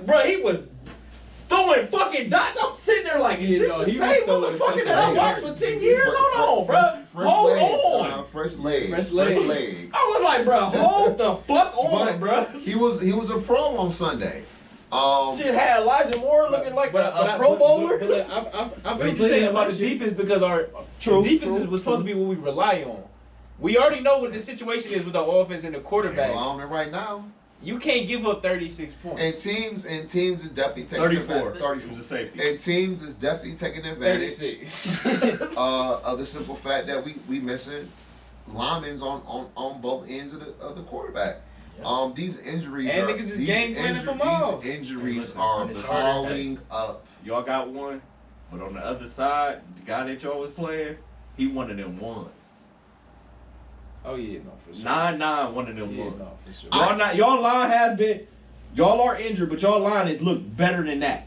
Speaker 3: throwing fucking dots. I'm sitting there like, is
Speaker 2: Yeah,
Speaker 3: this
Speaker 2: no,
Speaker 3: the
Speaker 2: he was
Speaker 3: same
Speaker 2: throwing
Speaker 3: motherfucker that I
Speaker 2: fucking
Speaker 3: watched for
Speaker 2: darts.
Speaker 3: 10 years? Hold on, bro. Hold on.
Speaker 1: Fresh leg.
Speaker 2: Fresh leg.
Speaker 3: I was like, bro, hold the fuck on,
Speaker 1: But
Speaker 3: bro.
Speaker 1: he was a pro on Sunday.
Speaker 3: Shit had Elijah Moore looking like a Pro Bowler.
Speaker 2: I feel
Speaker 5: But
Speaker 2: what
Speaker 5: he
Speaker 2: you're
Speaker 5: played
Speaker 2: saying
Speaker 5: in
Speaker 2: about
Speaker 5: last
Speaker 2: the
Speaker 5: year.
Speaker 2: defense because our
Speaker 3: True,
Speaker 2: defense
Speaker 3: true,
Speaker 2: was supposed to be what we rely on. We already know what the situation is with the offense and the quarterback.
Speaker 1: Well, on it right now.
Speaker 2: You can't give up 36 points.
Speaker 1: And teams is definitely taking
Speaker 6: 34.
Speaker 1: advantage.
Speaker 6: He was a safety.
Speaker 1: And teams is definitely taking advantage
Speaker 2: 36.
Speaker 1: of the simple fact that we missing linemen on both ends of the quarterback. These injuries
Speaker 2: And
Speaker 1: are
Speaker 2: niggas is
Speaker 1: these
Speaker 2: game planning for Miles.
Speaker 1: These injuries
Speaker 6: Hey, listen,
Speaker 1: are
Speaker 4: and it's harder to
Speaker 1: piling up.
Speaker 6: Y'all got one, but on the other side, the guy that y'all was playing, he one of them ones.
Speaker 2: Oh yeah, no for sure.
Speaker 6: 9-9, one of them
Speaker 2: Yeah,
Speaker 6: ones.
Speaker 2: no for sure.
Speaker 5: Y'all line has been, y'all are injured, but y'all line has looked better than that.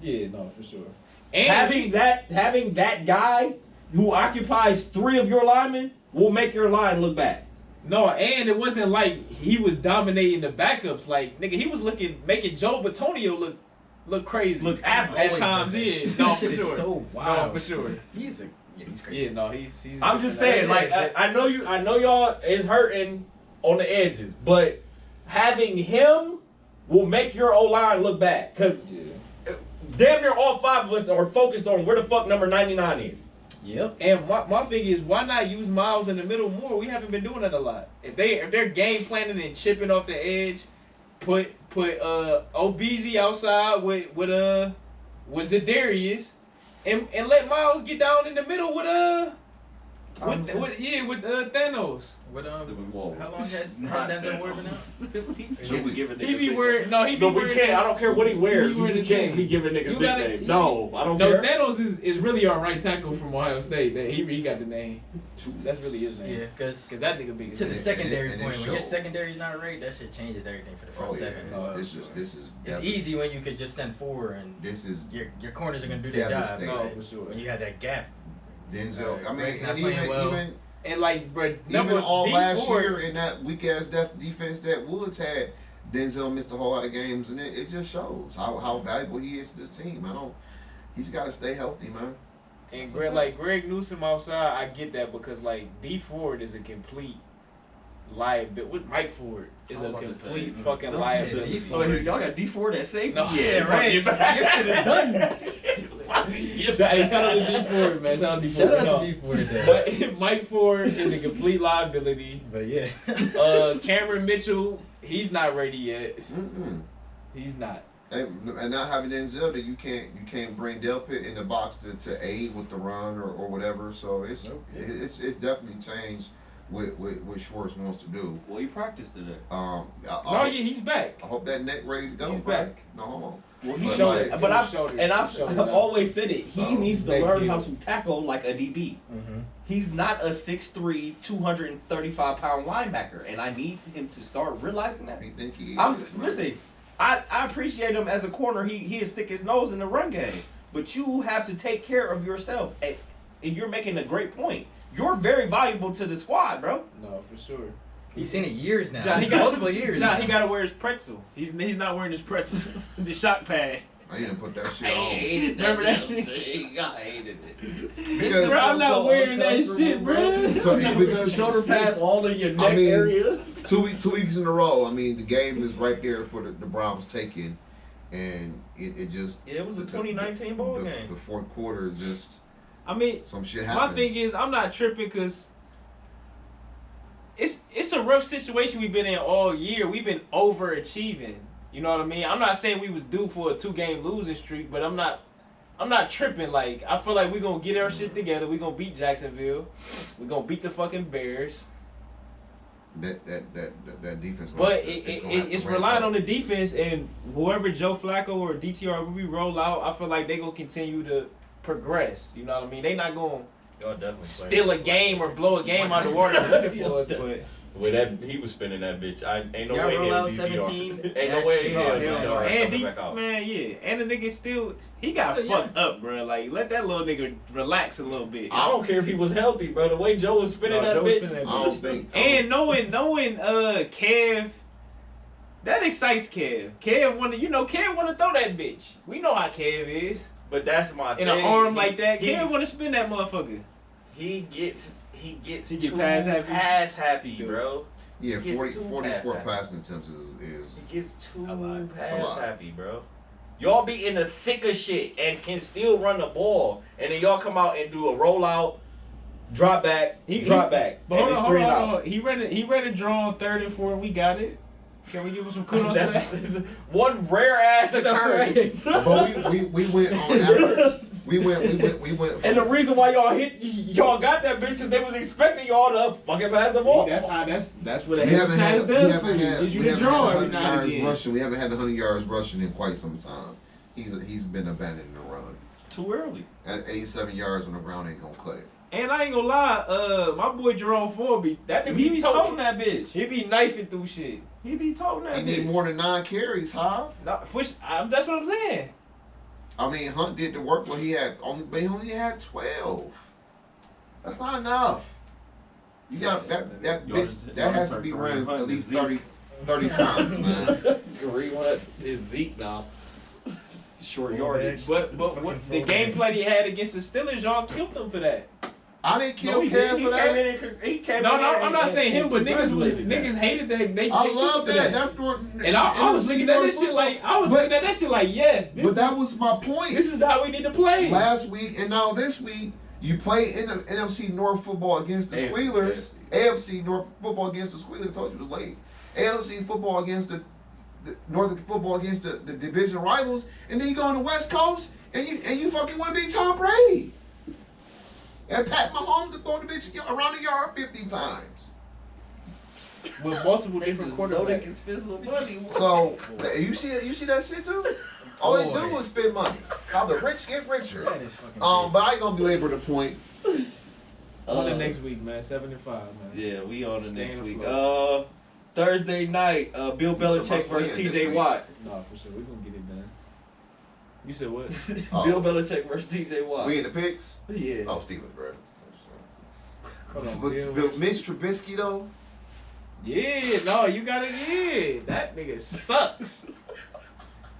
Speaker 2: Yeah, no for sure. And
Speaker 5: Having that guy who occupies 3 of your linemen will make your line look bad.
Speaker 2: no, and it wasn't like he was dominating the backups. Like nigga, he was making Joe Batonio look crazy.
Speaker 6: Look
Speaker 2: at
Speaker 4: Always
Speaker 2: times.
Speaker 4: does that
Speaker 2: Yeah,
Speaker 4: shit.
Speaker 2: no
Speaker 4: That
Speaker 2: for
Speaker 4: shit is
Speaker 2: sure.
Speaker 4: so
Speaker 2: No
Speaker 4: wild.
Speaker 2: for sure.
Speaker 4: He's crazy.
Speaker 2: Yeah, no, he's.
Speaker 3: I'm just saying, like, I know y'all is hurting on the edges, but having him will make your O line look bad. Cause
Speaker 2: Yeah.
Speaker 3: damn near all 5 of us are focused on where the fuck number 99 is.
Speaker 4: Yep.
Speaker 2: And my thing is, why not use Miles in the middle more? We haven't been doing that a lot. If they're game planning and chipping off the edge, put OBZ outside with Zadarius, and let Miles get down in the middle With Thanos.
Speaker 4: What
Speaker 6: Whoa.
Speaker 4: how long has
Speaker 6: Not
Speaker 4: Denzel Ward been out?
Speaker 6: Just giving
Speaker 2: He be
Speaker 6: niggas
Speaker 2: wearing
Speaker 6: nicknames.
Speaker 2: he be
Speaker 6: No, we
Speaker 2: wearing
Speaker 6: can't. I don't care what he wears.
Speaker 2: He
Speaker 6: We
Speaker 2: wears
Speaker 6: just
Speaker 2: the
Speaker 6: can't
Speaker 2: thing.
Speaker 6: be giving niggas
Speaker 2: You gotta-
Speaker 6: nicknames. No, I don't
Speaker 2: No,
Speaker 6: care.
Speaker 2: Thanos is really our right tackle from Ohio State. That he got the name. That's really his name.
Speaker 4: Yeah, because
Speaker 2: Cause that nigga big as
Speaker 4: to the
Speaker 2: hell.
Speaker 4: secondary
Speaker 1: and it
Speaker 4: point, when your
Speaker 1: shows.
Speaker 4: secondary's not right, that shit changes everything for the front
Speaker 1: Oh yeah,
Speaker 4: seven.
Speaker 1: this is
Speaker 4: It's
Speaker 1: definitely-
Speaker 4: easy when you could just send four and
Speaker 1: This is
Speaker 4: your corners are gonna do their job.
Speaker 1: Devastating.
Speaker 2: No,
Speaker 4: but
Speaker 2: for sure.
Speaker 4: When you had that gap,
Speaker 1: Denzel. I mean,
Speaker 4: Greg's not
Speaker 1: and
Speaker 4: playing
Speaker 1: even
Speaker 4: well.
Speaker 1: even
Speaker 2: And like, bro,
Speaker 1: even all last
Speaker 2: D4
Speaker 1: year in that weak ass defense that Woods had, Denzel missed a whole lot of games, and it just shows how valuable he is to this team. He's got to stay healthy, man.
Speaker 2: And Greg Newsome outside, I get that because like D Ford is a complete liability. With Mike Ford is
Speaker 6: I'm
Speaker 2: a
Speaker 6: about to
Speaker 2: complete
Speaker 6: say,
Speaker 2: fucking
Speaker 4: don't-
Speaker 2: liability.
Speaker 4: yeah, D
Speaker 6: Oh,
Speaker 4: Ford.
Speaker 6: y'all got D4 at safety?
Speaker 2: No,
Speaker 4: yeah, right. You should have done.
Speaker 2: Hey, shout out to D Ford, man. Shout out to D Ford.
Speaker 4: Shout out
Speaker 2: No.
Speaker 4: to D Ford there.
Speaker 2: Mike Ford is a complete liability.
Speaker 4: But yeah.
Speaker 2: Cameron Mitchell, he's not ready yet.
Speaker 1: Mm-mm.
Speaker 2: He's not.
Speaker 1: And not having Denzel, that you can't bring Delpit in the box to aid with the run or whatever. So it's
Speaker 4: Nope.
Speaker 1: it's definitely changed what Schwartz wants to do.
Speaker 6: Well, he practiced today.
Speaker 2: No, yeah, he's back.
Speaker 1: I hope that neck ready to go.
Speaker 2: He's
Speaker 1: bro.
Speaker 2: back.
Speaker 1: No homo.
Speaker 6: Well,
Speaker 1: But
Speaker 2: showed
Speaker 1: like-
Speaker 2: it.
Speaker 6: but I've
Speaker 2: Showed it.
Speaker 6: and I've,
Speaker 2: Showed it
Speaker 6: I've
Speaker 2: out.
Speaker 6: always said it. He needs to
Speaker 2: Thank
Speaker 6: learn
Speaker 2: you.
Speaker 6: how to tackle like a DB.
Speaker 4: Mm-hmm.
Speaker 6: He's not a 6'3", 235-pound linebacker, and I need him to start realizing that.
Speaker 1: I think he
Speaker 6: I'm
Speaker 1: is, man.
Speaker 6: listen. I appreciate him as a corner. He is stick his nose in the run game, but you have to take care of yourself. And you're making a great point. You're very valuable to the squad, bro.
Speaker 2: No, for sure.
Speaker 4: You've seen it years now.
Speaker 2: John, he
Speaker 4: It's
Speaker 2: got
Speaker 4: multiple years.
Speaker 2: Nah,
Speaker 4: now.
Speaker 2: he got to wear his pretzel. He's not wearing his pretzel. The shock pad.
Speaker 1: I didn't put that shit on.
Speaker 2: Remember that shit?
Speaker 6: I hated it.
Speaker 1: Because-
Speaker 2: Bro, I'm not wearing that shit, bro.
Speaker 1: So, because
Speaker 6: Shoulder pads all in your neck
Speaker 1: mean,
Speaker 6: area.
Speaker 1: 2 weeks in a row. I mean, the game is right there for the Browns taking, and it just
Speaker 6: Yeah, it was a 2019 ball game.
Speaker 1: The fourth quarter just
Speaker 2: I mean,
Speaker 1: some shit happens.
Speaker 2: my thing is, I'm not tripping because it's a rough situation we've been in all year. We've been overachieving. You know what I mean? I'm not saying we was due for a 2-game losing streak, but I'm not tripping. Like, I feel like we're gonna get our shit together. We're gonna beat Jacksonville. We're gonna beat the fucking Bears.
Speaker 1: that defense.
Speaker 2: But
Speaker 1: it's gonna have to
Speaker 2: it's
Speaker 1: ramp
Speaker 2: relying
Speaker 1: up.
Speaker 2: on the defense, and whoever Joe Flacco or DTR we roll out, I feel like they gonna continue to progress. You know what I mean? They not gonna
Speaker 3: Y'all definitely
Speaker 2: steal a game or blow a game out of the water and win it for us, but.
Speaker 3: The way that he was spinning that bitch, ain't no
Speaker 4: Y'all
Speaker 3: way
Speaker 4: roll
Speaker 3: he'll
Speaker 4: out
Speaker 3: DTR.
Speaker 4: 17,
Speaker 3: Ain't no
Speaker 4: that
Speaker 3: way
Speaker 4: shit-
Speaker 3: he'll
Speaker 2: Oh,
Speaker 3: DTR
Speaker 2: hell,
Speaker 3: coming
Speaker 2: and
Speaker 3: back out.
Speaker 2: man, yeah, and the nigga still he got
Speaker 4: So, yeah.
Speaker 2: fucked up, bro. Like let that little nigga relax a little bit.
Speaker 3: I don't care if he was healthy, bro. The way Joe was spinning
Speaker 2: No,
Speaker 3: that
Speaker 2: Joe was
Speaker 3: bitch.
Speaker 2: spinning that
Speaker 1: I don't think.
Speaker 2: And knowing Kev, that excites Kev. Kev wanna throw that bitch. We know how Kev is.
Speaker 3: But that's my
Speaker 2: In
Speaker 3: thing.
Speaker 2: an arm like that,
Speaker 3: he,
Speaker 2: Kev wanna spin that motherfucker.
Speaker 3: He gets
Speaker 2: He
Speaker 3: too
Speaker 2: get pass happy.
Speaker 3: happy, bro.
Speaker 1: Yeah,
Speaker 3: He gets
Speaker 1: 44
Speaker 3: too
Speaker 1: passing attempts is
Speaker 3: He gets too
Speaker 4: A lot.
Speaker 1: That's a
Speaker 3: pass
Speaker 1: lot.
Speaker 3: happy, bro. Y'all be in the thick of shit and can still run the ball, and then y'all come out and do a rollout, drop back, drop back,
Speaker 2: But
Speaker 3: and it's 3 and out.
Speaker 2: hold on. He ran a draw on 3rd and 4. We got it. Can we give him some kudos?
Speaker 3: That's
Speaker 2: to that?
Speaker 3: one rare ass occurrence.
Speaker 1: But we went on average. We went. From,
Speaker 3: And the reason why y'all got that bitch because they was expecting y'all to fucking pass the ball.
Speaker 2: See, that's what a
Speaker 1: we haven't
Speaker 2: pass
Speaker 1: had. We
Speaker 2: does.
Speaker 1: haven't had.
Speaker 2: Gives you
Speaker 1: We
Speaker 2: the
Speaker 1: haven't
Speaker 2: draw
Speaker 1: had
Speaker 2: every
Speaker 1: 100
Speaker 2: now and
Speaker 1: yards
Speaker 2: again.
Speaker 1: rushing. We haven't had 100 yards rushing in quite some time. He's been abandoning the run.
Speaker 6: Too early.
Speaker 1: At 87 yards on the ground ain't gonna cut it.
Speaker 2: And I ain't gonna lie, my boy Jerome Ford that nigga
Speaker 6: He be toting
Speaker 2: toting.
Speaker 6: that bitch.
Speaker 2: He be knifing through shit.
Speaker 6: He be toting that
Speaker 1: He
Speaker 6: bitch.
Speaker 1: need more than 9 carries, huh?
Speaker 2: That's what I'm saying.
Speaker 1: I mean, Hunt did the work, but he only had 12. That's not enough. You got that
Speaker 6: Y'all
Speaker 1: bitch
Speaker 6: just-
Speaker 1: that
Speaker 6: y'all
Speaker 1: has to
Speaker 6: just
Speaker 1: be
Speaker 6: Kareem
Speaker 1: run
Speaker 6: Hunt
Speaker 1: at least
Speaker 6: Zeke.
Speaker 1: 30 times, man.
Speaker 3: Kareem Hunt is Zeke now.
Speaker 6: Short
Speaker 4: Full
Speaker 6: yardage.
Speaker 4: back.
Speaker 2: But
Speaker 4: Fucking
Speaker 2: what the
Speaker 4: full
Speaker 2: game
Speaker 4: back.
Speaker 2: plan he had against the Steelers, y'all killed him for that.
Speaker 1: I didn't kill
Speaker 6: No, he
Speaker 1: Kev
Speaker 6: did.
Speaker 1: for that.
Speaker 6: He came
Speaker 2: No,
Speaker 6: in there
Speaker 2: I'm not
Speaker 6: and-
Speaker 2: saying him, but niggas
Speaker 6: congratulated that.
Speaker 2: hated that. They
Speaker 1: I
Speaker 2: killed
Speaker 1: love
Speaker 2: him for
Speaker 1: that. That's what.
Speaker 2: And I was looking at this shit like yes.
Speaker 1: But that was my point.
Speaker 2: this is how we need to play.
Speaker 1: Last week and now this week, you play in the NFC North football against the
Speaker 6: AFC,
Speaker 1: Squealers. AFC North football against the Squealers. I told you it was late. AFC football against the Northern football against the division rivals, and then you go on the West Coast and you fucking want to beat Tom Brady. And Pat Mahomes is throwing the bitch around the yard 50 times.
Speaker 2: With multiple different quarterbacks.
Speaker 3: can spend some money.
Speaker 1: So you see that shit too? All they do
Speaker 4: Boy.
Speaker 1: is spend money. How the rich get richer.
Speaker 4: That is fucking
Speaker 1: But I ain't gonna belabor the point.
Speaker 2: On the next week, man. 7-5, man.
Speaker 3: Yeah, we on the
Speaker 2: Staying
Speaker 3: next week.
Speaker 2: afloat.
Speaker 3: Thursday night, Bill Belichick
Speaker 1: must
Speaker 3: versus
Speaker 1: win this
Speaker 3: TJ
Speaker 1: week.
Speaker 3: Watt.
Speaker 2: No, for sure. We're gonna get it done. You said what?
Speaker 1: Oh.
Speaker 3: Bill Belichick versus TJ Watt.
Speaker 1: We in the picks?
Speaker 3: Yeah.
Speaker 1: Oh, Steelers, bro.
Speaker 2: Hold on,
Speaker 1: But
Speaker 2: Bill.
Speaker 1: Mitch Trubisky though.
Speaker 2: Yeah, no, you got it. Yeah, that nigga sucks.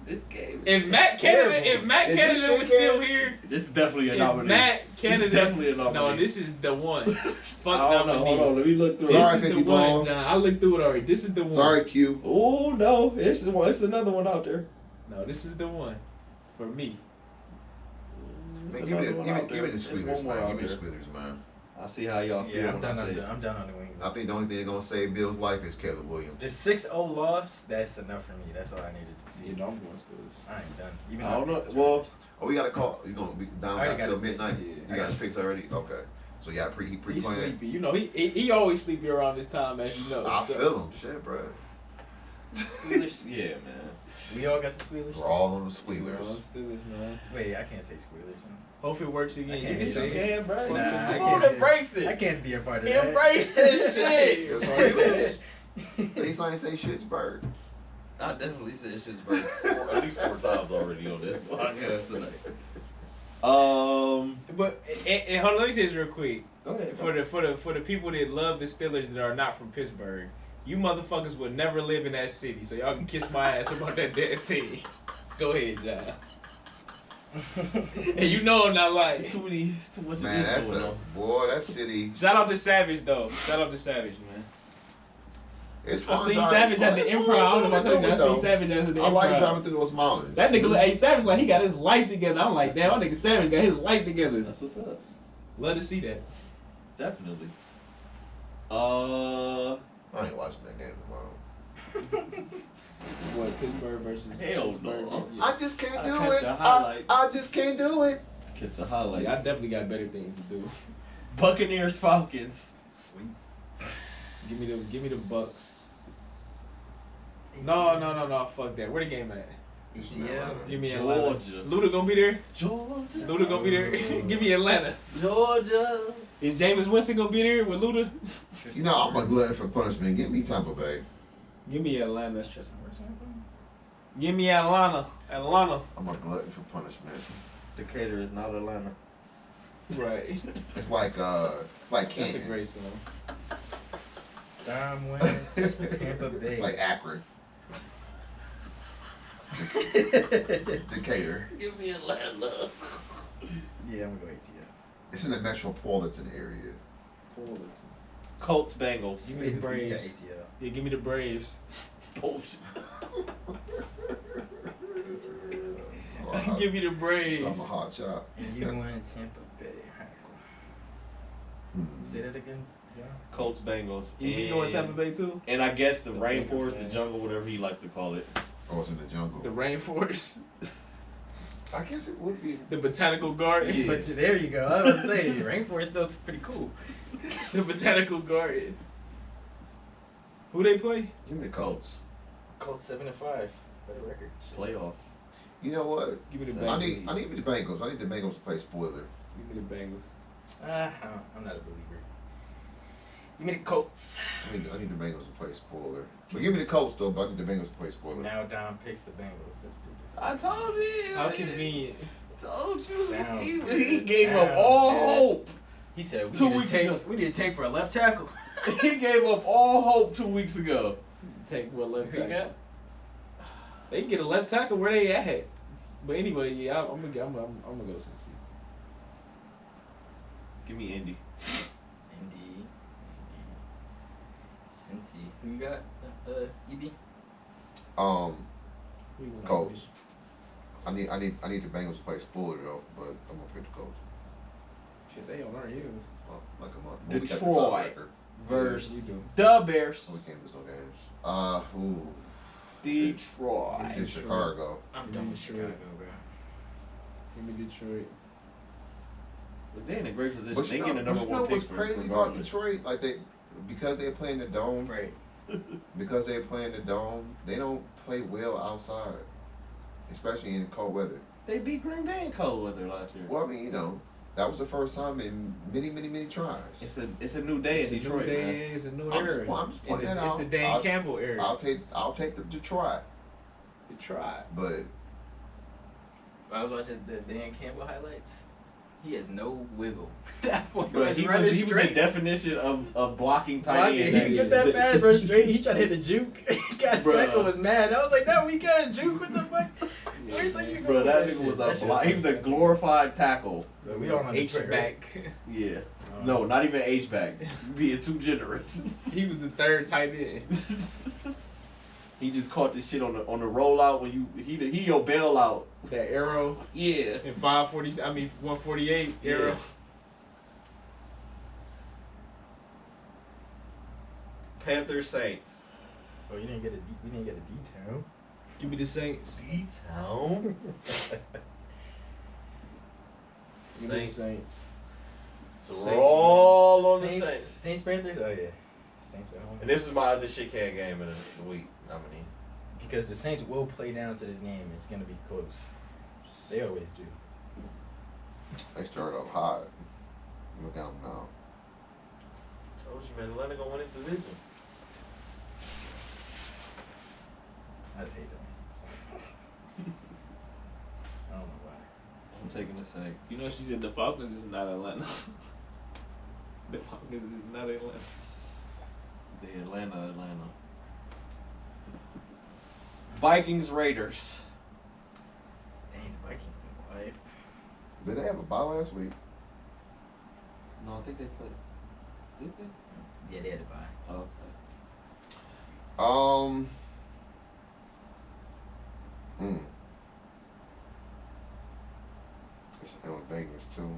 Speaker 3: This game.
Speaker 2: If Matt
Speaker 1: terrible.
Speaker 2: Canada, if Matt
Speaker 1: Is this
Speaker 2: Canada
Speaker 1: shit
Speaker 2: was still
Speaker 1: game?
Speaker 2: here,
Speaker 3: This is definitely a
Speaker 2: if
Speaker 3: nominee.
Speaker 2: Matt
Speaker 3: This
Speaker 2: Canada,
Speaker 3: is definitely a nominee.
Speaker 2: no, this is the one. Fuck
Speaker 3: I don't know.
Speaker 2: nominee.
Speaker 3: Hold on, let me look through
Speaker 2: This
Speaker 3: it.
Speaker 1: Sorry,
Speaker 2: is the
Speaker 1: 50
Speaker 2: one,
Speaker 1: ball.
Speaker 2: John. I looked through it already. This is the one.
Speaker 1: Sorry, Q.
Speaker 3: Oh no, it's the one. It's another one out there.
Speaker 2: No, this is the one for me.
Speaker 1: Man, give me the Squealers, man. Give me the Squealers, man.
Speaker 3: I'll see how y'all feel.
Speaker 4: Yeah, I'm
Speaker 3: when
Speaker 4: done.
Speaker 3: I
Speaker 4: I'm
Speaker 3: say it.
Speaker 4: done. I'm done on New England.
Speaker 1: I think the only thing they're gonna save Bill's life is Caleb Williams.
Speaker 4: The 6-0 loss, that's enough for me. That's all I needed to see.
Speaker 2: You know I'm going Steelers.
Speaker 4: I ain't done. Even
Speaker 3: I
Speaker 4: though
Speaker 3: don't know.
Speaker 4: picked the
Speaker 3: Well,
Speaker 4: Chargers.
Speaker 1: Oh, we got a call. You gonna be down
Speaker 4: I already
Speaker 1: back
Speaker 4: got
Speaker 1: till
Speaker 4: his pick.
Speaker 1: midnight?
Speaker 2: Yeah.
Speaker 1: You got his picks already? Okay. So yeah, he
Speaker 2: He's
Speaker 1: pre-planned.
Speaker 2: sleepy. You know he always sleepy around this time, as you know.
Speaker 1: I
Speaker 2: so.
Speaker 1: feel him, shit, bro.
Speaker 3: Squealers, yeah, man.
Speaker 4: We all got the squealers.
Speaker 1: We're all on the
Speaker 2: No,
Speaker 1: Squealers.
Speaker 2: Steelers, man.
Speaker 4: Wait, I can't say squealers. Huh?
Speaker 2: Hope it works again.
Speaker 4: I
Speaker 2: You
Speaker 4: can't
Speaker 2: can
Speaker 4: hate
Speaker 2: say
Speaker 4: it.
Speaker 2: it.
Speaker 3: bro.
Speaker 4: Nah, I
Speaker 3: Come on,
Speaker 4: can't
Speaker 3: embrace
Speaker 4: I
Speaker 3: it.
Speaker 4: can't be a part of that.
Speaker 3: Embrace that shit.
Speaker 1: Squealers. At least I ain't say shit's bird.
Speaker 3: I definitely said shit's bird at least 4 times already on this podcast tonight.
Speaker 2: But and hold on, let me say this real quick.
Speaker 3: Go ahead.
Speaker 2: For the people that love the Steelers that are not from Pittsburgh, you motherfuckers would never live in that city, so y'all can kiss my ass about that damn team. Go ahead, John. And you know I'm not lying.
Speaker 3: It's too much
Speaker 1: Man,
Speaker 3: of
Speaker 1: that's
Speaker 3: this going
Speaker 1: a
Speaker 3: on.
Speaker 1: boy. That city.
Speaker 2: Shout out to Savage though. Shout out to Savage, man.
Speaker 1: It's
Speaker 2: I
Speaker 1: fun.
Speaker 2: seen
Speaker 1: driving.
Speaker 2: Savage
Speaker 1: It's
Speaker 2: at
Speaker 1: fun.
Speaker 2: the
Speaker 1: It's fun.
Speaker 2: Improv. I don't know if I
Speaker 1: It's
Speaker 2: told you.
Speaker 1: fun,
Speaker 2: I seen
Speaker 1: though.
Speaker 2: Savage at the
Speaker 1: I like
Speaker 2: Improv.
Speaker 1: driving through those mountains.
Speaker 2: That nigga, hey, Savage like he got his life together. I'm like, damn, that nigga Savage got his life together.
Speaker 3: That's what's up.
Speaker 2: Love to see that.
Speaker 3: Definitely.
Speaker 1: I ain't watching that game tomorrow.
Speaker 2: What, Pittsburgh versus
Speaker 3: Hell
Speaker 2: Pittsburgh?
Speaker 3: no.
Speaker 2: Yeah.
Speaker 1: I just can't
Speaker 3: I
Speaker 1: do
Speaker 3: catch
Speaker 1: it.
Speaker 3: the highlights.
Speaker 1: I just can't do it.
Speaker 3: Catch the highlights.
Speaker 2: Yeah, I definitely got better things to do.
Speaker 3: Buccaneers Falcons.
Speaker 4: Sleep.
Speaker 2: Give me the Bucks. No, fuck that. Where the game at?
Speaker 4: ETL.
Speaker 2: Give me Atlanta.
Speaker 3: Georgia.
Speaker 2: Luda gonna be there?
Speaker 3: Georgia.
Speaker 2: Luda gonna be there? Give me Atlanta.
Speaker 3: Georgia.
Speaker 2: Is Jameis Winston gonna be there with Luda?
Speaker 1: You know, I'm a glutton for punishment. Give me Tampa Bay.
Speaker 2: Give me Atlanta.
Speaker 4: Tristan Wirfs.
Speaker 2: Give me Atlanta. Atlanta.
Speaker 1: I'm a glutton for punishment.
Speaker 3: Decatur is not Atlanta.
Speaker 2: Right.
Speaker 1: It's like
Speaker 2: That's a
Speaker 1: Canton.
Speaker 2: great song.
Speaker 4: Dom Wentz, Tampa Bay.
Speaker 1: It's like Akron. Decatur.
Speaker 3: Give me Atlanta.
Speaker 4: Yeah, I'm gonna go ATL.
Speaker 1: It's in the metropolitan area.
Speaker 3: Colts Bengals.
Speaker 2: Give me the
Speaker 4: You got
Speaker 2: Braves.
Speaker 4: ATL.
Speaker 2: Yeah, give me the Braves.
Speaker 3: Oh, shit.
Speaker 4: ATL.
Speaker 2: Give me the Braves.
Speaker 1: Summer hot shot.
Speaker 4: And you went Tampa Bay. Alright, cool.
Speaker 1: Hmm.
Speaker 4: Say that again. Yeah.
Speaker 3: Colts Bengals.
Speaker 2: You be going Tampa Bay too?
Speaker 3: And I guess the
Speaker 2: The
Speaker 3: rainforest,
Speaker 2: fan.
Speaker 3: the jungle, whatever he likes to call it.
Speaker 1: Oh, it's in the jungle.
Speaker 2: The rainforest.
Speaker 1: I guess it would be.
Speaker 2: The botanical garden.
Speaker 3: Yeah.
Speaker 4: But there you go. I was about to say, Rainforest still pretty cool.
Speaker 2: The botanical gardens. Who they play?
Speaker 1: Give me the Colts.
Speaker 4: Colts 7-5. Better record.
Speaker 3: Playoffs.
Speaker 1: You know what?
Speaker 2: Give me the
Speaker 3: I
Speaker 1: I
Speaker 2: Bengals.
Speaker 1: need the Bengals. I need the Bengals to play spoiler.
Speaker 2: Give me the Bengals.
Speaker 4: I'm not a believer. Give me the Colts.
Speaker 1: I need the Bengals to play spoiler. But give me the Colts though. But I need the Bengals to play spoiler.
Speaker 4: Now Dom picks the Bengals. Let's do this.
Speaker 3: I told you.
Speaker 2: How convenient.
Speaker 3: I told you.
Speaker 4: Sounds
Speaker 3: He
Speaker 4: good.
Speaker 3: gave up
Speaker 4: Sounds
Speaker 3: all
Speaker 4: good.
Speaker 3: hope.
Speaker 4: He said,
Speaker 3: Two weeks ago.
Speaker 4: we need a tank for a left tackle.
Speaker 3: He gave up all hope 2 weeks ago.
Speaker 2: Take for a left
Speaker 3: He
Speaker 2: tackle.
Speaker 3: got-
Speaker 2: They can get a left tackle where they at. But anyway, yeah, I'm gonna go Cincy.
Speaker 3: Give me Indy.
Speaker 4: Indy. Cincy. Who you got? EB?
Speaker 2: We won.
Speaker 1: Colts. I need the Bengals to play spoiler though. But I'm gonna pick the Colts.
Speaker 2: Shit, they on our heels.
Speaker 1: Well, like a month. Well, we got the
Speaker 3: Detroit.
Speaker 1: tiebreaker.
Speaker 3: Versus
Speaker 2: we do.
Speaker 3: the Bears.
Speaker 1: So we can't lose no games. Ooh.
Speaker 3: Detroit.
Speaker 1: It's in Chicago.
Speaker 4: I'm
Speaker 2: Give
Speaker 4: done
Speaker 2: me
Speaker 4: with
Speaker 2: Detroit.
Speaker 4: Chicago, bro.
Speaker 2: Give me Detroit.
Speaker 6: But they in a great position.
Speaker 1: But
Speaker 6: They
Speaker 1: you
Speaker 6: get
Speaker 1: know,
Speaker 6: the number
Speaker 1: but you know
Speaker 6: one
Speaker 1: what's
Speaker 6: pick
Speaker 1: crazy about
Speaker 6: regardless.
Speaker 1: Detroit? Like because they play in the dome,
Speaker 4: Right.
Speaker 1: because they play in the dome, they don't play well outside, especially in cold weather.
Speaker 6: They beat Green Bay in cold weather last year.
Speaker 1: Well, I mean, you know, that was the first time in many tries.
Speaker 6: It's a new day in Detroit, man.
Speaker 2: It's a new
Speaker 1: I'm
Speaker 2: era.
Speaker 1: just pointing that
Speaker 2: It's
Speaker 1: out.
Speaker 2: the Dan Campbell era.
Speaker 1: I'll take the Detroit,
Speaker 2: You tried.
Speaker 1: but
Speaker 4: I was watching the Dan Campbell highlights. He has no wiggle. That boy
Speaker 6: But he was the definition of blocking tight
Speaker 4: He
Speaker 6: end.
Speaker 4: can get that pass rush straight. He tried to hit the juke. He got
Speaker 6: Bruh.
Speaker 4: tackled, was mad. I was like, no, we got juke. What the fuck? Where you think you
Speaker 6: Bro,
Speaker 4: going
Speaker 6: that
Speaker 4: with
Speaker 6: nigga was
Speaker 4: shit?
Speaker 6: a
Speaker 4: That shit
Speaker 6: block. He was a glorified tackle.
Speaker 4: We all on
Speaker 2: H
Speaker 4: Detroit, right?
Speaker 2: back.
Speaker 6: Yeah. No, not even H back. Being too generous.
Speaker 2: He was the third tight end.
Speaker 6: He just caught this shit on the rollout when he your bailout.
Speaker 2: That arrow
Speaker 6: Yeah.
Speaker 2: in 148
Speaker 6: Yeah.
Speaker 2: arrow.
Speaker 3: Panthers Saints.
Speaker 4: Oh, we didn't get a detail.
Speaker 2: Give me the Saints.
Speaker 3: D-Town.
Speaker 2: Give me the Saints.
Speaker 3: So
Speaker 2: Saints,
Speaker 3: we're all on the
Speaker 4: Saints,
Speaker 3: Saints.
Speaker 4: Saints Panthers. Oh yeah, Saints at home.
Speaker 3: And this is my other shit can game of the week nominee.
Speaker 4: Because the Saints will play down to this game. It's gonna be close. They always do.
Speaker 1: they started off hot. Look at them now.
Speaker 3: Told you, man, Atlanta gonna win this division.
Speaker 4: I just hate them. I don't know why.
Speaker 6: I'm taking the Saints.
Speaker 2: You know, she said the Falcons is not Atlanta. The Falcons is not Atlanta.
Speaker 6: The Atlanta. Vikings Raiders.
Speaker 4: Dang, the Vikings been quiet.
Speaker 1: Did they have a bye last week?
Speaker 6: No, I think they played. Did they?
Speaker 4: Yeah, they had to buy.
Speaker 6: Oh, okay.
Speaker 1: It's on Vegas too.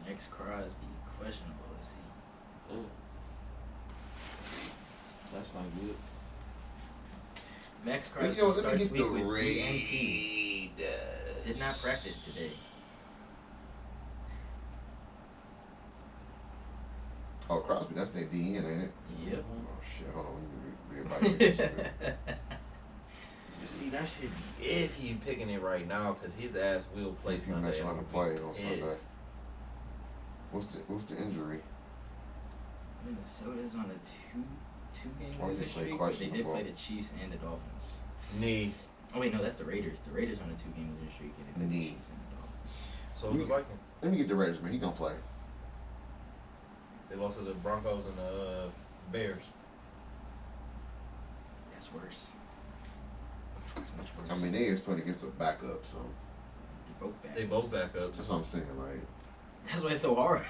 Speaker 4: Max Crosby questionable. Let's see.
Speaker 6: That's not good.
Speaker 4: Max
Speaker 1: You
Speaker 4: Crosby
Speaker 1: know, let me
Speaker 4: starts
Speaker 1: get
Speaker 4: week
Speaker 1: the
Speaker 4: with DNP.
Speaker 1: Raiders.
Speaker 4: Did not practice today.
Speaker 1: Oh, Crosby, that's their DN, ain't it?
Speaker 4: Yep.
Speaker 1: Oh shit, hold on, let me read about it.
Speaker 3: You see, that shit if he picking it right now, because his ass will play
Speaker 1: He
Speaker 3: Sunday.
Speaker 1: messing
Speaker 3: I'm
Speaker 1: around and
Speaker 3: gonna
Speaker 1: play
Speaker 3: be
Speaker 1: on
Speaker 3: pissed.
Speaker 1: Sunday. What's the injury?
Speaker 4: Minnesota's on a two game
Speaker 1: Oh, you
Speaker 4: losing
Speaker 1: say
Speaker 4: streak, but they did
Speaker 1: questionable.
Speaker 4: play the Chiefs and the Dolphins.
Speaker 3: Knee.
Speaker 4: Oh wait, no, that's the Raiders. The Raiders on a 2 game losing streak, and they played the
Speaker 1: Knee.
Speaker 4: Chiefs and the Dolphins.
Speaker 3: So the Vikings.
Speaker 1: Let me get the Raiders, man. He gonna play.
Speaker 3: They lost to the Broncos and the Bears.
Speaker 4: That's worse. That's much worse.
Speaker 1: I mean, they is playing against a backup, so
Speaker 4: They both back.
Speaker 3: They both back up.
Speaker 1: that's what I'm saying. Like,
Speaker 4: That's why it's so hard.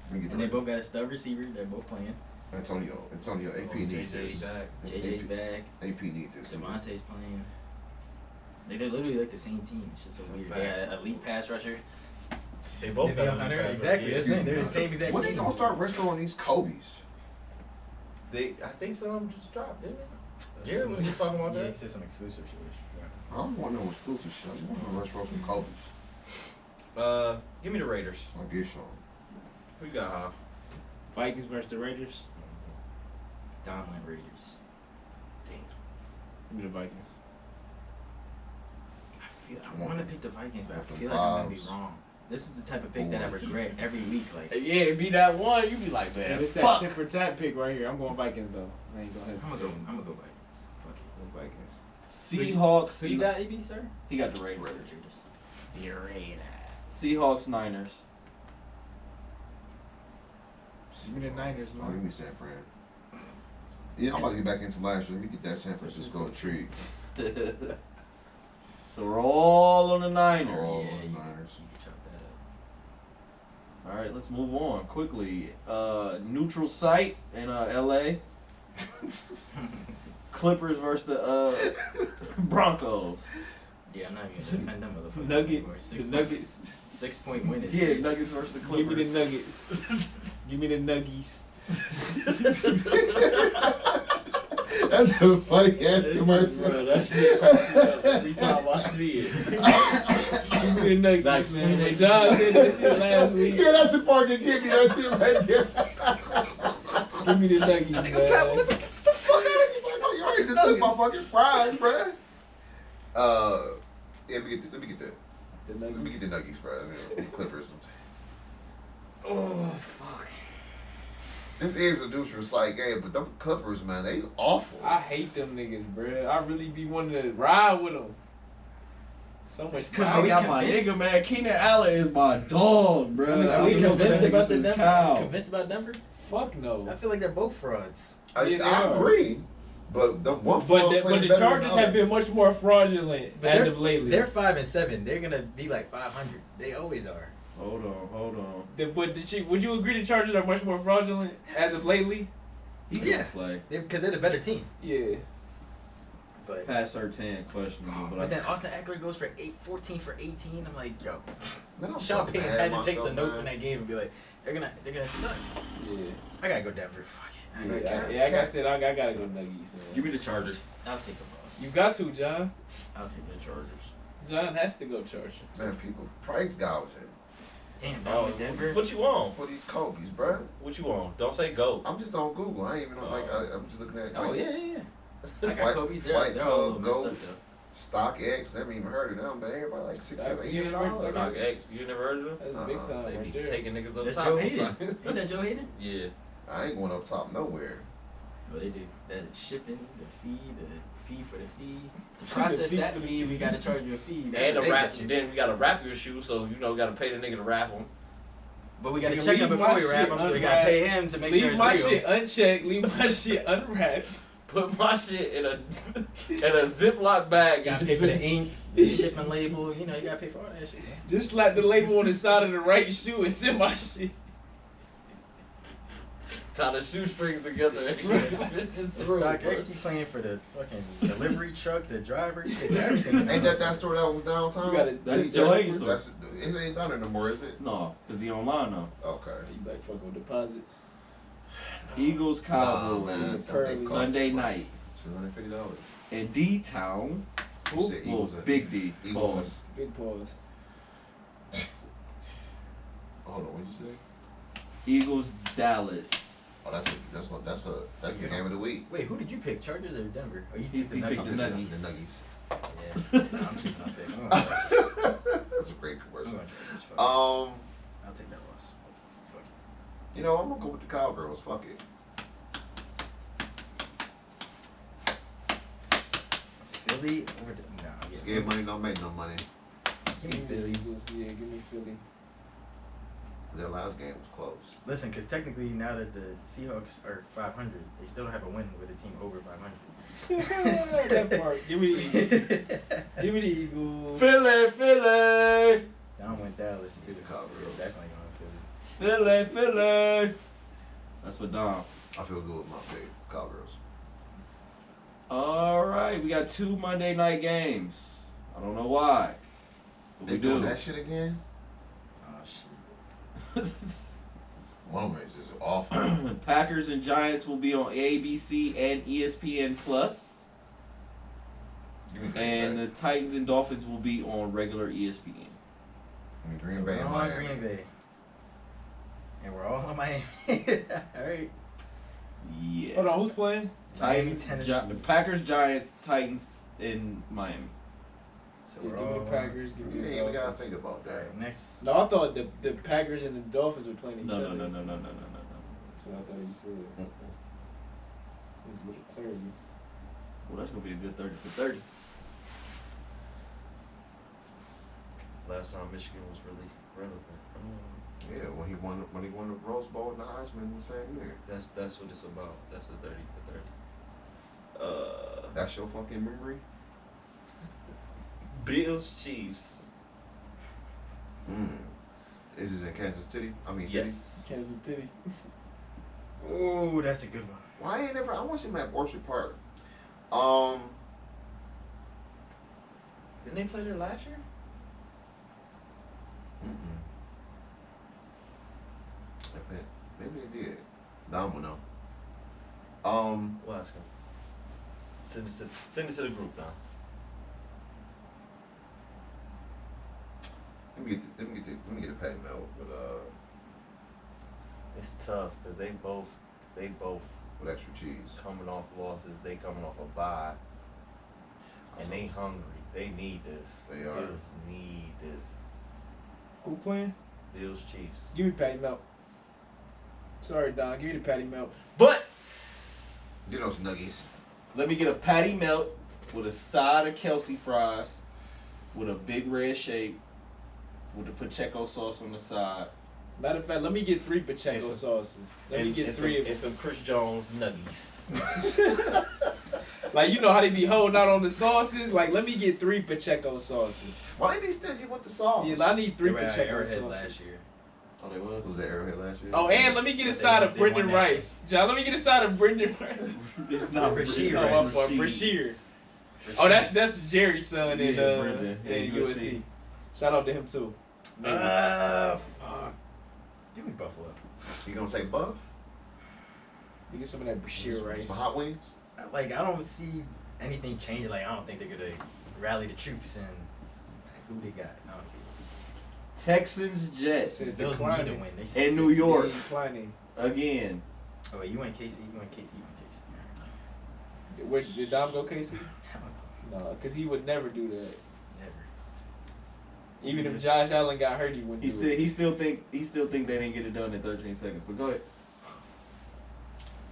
Speaker 1: let me get the
Speaker 4: And they
Speaker 1: Raiders.
Speaker 4: both got a stub receiver. They're both playing.
Speaker 1: Antonio, AP need
Speaker 3: JJ
Speaker 1: this.
Speaker 3: back.
Speaker 4: JJ's back.
Speaker 1: AP need this.
Speaker 4: Devontae's playing. They're literally like the same team. It's just so weird. They got an elite pass rusher.
Speaker 3: They both
Speaker 4: They
Speaker 3: got
Speaker 4: got Hunter.
Speaker 3: a
Speaker 4: Exactly. That's it. They're the
Speaker 1: Excuse me.
Speaker 4: same exact
Speaker 1: When
Speaker 4: team.
Speaker 1: they gonna start restoring these Kobe's?
Speaker 3: I think some of them just dropped, didn't they? Jared was just talking about
Speaker 4: Yeah,
Speaker 3: that.
Speaker 4: he said some exclusive shit.
Speaker 1: I don't want no exclusive shit. I want to restore some Kobe's.
Speaker 3: Give me the Raiders.
Speaker 1: I'll get some.
Speaker 3: Who you got, Hoff?
Speaker 2: Vikings versus the Raiders.
Speaker 4: Dominant Raiders.
Speaker 2: Give me the Vikings.
Speaker 4: I want to pick the Vikings, but I
Speaker 1: Have
Speaker 4: feel
Speaker 1: some
Speaker 4: like I'm gonna be
Speaker 1: vibes.
Speaker 4: wrong. This is the type of pick that I regret every week. Like
Speaker 6: Yeah, it be that one. You be like, man,
Speaker 2: And it's that
Speaker 6: fuck.
Speaker 2: tip for tat pick right here. I'm going Vikings though. I ain't gonna
Speaker 4: I'm
Speaker 2: hesitate.
Speaker 4: gonna go Vikings. Fuck it.
Speaker 2: Go Vikings.
Speaker 6: Seahawks.
Speaker 4: So you got AB, sir?
Speaker 6: He got the Raiders.
Speaker 2: The Raiders.
Speaker 6: Seahawks Niners.
Speaker 2: Give me the Niners,
Speaker 1: Oh, give
Speaker 2: man.
Speaker 1: me San Fran. Yeah, I'm about to get back into last year. Let me get that San Francisco tree.
Speaker 6: So we're all on the Niners.
Speaker 1: Oh,
Speaker 4: Yeah, you
Speaker 1: Niners.
Speaker 4: can chop that up.
Speaker 6: All right, let's move on quickly. Neutral site in LA. Clippers versus the Broncos.
Speaker 4: Yeah, I'm not even gonna defend them motherfuckers.
Speaker 2: Nuggets.
Speaker 4: anymore.
Speaker 2: The Nuggets.
Speaker 4: 6 point win is
Speaker 6: Yeah,
Speaker 4: crazy.
Speaker 6: Nuggets versus the
Speaker 2: Give
Speaker 6: Clippers.
Speaker 2: me the Nuggets. Give me the Nuggies.
Speaker 1: That's a funny ass commercial.
Speaker 2: Bro, that shit cracks me up every time I see it. Give me me the Nuggets, man. When John said that shit last week,
Speaker 1: Yeah, that's the part that get me. That shit right there.
Speaker 2: give me the Nuggets,
Speaker 1: Get
Speaker 2: man.
Speaker 1: the fuck out of here. He's like, oh, you already done took my fucking prize, bruh. Yeah, let me get that.
Speaker 2: The
Speaker 1: Let me get
Speaker 2: Nuggets.
Speaker 1: the Nuggets, bro. I mean, Clippers.
Speaker 4: Oh fuck.
Speaker 1: This is a neutral site game, but them Clippers, man, they awful.
Speaker 2: I hate them niggas, bro. I really be wanting to ride with them. So much
Speaker 6: Cause
Speaker 2: time.
Speaker 6: they got my
Speaker 4: convinced?
Speaker 6: nigga, man. Keenan Allen is my dog, bro.
Speaker 4: I mean, are
Speaker 6: I
Speaker 4: we
Speaker 6: don't know if
Speaker 4: convinced
Speaker 6: that
Speaker 4: about
Speaker 6: nigga's
Speaker 4: the
Speaker 6: his
Speaker 4: Denver?
Speaker 6: cow.
Speaker 4: Convinced about Denver?
Speaker 2: Fuck no.
Speaker 4: I feel like they're both frauds.
Speaker 1: I
Speaker 2: Yeah, they
Speaker 1: I
Speaker 2: are.
Speaker 1: agree, but the one
Speaker 2: But the Chargers have been much more fraudulent
Speaker 4: But
Speaker 2: as
Speaker 4: they're,
Speaker 2: of lately.
Speaker 4: they're 5-7. They're gonna be like 500. They always are.
Speaker 6: Hold on.
Speaker 2: Would you agree the Chargers are much more fraudulent as of lately?
Speaker 6: He
Speaker 4: Yeah.
Speaker 6: can play.
Speaker 4: Because they're the better team.
Speaker 2: Yeah.
Speaker 4: But
Speaker 6: Past 13, questionable.
Speaker 4: but then Austin Eckler goes for 14 for 18. I'm like, yo.
Speaker 1: Man, I'm
Speaker 4: Sean
Speaker 1: so
Speaker 4: Payton
Speaker 1: mad
Speaker 4: had
Speaker 1: at
Speaker 4: to take
Speaker 1: myself,
Speaker 4: some notes
Speaker 1: man.
Speaker 4: from that game and be like, they're gonna suck.
Speaker 2: Yeah.
Speaker 4: I gotta go Denver. Fuck it. I gotta
Speaker 2: Yeah, like I said, I gotta go Nuggets, man.
Speaker 3: Give me the Chargers.
Speaker 4: I'll take the loss.
Speaker 2: You got to, John.
Speaker 4: I'll take the Chargers.
Speaker 2: John has to go Chargers.
Speaker 1: Man, people price gouging
Speaker 4: Damn,
Speaker 3: Oh,
Speaker 4: bro, Denver.
Speaker 3: What you on?
Speaker 1: for these Kobe's, bro.
Speaker 3: What you on? Don't say go.
Speaker 1: I'm just on Google. I ain't even on, like, I'm just looking at
Speaker 3: Oh
Speaker 1: like,
Speaker 3: yeah.
Speaker 4: I got
Speaker 1: Fight-
Speaker 4: Kobe's.
Speaker 1: Fight
Speaker 4: They're all a little
Speaker 1: Club,
Speaker 4: messed
Speaker 1: Go.
Speaker 4: up
Speaker 1: StockX. Never even heard of them, but everybody like $6,
Speaker 2: Stock-
Speaker 1: $7,
Speaker 2: you never heard of
Speaker 1: $8.
Speaker 3: Stock X. You never heard of them?
Speaker 2: That's big time
Speaker 3: They
Speaker 2: right
Speaker 3: be
Speaker 2: there.
Speaker 3: taking niggas
Speaker 4: though.
Speaker 3: up
Speaker 4: That's
Speaker 3: top.
Speaker 4: Joe Hayden. Ain't that Joe Hayden?
Speaker 3: Yeah.
Speaker 1: I ain't going up top nowhere.
Speaker 4: Well, they do. That shipping, the fee for the fee. To process
Speaker 2: fee
Speaker 4: that
Speaker 2: for the
Speaker 4: fee, we gotta charge you a fee. That's
Speaker 3: And
Speaker 4: what
Speaker 3: the
Speaker 4: they
Speaker 3: rap.
Speaker 4: get you.
Speaker 3: Then we gotta wrap your shoe, so you know we gotta pay the nigga to wrap them.
Speaker 4: But we gotta
Speaker 2: Nigga,
Speaker 4: check him
Speaker 2: leave
Speaker 4: before
Speaker 2: my
Speaker 4: we wrap
Speaker 2: shit
Speaker 4: him, so we gotta pay him to make sure
Speaker 2: Leave
Speaker 4: it's
Speaker 2: my
Speaker 4: real.
Speaker 2: shit unchecked. Leave my shit unwrapped.
Speaker 3: Put my shit in a Ziploc bag.
Speaker 4: You gotta pay for the ink, the shipping label. You know, you gotta pay for all that shit, man.
Speaker 2: Just slap the label on the side of the right shoe and send my shit.
Speaker 3: Tie the shoestrings together.
Speaker 4: The Stock X, he playing for the fucking delivery truck, the driver. He pays everything.
Speaker 1: Ain't that store that was downtown?
Speaker 2: You gotta-
Speaker 6: That's
Speaker 1: See,
Speaker 6: Joe Hayden's store.
Speaker 1: That's it ain't down there no more, is it?
Speaker 6: No, because he online now.
Speaker 1: Okay.
Speaker 2: You back fuck with deposits.
Speaker 6: Eagles,
Speaker 1: Nah, man,
Speaker 6: Cowboys.
Speaker 1: that thing cost
Speaker 6: Sunday
Speaker 1: too much.
Speaker 6: night.
Speaker 1: $250.
Speaker 6: In D-Town.
Speaker 1: You said
Speaker 6: Well,
Speaker 1: Eagles.
Speaker 6: Big D.
Speaker 1: Eagles.
Speaker 6: Pause.
Speaker 2: Big pause.
Speaker 1: Hold on, what'd you say?
Speaker 6: Eagles, Dallas.
Speaker 1: Oh, that's the game of the week.
Speaker 4: Wait, who did you pick? Chargers or Denver? Oh, you
Speaker 6: He
Speaker 4: picked the
Speaker 6: picked
Speaker 4: Nuggets.
Speaker 6: the
Speaker 1: That's
Speaker 6: Nuggets.
Speaker 1: the Nuggies.
Speaker 4: Yeah, I'm choosing up there. I'm going Chargers.
Speaker 1: That's a great
Speaker 4: I'm
Speaker 1: commercial.
Speaker 4: going Chargers. Fuck it.
Speaker 1: Um,
Speaker 4: I'll take that loss. Fuck it.
Speaker 1: you know, I'm gonna go with the Cowgirls. Fuck it.
Speaker 4: Philly over the
Speaker 1: Scared money don't make no money.
Speaker 4: Give me Philly.
Speaker 2: Eagles, yeah, give me Philly.
Speaker 1: Their last game was close.
Speaker 4: Listen, because technically now that the Seahawks are 500, they still don't have a win with a team over 500.
Speaker 2: That part. Give me the Eagles. Give me the Eagles.
Speaker 3: Philly.
Speaker 4: Down went Dallas too.
Speaker 1: Cowgirls.
Speaker 4: So definitely going Philly.
Speaker 6: Philly. That's what Dom.
Speaker 1: I feel good with my pick. Cowgirls.
Speaker 6: All right, we got 2 Monday night games. I don't know why. But
Speaker 1: They
Speaker 6: we
Speaker 1: doing
Speaker 6: do.
Speaker 1: that shit again?
Speaker 4: Oh shit.
Speaker 1: One of them is just awful.
Speaker 6: Packers and Giants will be on ABC and ESPN Plus,
Speaker 1: Give me Green
Speaker 6: and
Speaker 1: Bay.
Speaker 6: the Titans and Dolphins will be on regular ESPN.
Speaker 1: Give me Green
Speaker 4: So
Speaker 1: Bay
Speaker 4: we're
Speaker 1: and
Speaker 4: all
Speaker 1: Miami.
Speaker 4: Green Bay. And we're all on Miami. Alright.
Speaker 6: Yeah.
Speaker 2: Hold on, who's playing?
Speaker 4: Miami,
Speaker 6: Titans,
Speaker 4: Tennessee.
Speaker 6: Packers, Giants, Titans, and Miami.
Speaker 4: So
Speaker 2: Yeah,
Speaker 4: we're
Speaker 2: give me
Speaker 4: all
Speaker 2: the Packers. Give
Speaker 1: You
Speaker 2: me
Speaker 1: ain't
Speaker 2: the
Speaker 1: even gotta
Speaker 2: Dolphins.
Speaker 1: think about that.
Speaker 4: Alright, next.
Speaker 2: No, I thought the Packers and the Dolphins were playing each
Speaker 6: No,
Speaker 2: other.
Speaker 6: no, no, no, no, no, no, no, no.
Speaker 2: That's what I thought you said.
Speaker 1: Mm-mm.
Speaker 2: It was a little clarity.
Speaker 6: Well, that's gonna be a good 30 for 30.
Speaker 3: Last time Michigan was really relevant.
Speaker 1: Yeah, when he won the Rose Bowl and the Heisman the same year.
Speaker 3: That's what it's about. That's the 30 for 30.
Speaker 1: That's your fucking memory?
Speaker 3: Bills Chiefs.
Speaker 1: Is it in Kansas City?
Speaker 3: Yes.
Speaker 2: Kansas City.
Speaker 4: Oh, that's a good one.
Speaker 1: Why ain't never? I want to see him at Orchard Park.
Speaker 3: Didn't they play there last year?
Speaker 1: Maybe they did. Dom will know.
Speaker 3: Well, ask him. Send it to the group now.
Speaker 1: Let me get a patty melt with
Speaker 3: It's tough because they both
Speaker 1: with extra cheese.
Speaker 3: coming off losses. They coming off a bye, and they hungry. They need this.
Speaker 1: They are.
Speaker 3: Bills need this.
Speaker 2: Who playing?
Speaker 3: Bills Chiefs.
Speaker 2: Give me patty melt. Sorry, Don. Give me the patty melt.
Speaker 3: But
Speaker 1: Get those nuggies.
Speaker 6: Let me get a patty melt with a side of Kelsey fries, with a big red shape, with the Pacheco sauce on the side.
Speaker 2: Matter of fact, let me get 3 Pacheco
Speaker 3: And some-
Speaker 2: sauces. Let me get 3 of
Speaker 3: and some Chris Jones nuggies.
Speaker 2: them. Like, you know how they be holding out on the sauces? Like, let me get 3 Pacheco sauces.
Speaker 1: Why they be stingy with the sauce?
Speaker 2: Yeah, I need 3
Speaker 4: They were at
Speaker 2: Pacheco
Speaker 4: Arrowhead
Speaker 2: sauces.
Speaker 4: last year.
Speaker 6: Oh, they was.
Speaker 1: Was that Arrowhead last year?
Speaker 2: Oh, and let me get a
Speaker 4: But
Speaker 2: side
Speaker 4: they
Speaker 2: of
Speaker 4: won
Speaker 2: Brendan
Speaker 4: that.
Speaker 2: Rice. John, let me get a side of Brendan Rice.
Speaker 6: It's not
Speaker 4: Rasheed
Speaker 2: No,
Speaker 4: Rice.
Speaker 2: my boy, Brashear. Oh, that's Jerry's son in
Speaker 6: Yeah, Brendan. Yeah,
Speaker 2: in
Speaker 6: USC.
Speaker 2: USC. Shout out to him too.
Speaker 4: Fuck. Give me Buffalo.
Speaker 1: You gonna take Buff?
Speaker 2: You get some of that Brashear rice.
Speaker 1: Some hot wings?
Speaker 4: Like, I don't see anything changing. Like, I don't think they're gonna rally the troops and who they got. I don't see.
Speaker 6: Texans, Jets.
Speaker 2: Said
Speaker 4: Bills need to
Speaker 2: declining.
Speaker 4: win. They
Speaker 6: In
Speaker 4: 6-6.
Speaker 6: New York.
Speaker 2: He's declining.
Speaker 6: Again.
Speaker 4: Oh, wait, you went KC. You went KC.
Speaker 2: Where, did Dom go KC?
Speaker 4: Never.
Speaker 2: No, because he would never do that. Even if Josh Allen got hurt, he wouldn't do it.
Speaker 6: He still think they didn't get it done in 13 seconds. But go ahead.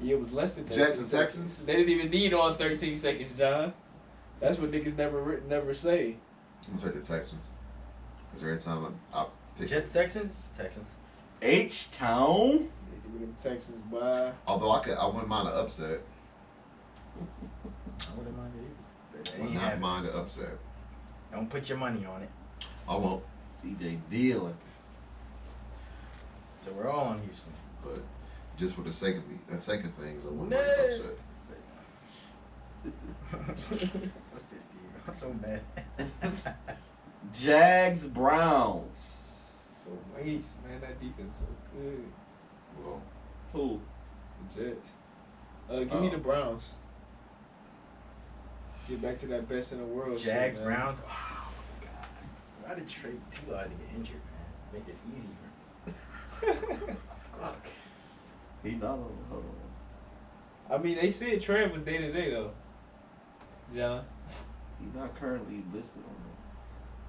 Speaker 2: Yeah, it was less than 13
Speaker 1: Jets and
Speaker 2: seconds.
Speaker 1: Texans?
Speaker 2: They didn't even need all 13 seconds, John. That's what niggas never say.
Speaker 1: I'm gonna take the Texans. Because every time I pick
Speaker 4: Jets, Texans.
Speaker 6: H-Town.
Speaker 2: Give me them Texans, boy.
Speaker 1: Although I wouldn't mind an upset.
Speaker 4: I wouldn't mind it either. But
Speaker 1: I
Speaker 4: they
Speaker 1: would
Speaker 4: ain't
Speaker 1: not
Speaker 4: have it.
Speaker 1: mind an upset.
Speaker 4: Don't put your money on it.
Speaker 1: I won't.
Speaker 6: CJ dealing.
Speaker 4: So we're all on Houston.
Speaker 1: But just for the sake of things, I wouldn't
Speaker 4: Nah.
Speaker 1: mind an upset.
Speaker 4: Fuck this team. I'm so mad.
Speaker 6: Jags, Browns.
Speaker 2: So waste, man. That defense so good.
Speaker 1: Well,
Speaker 6: Who?
Speaker 2: The Jets. Give me the Browns. Get back to that best in the world.
Speaker 4: Jags,
Speaker 2: shit, man.
Speaker 4: Browns. Oh my god. Why did Trey T.Y. to get injured, man? Make this easy for him. Fuck.
Speaker 6: He not on. Hold on.
Speaker 2: I mean, they said Trev was day to day though. John,
Speaker 6: He's not currently listed on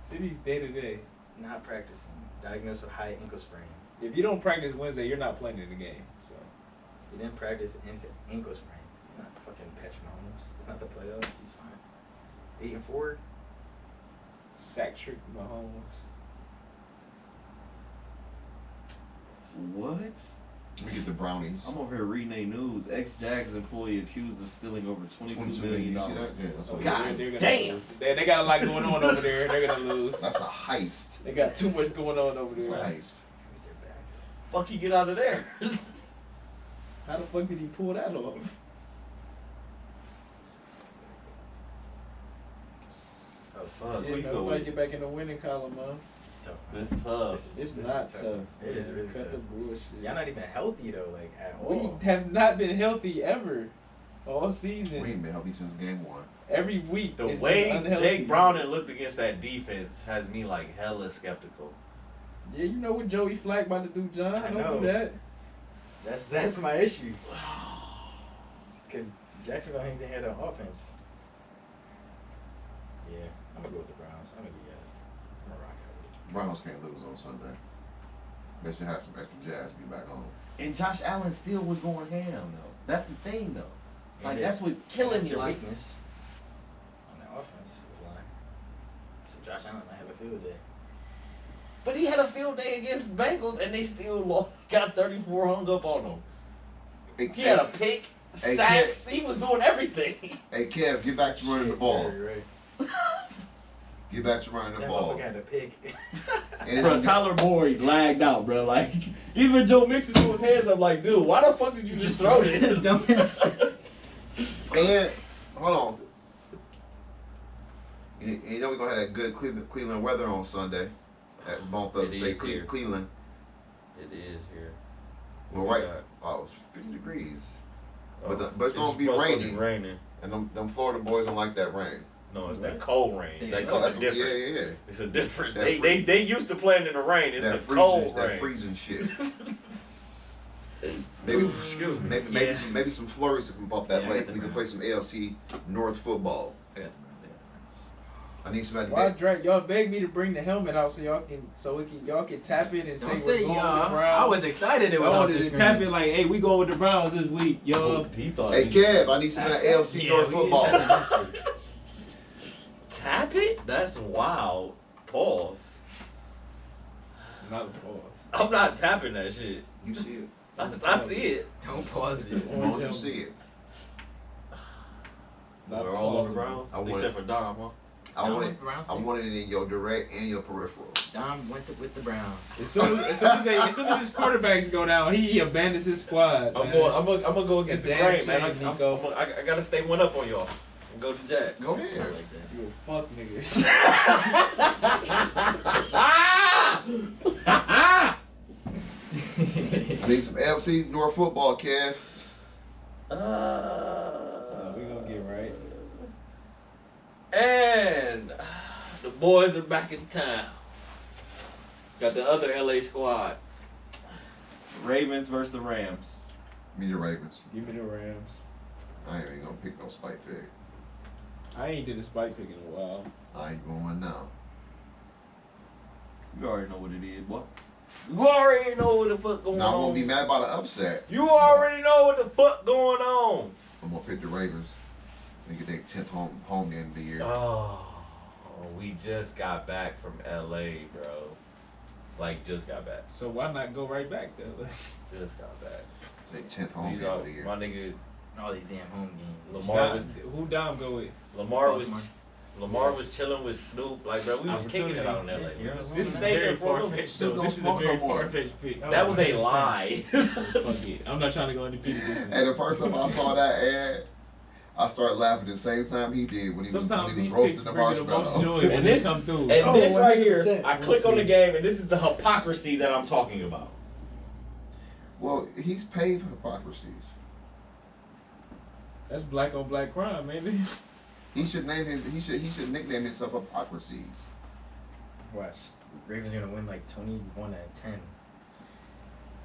Speaker 2: City's day to day.
Speaker 4: Not practicing. Diagnosed with high ankle sprain.
Speaker 2: If you don't practice Wednesday, you're not playing in the game. So
Speaker 4: He didn't practice and it's an ankle sprain. He's not fucking Patrick Mahomes. It's not the playoffs. He's fine. 8-4.
Speaker 2: sack trick Mahomes.
Speaker 6: What?
Speaker 1: we get the Brownies.
Speaker 6: I'm over here reading a news. Ex-Jags employee accused of stealing over $22 million.
Speaker 1: You see that? Yeah, that's,
Speaker 2: Oh,
Speaker 1: what
Speaker 6: God
Speaker 1: it is.
Speaker 2: they're gonna
Speaker 6: damn.
Speaker 2: lose. They got a lot going on over there. They're gonna lose.
Speaker 1: That's a heist.
Speaker 2: They got too much going on over
Speaker 1: That's a
Speaker 2: there.
Speaker 1: heist.
Speaker 4: Who's their back?
Speaker 3: Fuck you get out of there.
Speaker 2: How the fuck did he pull that off?
Speaker 3: Oh fuck,
Speaker 2: Yeah,
Speaker 3: who you go
Speaker 2: nobody
Speaker 3: with?
Speaker 2: get back in the winning column, man.
Speaker 4: It's tough.
Speaker 3: It's tough.
Speaker 2: It's
Speaker 4: This
Speaker 2: not
Speaker 4: is
Speaker 2: tough.
Speaker 4: It is really
Speaker 2: Cut
Speaker 4: tough.
Speaker 2: the bullshit.
Speaker 4: Y'all not even healthy though, like at
Speaker 2: We
Speaker 4: all.
Speaker 2: have not been healthy ever. All season.
Speaker 1: We ain't been healthy since game one.
Speaker 2: Every week.
Speaker 3: The
Speaker 2: it's
Speaker 3: way
Speaker 2: been unhealthy.
Speaker 3: Jake Browning looked against that defense has me like hella skeptical.
Speaker 2: Yeah, you know what Joey Flacco about to do, John.
Speaker 4: I
Speaker 2: Don't
Speaker 4: know.
Speaker 2: do that.
Speaker 4: That's my issue. Cause Jacksonville hangs ahead on offense. Yeah, I'm gonna go with the Browns. I'm gonna rock out with it.
Speaker 1: Browns can't lose on Sunday. They should have some extra jazz to be back on.
Speaker 6: And Josh Allen still was going ham, though. That's the thing, though. Like,
Speaker 4: And
Speaker 6: that's what
Speaker 4: that's
Speaker 6: killing me.
Speaker 4: their
Speaker 6: Like,
Speaker 4: weakness on the offensive line. So Josh Allen might have a field day.
Speaker 3: But he had a field day against Bengals and they still got 34 hung up on him.
Speaker 1: Hey,
Speaker 3: He had a pick,
Speaker 1: Hey,
Speaker 3: sacks, he was doing everything.
Speaker 1: hey Kev, get back to running the
Speaker 4: Shit,
Speaker 1: ball.
Speaker 4: Right.
Speaker 1: Get back to running the
Speaker 4: That
Speaker 1: ball.
Speaker 4: motherfucker had a pick.
Speaker 1: And
Speaker 6: bro,
Speaker 1: it's-
Speaker 6: Tyler Boyd lagged out, bro. Like, even Joe Mixon threw his hands up, like, dude, why the fuck did you just throw this?
Speaker 1: And hold on. You know we're gonna have that good Cleveland weather on Sunday. As Bone Thugs
Speaker 3: It
Speaker 1: say,
Speaker 3: is here.
Speaker 1: Cleveland.
Speaker 3: It is here.
Speaker 1: Well, right. Oh, it's 50 degrees. But it's gonna be
Speaker 3: supposed to
Speaker 1: raining. And them Florida boys don't like that rain.
Speaker 3: No, it's
Speaker 4: What?
Speaker 3: that cold rain.
Speaker 4: They-
Speaker 3: That's
Speaker 1: Oh,
Speaker 3: a
Speaker 1: that's
Speaker 3: difference.
Speaker 1: yeah.
Speaker 3: It's a difference.
Speaker 1: That
Speaker 3: They used to playing in the rain. It's
Speaker 1: That
Speaker 3: the cold
Speaker 1: that
Speaker 3: rain.
Speaker 1: freezing shit. Maybe,
Speaker 4: Excuse me.
Speaker 1: maybe
Speaker 4: Yeah.
Speaker 1: some flurries to come up that
Speaker 4: Yeah, I
Speaker 1: late.
Speaker 4: got the
Speaker 1: We can
Speaker 4: Browns.
Speaker 1: play some AFC North football.
Speaker 4: I got the Browns.
Speaker 1: I need somebody.
Speaker 2: Why
Speaker 1: To
Speaker 2: Drake? Y'all begged me to bring the helmet out so y'all can tap it and say
Speaker 4: Don't
Speaker 2: we're
Speaker 4: say
Speaker 2: going with the
Speaker 4: y'all.
Speaker 2: Browns.
Speaker 4: I was excited it was
Speaker 2: I
Speaker 4: off
Speaker 2: wanted
Speaker 4: the
Speaker 2: to tap
Speaker 4: screen.
Speaker 2: it like, hey, we going with the Browns this week, y'all.
Speaker 3: He thought.
Speaker 1: Hey
Speaker 3: he-
Speaker 1: Kev, I need some of that AFC
Speaker 4: Yeah,
Speaker 1: North
Speaker 4: we
Speaker 1: football.
Speaker 4: tapping that shit.
Speaker 3: Tap it? That's wild. Pause.
Speaker 2: It's not a pause.
Speaker 3: I'm not tapping that shit.
Speaker 1: You see it?
Speaker 3: I see it.
Speaker 4: Don't pause it.
Speaker 1: As long as you see it.
Speaker 2: Not
Speaker 3: We're all on the
Speaker 2: plausible.
Speaker 3: Browns,
Speaker 1: I want
Speaker 3: except for Dom, huh?
Speaker 1: I want
Speaker 4: Dom
Speaker 1: it.
Speaker 4: Browns
Speaker 1: I
Speaker 4: too.
Speaker 1: want it in your direct and your peripheral.
Speaker 4: Dom went with the Browns.
Speaker 2: As soon as his quarterbacks go down, he abandons his squad.
Speaker 3: I'm
Speaker 2: man.
Speaker 3: going. I'm gonna go against the
Speaker 2: It's damn
Speaker 3: grain, man.
Speaker 2: shame, Nico.
Speaker 3: I gotta stay one up on y'all. And go to Jack.
Speaker 1: Go
Speaker 4: I
Speaker 1: ahead.
Speaker 4: like that.
Speaker 2: You a fuck nigga.
Speaker 1: I need some AFC North football, Kev.
Speaker 2: We gonna get right.
Speaker 3: And the boys are back in town. Got the other LA squad.
Speaker 6: Ravens versus the Rams.
Speaker 1: Me the Ravens.
Speaker 2: Give me the Rams.
Speaker 1: I ain't even gonna pick no spike pick.
Speaker 2: I ain't did a spike pick in a while.
Speaker 1: I ain't going one now.
Speaker 6: You already know what it is, boy.
Speaker 3: You already know what the fuck going
Speaker 1: Now I
Speaker 3: on.
Speaker 1: won't be mad about an upset.
Speaker 3: You already know what the fuck going on.
Speaker 1: I'm gonna pick the Ravens and get their 10th home game of the year.
Speaker 3: Oh, we just got back from LA, bro. Like, just got back.
Speaker 2: So why not go right back to LA?
Speaker 3: Just got back.
Speaker 1: Their 10th home
Speaker 3: These
Speaker 1: game
Speaker 3: are,
Speaker 1: of the year.
Speaker 3: my nigga,
Speaker 4: All these damn home games.
Speaker 3: Lamar was
Speaker 2: Who Dom go with?
Speaker 3: Lamar was chilling with Snoop. Like, bro, we was kicking it out in LA.
Speaker 4: Yeah,
Speaker 3: We was
Speaker 2: This is
Speaker 3: staying
Speaker 2: very
Speaker 3: there for a
Speaker 2: far
Speaker 3: little bit.
Speaker 2: fetched.
Speaker 1: Still don't
Speaker 2: This is a
Speaker 1: smoke no
Speaker 2: very
Speaker 1: more.
Speaker 2: far fetched pick.
Speaker 4: Oh.
Speaker 3: That was a
Speaker 4: 100%.
Speaker 3: lie.
Speaker 2: Fuck it. I'm not trying to go undefeated.
Speaker 1: And the first time I saw that ad, I started laughing the same time he did when he
Speaker 2: Sometimes
Speaker 1: was
Speaker 2: these
Speaker 1: roasting
Speaker 2: picks
Speaker 1: the
Speaker 2: bring the most
Speaker 1: marshmallow.
Speaker 2: joy
Speaker 3: And
Speaker 2: when they
Speaker 3: this-
Speaker 2: come through.
Speaker 3: And
Speaker 4: Oh,
Speaker 3: this right here,
Speaker 4: 100%.
Speaker 3: I click on the game, and this is the hypocrisy that I'm talking about.
Speaker 1: Well, he's paid for hypocrisies.
Speaker 2: That's black on black crime, man.
Speaker 1: He should name his. He should nickname himself hypocrisies.
Speaker 4: Watch. Ravens gonna win like 21 out of 10.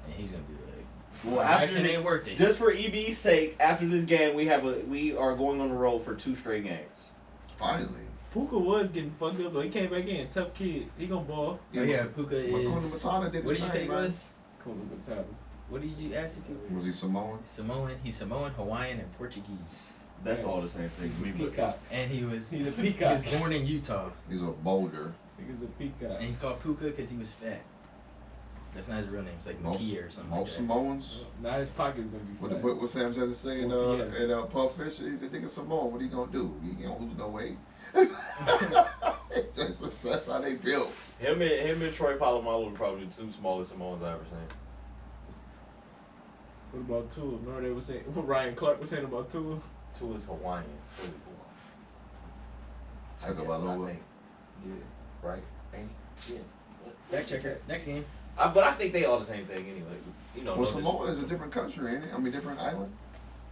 Speaker 4: And he's gonna be like,
Speaker 6: Well,
Speaker 4: "My
Speaker 6: after
Speaker 4: action
Speaker 6: the-
Speaker 4: ain't worth it."
Speaker 6: Just for EB's sake, after this game, we are going on the road for 2 straight games.
Speaker 1: Finally.
Speaker 2: Puka was getting fucked up, but he came back in. Tough kid. He gonna ball.
Speaker 4: Oh yeah, Puka
Speaker 1: Makuna
Speaker 4: is.
Speaker 1: Matata did
Speaker 4: What
Speaker 1: his
Speaker 4: did you
Speaker 1: thing,
Speaker 4: say he
Speaker 1: man.
Speaker 4: was?
Speaker 2: Cool Matata.
Speaker 4: What did you ask if you
Speaker 1: Was he Samoan?
Speaker 4: Samoan? He's Samoan, Hawaiian, and Portuguese.
Speaker 6: That's all the same thing to me. But
Speaker 2: Peacock.
Speaker 4: And he was.
Speaker 2: He's a peacock.
Speaker 4: He was born in Utah,
Speaker 1: He's a boulder.
Speaker 2: Nigga's a peacock.
Speaker 4: and he's called Puka because he was fat. That's not his real name. It's like
Speaker 1: Most,
Speaker 4: Makia or something.
Speaker 1: most
Speaker 4: like that.
Speaker 1: Samoans.
Speaker 2: Now his pocket's gonna be flat.
Speaker 1: What Sam Jackson saying
Speaker 2: 4 p.m.
Speaker 1: at Puff Fisher? He's a nigga Samoan. What he gonna do? He ain't gonna lose no weight. That's how they built.
Speaker 3: Him and Troy Polamalu were probably the 2 smallest Samoans I ever seen.
Speaker 2: What about Tua? Remember they were saying what Ryan Clark was saying about Tua?
Speaker 3: 2 is Hawaiian. Fully
Speaker 1: Talk
Speaker 3: Hawaiian.
Speaker 1: about
Speaker 3: I
Speaker 1: Lola.
Speaker 3: think. Yeah. Right? Ain't he? Yeah.
Speaker 4: Fact checker. Next game.
Speaker 3: But I think they all the same thing anyway. You know,
Speaker 1: Well,
Speaker 3: no
Speaker 1: Samoa is a
Speaker 3: disrespect.
Speaker 1: different country, ain't it? I mean, different island.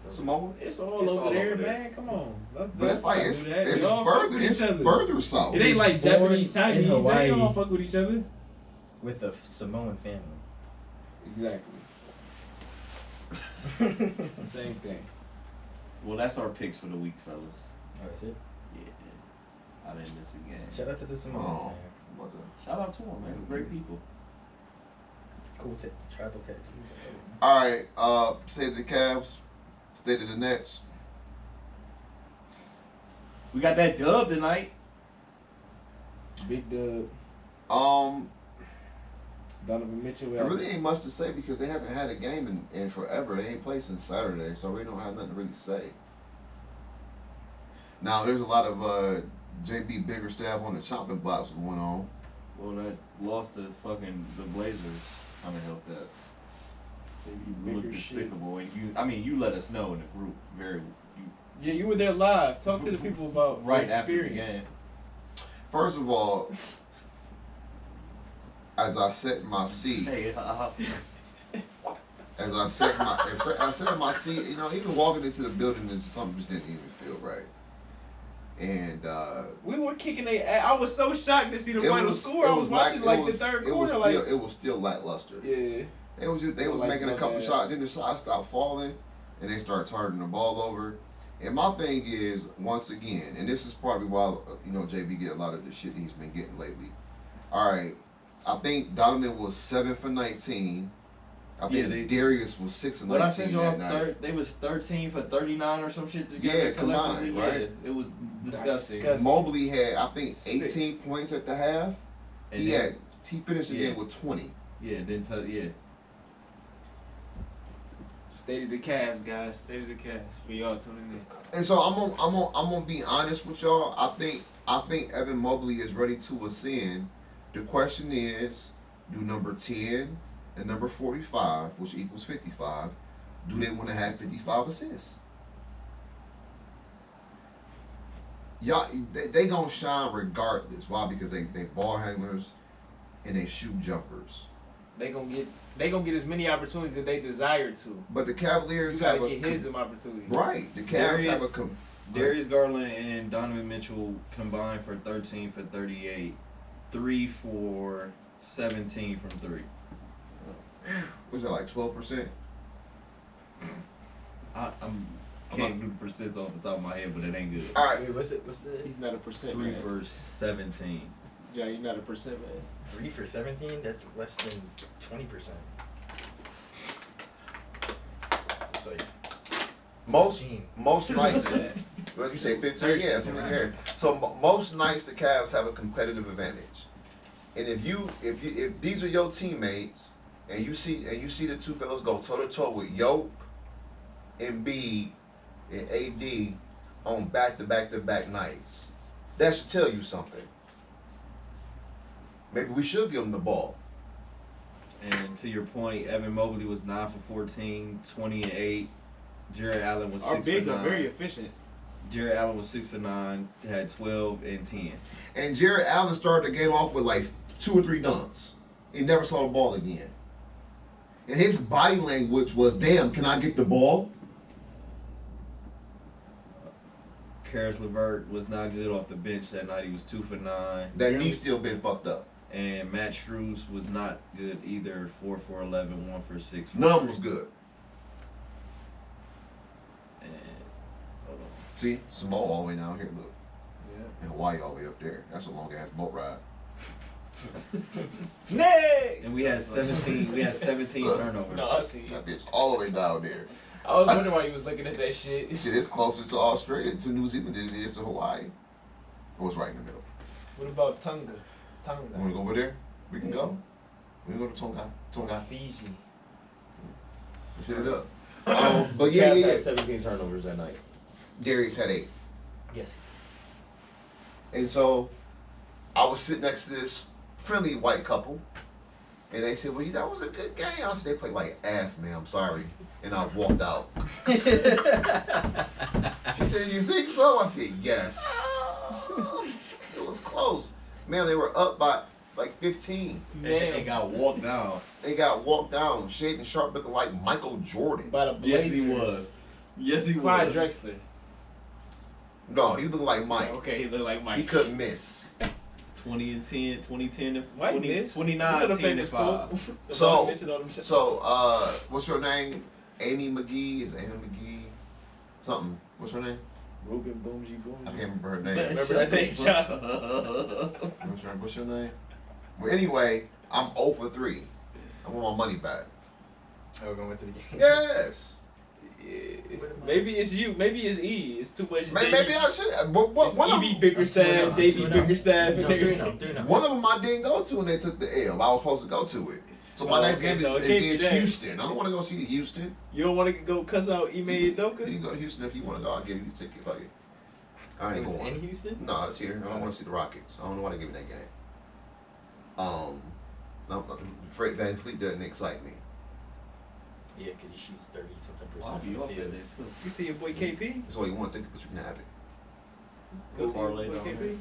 Speaker 1: Samoa.
Speaker 2: It's all
Speaker 3: It's
Speaker 2: over
Speaker 3: all
Speaker 2: there,
Speaker 3: over there.
Speaker 2: man. Come on.
Speaker 1: But it's like it's
Speaker 2: Y'all fuck
Speaker 1: further
Speaker 2: with each other.
Speaker 1: further south.
Speaker 2: It ain't like
Speaker 4: Born
Speaker 2: Japanese,
Speaker 4: in
Speaker 2: Chinese. They
Speaker 4: Hawaii.
Speaker 2: don't fuck with each other.
Speaker 4: With a Samoan family.
Speaker 2: Exactly. Same thing.
Speaker 6: well, that's our picks for the week, fellas.
Speaker 4: Oh, that's it.
Speaker 6: Yeah. I didn't miss a game.
Speaker 4: Shout out to the Samoans,
Speaker 1: Oh.
Speaker 4: man.
Speaker 1: What the-
Speaker 6: Shout out to them, man. Great people.
Speaker 4: Cool tribal tattoos.
Speaker 1: All right. State of the Cavs. State of the Nets.
Speaker 6: We got that dub tonight.
Speaker 2: Big Dub, Donovan Mitchell.
Speaker 1: There really ain't much to say because they haven't had a game in forever. They ain't played since Saturday, so we don't have nothing to really say. Now there's a lot of JB Biggerstaff on the chopping blocks going on.
Speaker 6: Well, that loss to fucking the Blazers kind of helped that. You look
Speaker 2: Bigger shit.
Speaker 6: despicable, and you let us know in the group
Speaker 2: Yeah, you were there live. Talk to the people about
Speaker 6: right
Speaker 2: your
Speaker 6: after the
Speaker 2: experience.
Speaker 6: game.
Speaker 1: First of all, as I sat in my seat,
Speaker 6: Hey,
Speaker 1: as I sat in my seat, you know, even walking into the building, something just didn't even feel right. and
Speaker 2: We were kicking I was so shocked to see the
Speaker 1: it
Speaker 2: final
Speaker 1: was-
Speaker 2: score.
Speaker 1: it
Speaker 2: I
Speaker 1: was
Speaker 2: was watching
Speaker 1: like-
Speaker 2: the third
Speaker 1: it was
Speaker 2: quarter.
Speaker 1: still, it was still lackluster.
Speaker 2: Yeah.
Speaker 1: It was just they was
Speaker 2: Like
Speaker 1: making a couple
Speaker 2: badass.
Speaker 1: shots, then the shots stopped falling, and they started turning the ball over. And my thing is, once again, and this is probably why JB get a lot of the shit he's been getting lately. All right, I think Donovan was 7 for 19. I think Darius was 6 and
Speaker 6: What I
Speaker 1: 19
Speaker 6: said y'all,
Speaker 1: that night.
Speaker 6: they was 13 for 39 or some shit together.
Speaker 1: Yeah, combined,
Speaker 6: collectively.
Speaker 1: right?
Speaker 6: Yeah, it was disgusting.
Speaker 2: disgusting.
Speaker 1: Mobley had, I think,
Speaker 2: Sick.
Speaker 1: 18 points at the half.
Speaker 6: And
Speaker 1: He
Speaker 6: then-
Speaker 1: finished the
Speaker 6: Yeah.
Speaker 1: game with 20.
Speaker 6: Yeah, yeah.
Speaker 2: State of the Cavs, guys. State of the Cavs for y'all tuning in.
Speaker 1: And so I'm gonna be honest with y'all. I think Evan Mobley is ready to ascend. The question is, do number 10 and number 45, which equals 55, do they want to have 55 assists? Y'all, they gonna shine regardless. Why? Because they ball handlers and they shoot jumpers.
Speaker 2: They gonna get as many opportunities that they desire to.
Speaker 1: But the
Speaker 2: You
Speaker 1: Cavaliers have
Speaker 2: gotta
Speaker 1: a
Speaker 2: get his opportunities.
Speaker 1: right. The Cavs have a
Speaker 6: Darius Garland and Donovan Mitchell combined for 13 for 38, 3 for 17 from 3.
Speaker 1: was that like 12%?
Speaker 6: Can't do the percents off the top of my head, but it ain't good.
Speaker 1: All right.
Speaker 4: Wait, what's the
Speaker 2: He's not a percent
Speaker 6: 3
Speaker 2: man.
Speaker 6: for 17.
Speaker 2: Jay, you're not a percent man.
Speaker 4: 3 for 17? That's less than 20%. It's like
Speaker 1: Most
Speaker 4: 15.
Speaker 1: most nights, well, you say 15, yeah, that's what we hear. So most nights the Cavs have a competitive advantage, and if these are your teammates, and you see the two fellas go toe to toe with Yoke, Embiid, and AD on back to back nights, that should tell you something. Maybe we should give them the ball.
Speaker 6: And to your point, Evan Mobley was 9 for 14, 20 and 8. Jared Allen was
Speaker 2: Our
Speaker 6: 6
Speaker 2: bigs
Speaker 6: for
Speaker 2: are
Speaker 6: 9.
Speaker 2: very efficient.
Speaker 6: Jared Allen was 6 for 9, had 12 and 10.
Speaker 1: And Jared Allen started the game off with like 2 or 3 dunks. He never saw the ball again. And his body language was, damn, can I get the ball?
Speaker 6: Karis LeVert was not good off the bench that night. He was 2 for 9.
Speaker 1: That knee still been fucked up.
Speaker 6: And Matt Strus was not good either. 4 for 11, 1 for 6.
Speaker 1: None of them was good.
Speaker 6: And, hold on.
Speaker 1: See, Samoa all the way down here, look.
Speaker 2: Yeah.
Speaker 1: And Hawaii all the way up there. That's a long ass boat ride.
Speaker 2: Next.
Speaker 6: And we had 17. We had 17 turnovers.
Speaker 2: No, I see.
Speaker 1: That bitch all the way down there.
Speaker 2: I was wondering why you was looking at that shit.
Speaker 1: Shit is closer to Australia, to New Zealand than it is to Hawaii. Or it's right in the middle.
Speaker 2: What about Tonga?
Speaker 1: You wanna go over there? We can go. We can go to Tonga.
Speaker 2: Fiji.
Speaker 1: Let's hit it up. But yeah,
Speaker 7: Cavs
Speaker 1: yeah,
Speaker 7: had
Speaker 1: yeah.
Speaker 7: 17 turnovers that night.
Speaker 1: Darius had 8.
Speaker 4: Yes.
Speaker 1: And so I was sitting next to this friendly white couple, and they said, well, that was a good game. I said, they played like ass, man. I'm sorry. And I walked out. She said, you think so? I said, yes. It was close. Man, they were up by like 15.
Speaker 6: And they got walked down.
Speaker 1: They got walked down. Shaden Sharp looking like Michael Jordan.
Speaker 2: By the Blazers.
Speaker 6: Yes, he was. Yes, he
Speaker 2: Clyde
Speaker 6: was.
Speaker 2: Drexler.
Speaker 1: No, he looked like Mike.
Speaker 2: Okay, he looked like Mike.
Speaker 1: He couldn't miss.
Speaker 6: 2010 and
Speaker 2: Mike
Speaker 6: 20,
Speaker 2: missed.
Speaker 6: 29,
Speaker 2: You know the
Speaker 6: 10 and
Speaker 2: famous
Speaker 6: 5.
Speaker 2: quote?
Speaker 1: So-
Speaker 2: Missing all them shit.
Speaker 1: So, what's your name? Amy McGee? Is Amy McGee? Something. What's her name?
Speaker 2: Ruben Boomsy
Speaker 1: I
Speaker 2: Boomsy.
Speaker 1: can't remember her name.
Speaker 2: Remember that name, John?
Speaker 1: What's your name? Well, anyway, I'm 0 for 3. I want my money back.
Speaker 4: Oh, we're going to the game.
Speaker 1: Yes.
Speaker 2: Yeah. Maybe it's you. Maybe it's E. It's too much.
Speaker 1: Maybe I should. But what,
Speaker 2: It's
Speaker 1: one, of
Speaker 2: EB
Speaker 1: them,
Speaker 2: Bickerstaff, JB Bickerstaff, and nigga.
Speaker 1: one of them I didn't go to and they took the L. I was supposed to go to it. So my
Speaker 2: Oh,
Speaker 1: next
Speaker 2: okay,
Speaker 1: game
Speaker 2: so
Speaker 1: is
Speaker 2: it can't be
Speaker 1: against
Speaker 2: that.
Speaker 1: Houston. I don't want to go see Houston.
Speaker 2: You don't want to go cuss out Ime
Speaker 1: You
Speaker 2: Udoka?
Speaker 1: can go to Houston if you want to go. I'll give you the ticket. Fuck it. I ain't
Speaker 4: It's
Speaker 1: going.
Speaker 4: in Houston?
Speaker 1: No, it's here. I don't want to see the Rockets. I don't know why they give me that game. Fred Van Fleet doesn't excite me.
Speaker 4: Yeah, because he shoots 30-something
Speaker 6: I'll
Speaker 4: percent
Speaker 6: be
Speaker 4: from
Speaker 6: up
Speaker 4: the
Speaker 6: there
Speaker 4: field.
Speaker 6: too.
Speaker 2: You see your boy KP?
Speaker 1: It's only one ticket, but you can have it.
Speaker 2: Go see your
Speaker 6: parlay
Speaker 2: boy
Speaker 6: down
Speaker 2: KP.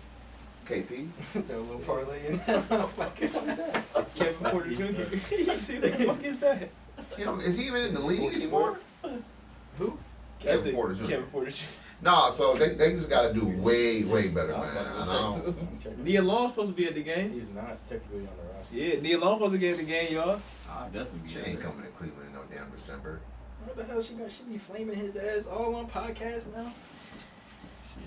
Speaker 1: KP.
Speaker 4: Throw a little parlay in there. What the fuck is that?
Speaker 2: Kevin Porter Jr. You see what the fuck is that?
Speaker 1: You know, is he even in the league
Speaker 4: Sports
Speaker 1: anymore?
Speaker 4: Who?
Speaker 1: Kevin
Speaker 2: That's it.
Speaker 1: Porter Jr.
Speaker 2: Kevin Porter Jr.
Speaker 1: No, so they just got to do way better,
Speaker 2: I'm
Speaker 1: man.
Speaker 2: about
Speaker 1: And
Speaker 2: to
Speaker 1: I
Speaker 2: check
Speaker 1: don't-
Speaker 2: too. Nia Long's supposed to be at the game.
Speaker 4: He's not technically on the roster.
Speaker 2: Yeah, Nia Long supposed to get at the game, y'all.
Speaker 6: I'll definitely be
Speaker 1: She
Speaker 6: there.
Speaker 1: ain't coming to Cleveland in no damn December.
Speaker 4: What the hell she got? She be flaming his ass all on podcasts now.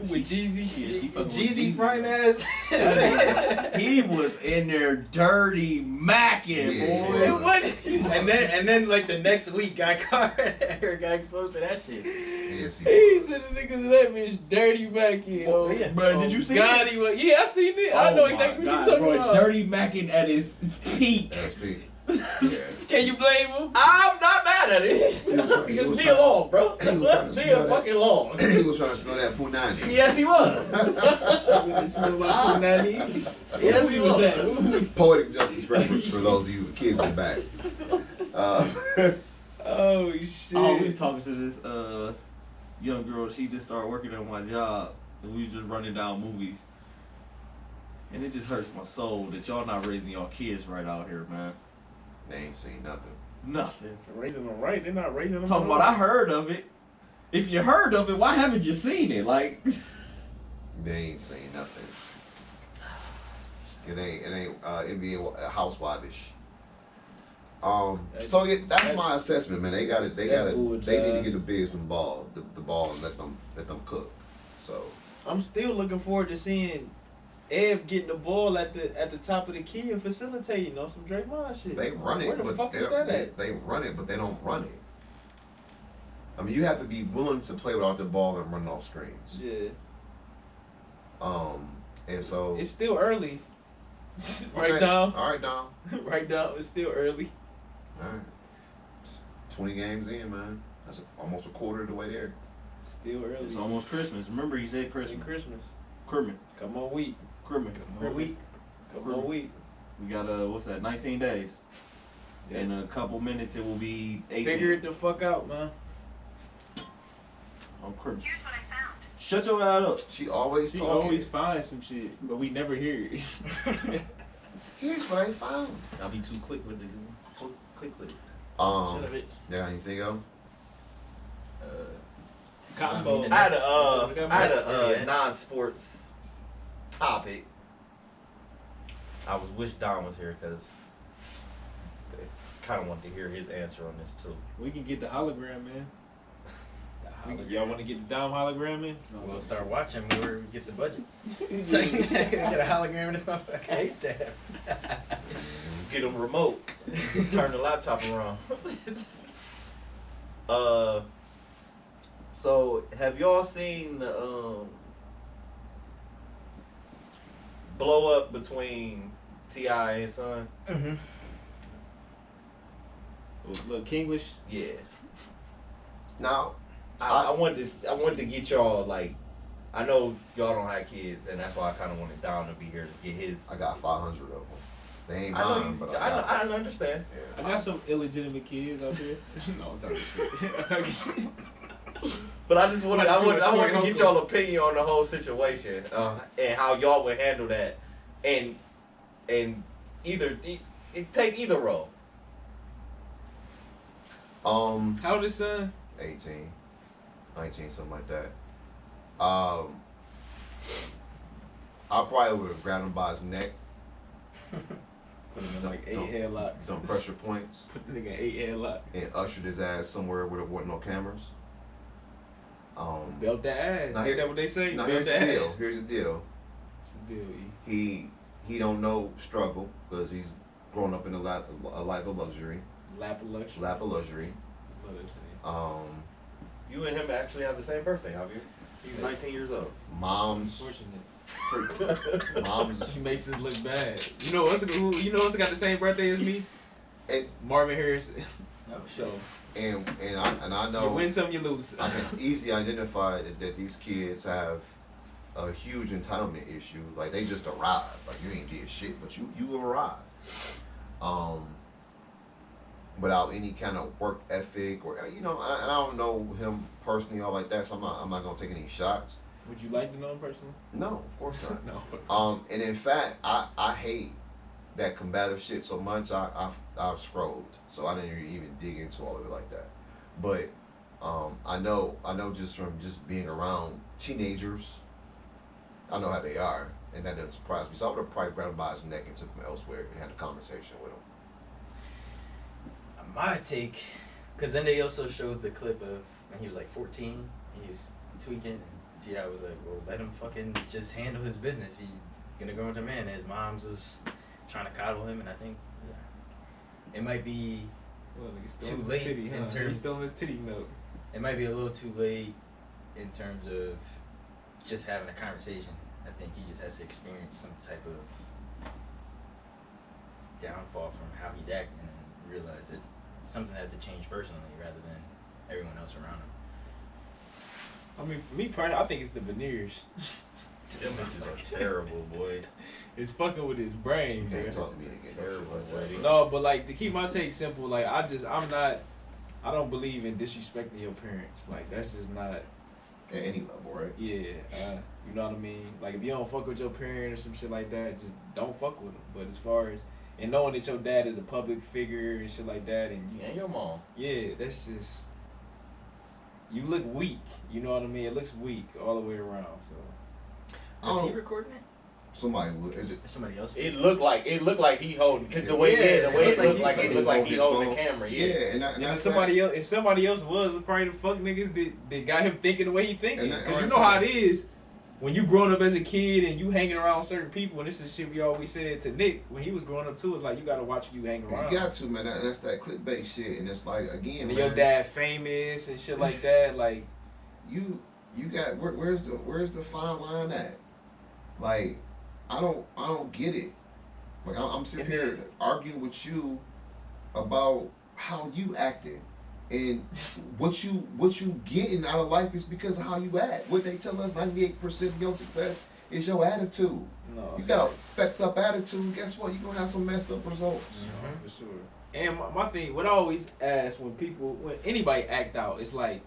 Speaker 2: With Jeezy.
Speaker 6: Yeah, she fucking with
Speaker 4: Jeezy
Speaker 6: Jeezy,
Speaker 4: frying
Speaker 6: man.
Speaker 4: ass.
Speaker 6: He was in there dirty macking,
Speaker 1: Yeah.
Speaker 6: boy.
Speaker 2: It wasn't.
Speaker 4: and then like the next week got caught. Eric got exposed for that shit.
Speaker 1: Yes,
Speaker 2: He said the niggas that bitch dirty back in.
Speaker 4: Oh, yeah.
Speaker 6: Bro, did you see
Speaker 2: God,
Speaker 6: it?
Speaker 2: he was. Yeah, I seen it. I know
Speaker 6: Oh my
Speaker 2: exactly what
Speaker 6: God,
Speaker 2: you're talking
Speaker 6: bro,
Speaker 2: about.
Speaker 6: Dirty macking at his peak.
Speaker 1: That's big. Yeah.
Speaker 2: Can you blame him?
Speaker 3: I'm not mad at it.
Speaker 2: It's Bill Long, bro.
Speaker 1: He was trying to
Speaker 2: That's
Speaker 1: smell
Speaker 2: Bill
Speaker 1: that.
Speaker 2: fucking Long.
Speaker 1: He was trying to smell that punani.
Speaker 2: Yes, he was. Yes, he was.
Speaker 1: Poetic justice reference for those of you kids in the back.
Speaker 2: Oh shit.
Speaker 6: Oh, we was talking to this young girl. She just started working at my job, and we was just running down movies. And it just hurts my soul that y'all not raising y'all kids right out here, man.
Speaker 1: They ain't seen nothing.
Speaker 6: Nothing.
Speaker 2: Raising them right. They're not raising them.
Speaker 6: Talking about I heard of it. If you heard of it, why haven't you seen it? Like,
Speaker 1: They ain't seen nothing. It ain't NBA housewife-ish. So yeah, that's my assessment, man. They got it. They need to get the bigs the ball and let them cook. So
Speaker 2: I'm still looking forward to seeing Eb getting the ball at the top of the key and facilitating on some Draymond shit.
Speaker 1: they run it,
Speaker 2: Where the
Speaker 1: but
Speaker 2: fuck
Speaker 1: they,
Speaker 2: is that at?
Speaker 1: they run it, but they don't run it. I mean, you have to be willing to play without the ball and run off screens.
Speaker 2: Yeah,
Speaker 1: And so
Speaker 2: it's still early. Right
Speaker 1: okay.
Speaker 2: down.
Speaker 1: All right, Dom.
Speaker 2: Right down. It's still early.
Speaker 1: All right. 20 games in, man. That's almost a quarter of the way there.
Speaker 2: Still early.
Speaker 6: it's almost Christmas. Remember, he said
Speaker 2: It's
Speaker 6: Christmas.
Speaker 2: Christmas.
Speaker 6: Christmas.
Speaker 2: Come on, week.
Speaker 6: Christmas.
Speaker 2: Come on, week.
Speaker 6: We got what's that? 19 days.
Speaker 2: Yeah.
Speaker 6: In a couple minutes, it will be 18.
Speaker 2: Figure it the fuck out, man.
Speaker 6: On Christmas.
Speaker 7: Here's what I found.
Speaker 6: Shut your ass up.
Speaker 1: She always
Speaker 2: She
Speaker 1: talking.
Speaker 2: always finds some shit, but we never hear it.
Speaker 1: Here's what I found.
Speaker 3: I'll be too quick with it. Too quick with it.
Speaker 4: Shut up, it.
Speaker 1: Yeah, anything else?
Speaker 2: Combo.
Speaker 3: I had a
Speaker 4: That's pretty
Speaker 3: non-sports topic. I wish Don was here because I kind of wanted to hear his answer on this too.
Speaker 2: We can get the hologram, man. Y'all want to get the Dom hologram in?
Speaker 4: We'll start watching where we get the budget. So you get a hologram in this motherfucker ASAP.
Speaker 3: Get him remote. Turn the laptop around. So have y'all seen the blow up between T.I. and his son?
Speaker 4: Mm-hmm.
Speaker 2: Look, Kinglish.
Speaker 3: Yeah.
Speaker 1: Now,
Speaker 3: I wanted to get y'all, like, I know y'all don't have kids, and that's why I kind of wanted Don to be here to get his.
Speaker 1: I got 500 of them. They ain't
Speaker 3: I know
Speaker 1: mine,
Speaker 3: you,
Speaker 1: but I got
Speaker 3: I understand.
Speaker 2: I got some illegitimate kids out there. No, I'm talking shit. I'm talking shit.
Speaker 3: But I just wanted,
Speaker 2: Like,
Speaker 3: I wanted to
Speaker 2: George
Speaker 3: get y'all opinion on the whole situation, and how y'all would handle that, and either take either role.
Speaker 2: How old is son?
Speaker 1: 18, 19, something like that. I probably would have grabbed him by his neck,
Speaker 2: Put him in like 8
Speaker 1: Don't-
Speaker 2: headlocks.
Speaker 1: some pressure points,
Speaker 2: Put the nigga in 8 headlock.
Speaker 1: and ushered his ass somewhere where there wasn't no cameras.
Speaker 2: Belt that ass.
Speaker 1: Now
Speaker 2: Ain't
Speaker 1: here-
Speaker 2: that what they say?
Speaker 1: Now
Speaker 2: Belt
Speaker 1: here's the
Speaker 2: that
Speaker 1: deal.
Speaker 2: ass.
Speaker 1: Here's the deal.
Speaker 2: What's the deal, E?
Speaker 1: He don't know struggle because he's grown up in a life of luxury.
Speaker 2: Lap of luxury.
Speaker 1: Lap of luxury.
Speaker 2: What they say.
Speaker 3: You and him actually have the same birthday, Javier. He's 19 years old.
Speaker 1: Mom's
Speaker 2: Unfortunate.
Speaker 1: mom's
Speaker 2: He makes us look bad. You know what's got the same birthday as me?
Speaker 1: and
Speaker 2: Marvin Harrison.
Speaker 4: Oh,
Speaker 2: So
Speaker 1: and I
Speaker 2: you
Speaker 1: know
Speaker 2: win some, you lose.
Speaker 1: I can easily identify that these kids have a huge entitlement issue. Like they just arrived. Like you ain't did shit, but you arrived. Without any kind of work ethic or and I don't know him personally or like that, so I'm not gonna take any shots.
Speaker 2: Would you like to know him personally?
Speaker 1: No, of course not.
Speaker 2: No.
Speaker 1: And in fact, I hate that combative shit so much. I've scrolled, so I didn't even dig into all of it like that. But I know just from just being around teenagers, I know how they are, and that doesn't surprise me. So I would have probably grabbed him by his neck and took him elsewhere and had a conversation with him.
Speaker 4: My take, because then they also showed the clip of when he was like 14, and he was tweaking, and T.I. was like, well, let him fucking just handle his business. He's gonna grow into a man. His mom's was trying to coddle him, and I think it might be too late in terms.
Speaker 2: He's still in the titty milk.
Speaker 4: It might be a little too late in terms of just having a conversation. I think he just has to experience some type of downfall from how he's acting and realize that something has to change personally rather than everyone else around him.
Speaker 2: I mean, me personally, I think it's the veneers.
Speaker 3: Them bitches are terrible, boy.
Speaker 2: It's fucking with his brain,
Speaker 1: You can't
Speaker 2: man.
Speaker 1: talk to me again.
Speaker 3: Terrible, boy.
Speaker 2: No, but like to keep my take simple, like I don't believe in disrespecting your parents. Like that's just not.
Speaker 1: At any level, right?
Speaker 2: Yeah, you know what I mean. Like if you don't fuck with your parent or some shit like that, just don't fuck with them. But as far as and knowing that your dad is a public figure and shit like that, and
Speaker 3: And your mom.
Speaker 2: yeah, that's just you look weak. You know what I mean? It looks weak all the way around. So
Speaker 4: Is
Speaker 1: Oh.
Speaker 4: he recording it?
Speaker 1: Somebody would. Is it?
Speaker 4: Or somebody else?
Speaker 3: It looked like he holding. Cause the way
Speaker 4: Yeah,
Speaker 3: the way
Speaker 4: it
Speaker 3: it looked like
Speaker 1: he's
Speaker 3: it looked like he
Speaker 1: holding
Speaker 3: holding
Speaker 1: his
Speaker 3: the
Speaker 1: phone.
Speaker 3: camera.
Speaker 1: Yeah,
Speaker 3: Yeah.
Speaker 1: and
Speaker 2: if
Speaker 1: that's
Speaker 2: somebody else was probably the fuck niggas that got him thinking the way he thinking.
Speaker 1: And that-
Speaker 2: Because you know how it is when you growing up as a kid and you hanging around certain people. And this is shit we always said to Nick when he was growing up too. It's like you gotta watch who you hang around.
Speaker 1: You got to, man. That's that clickbait shit, and it's like again,
Speaker 2: and
Speaker 1: man.
Speaker 2: your dad famous and shit like that. Like
Speaker 1: You got where's the fine line at? Like, I don't get it. Like I'm sitting here arguing with you about how you acting and what you getting out of life is because of how you act. What they tell us, 98% of your success is your attitude.
Speaker 2: no,
Speaker 1: You got a fucked up attitude. Guess what? You're gonna have some messed up results.
Speaker 2: for sure. And my thing, what I always ask when anybody act out, it's like,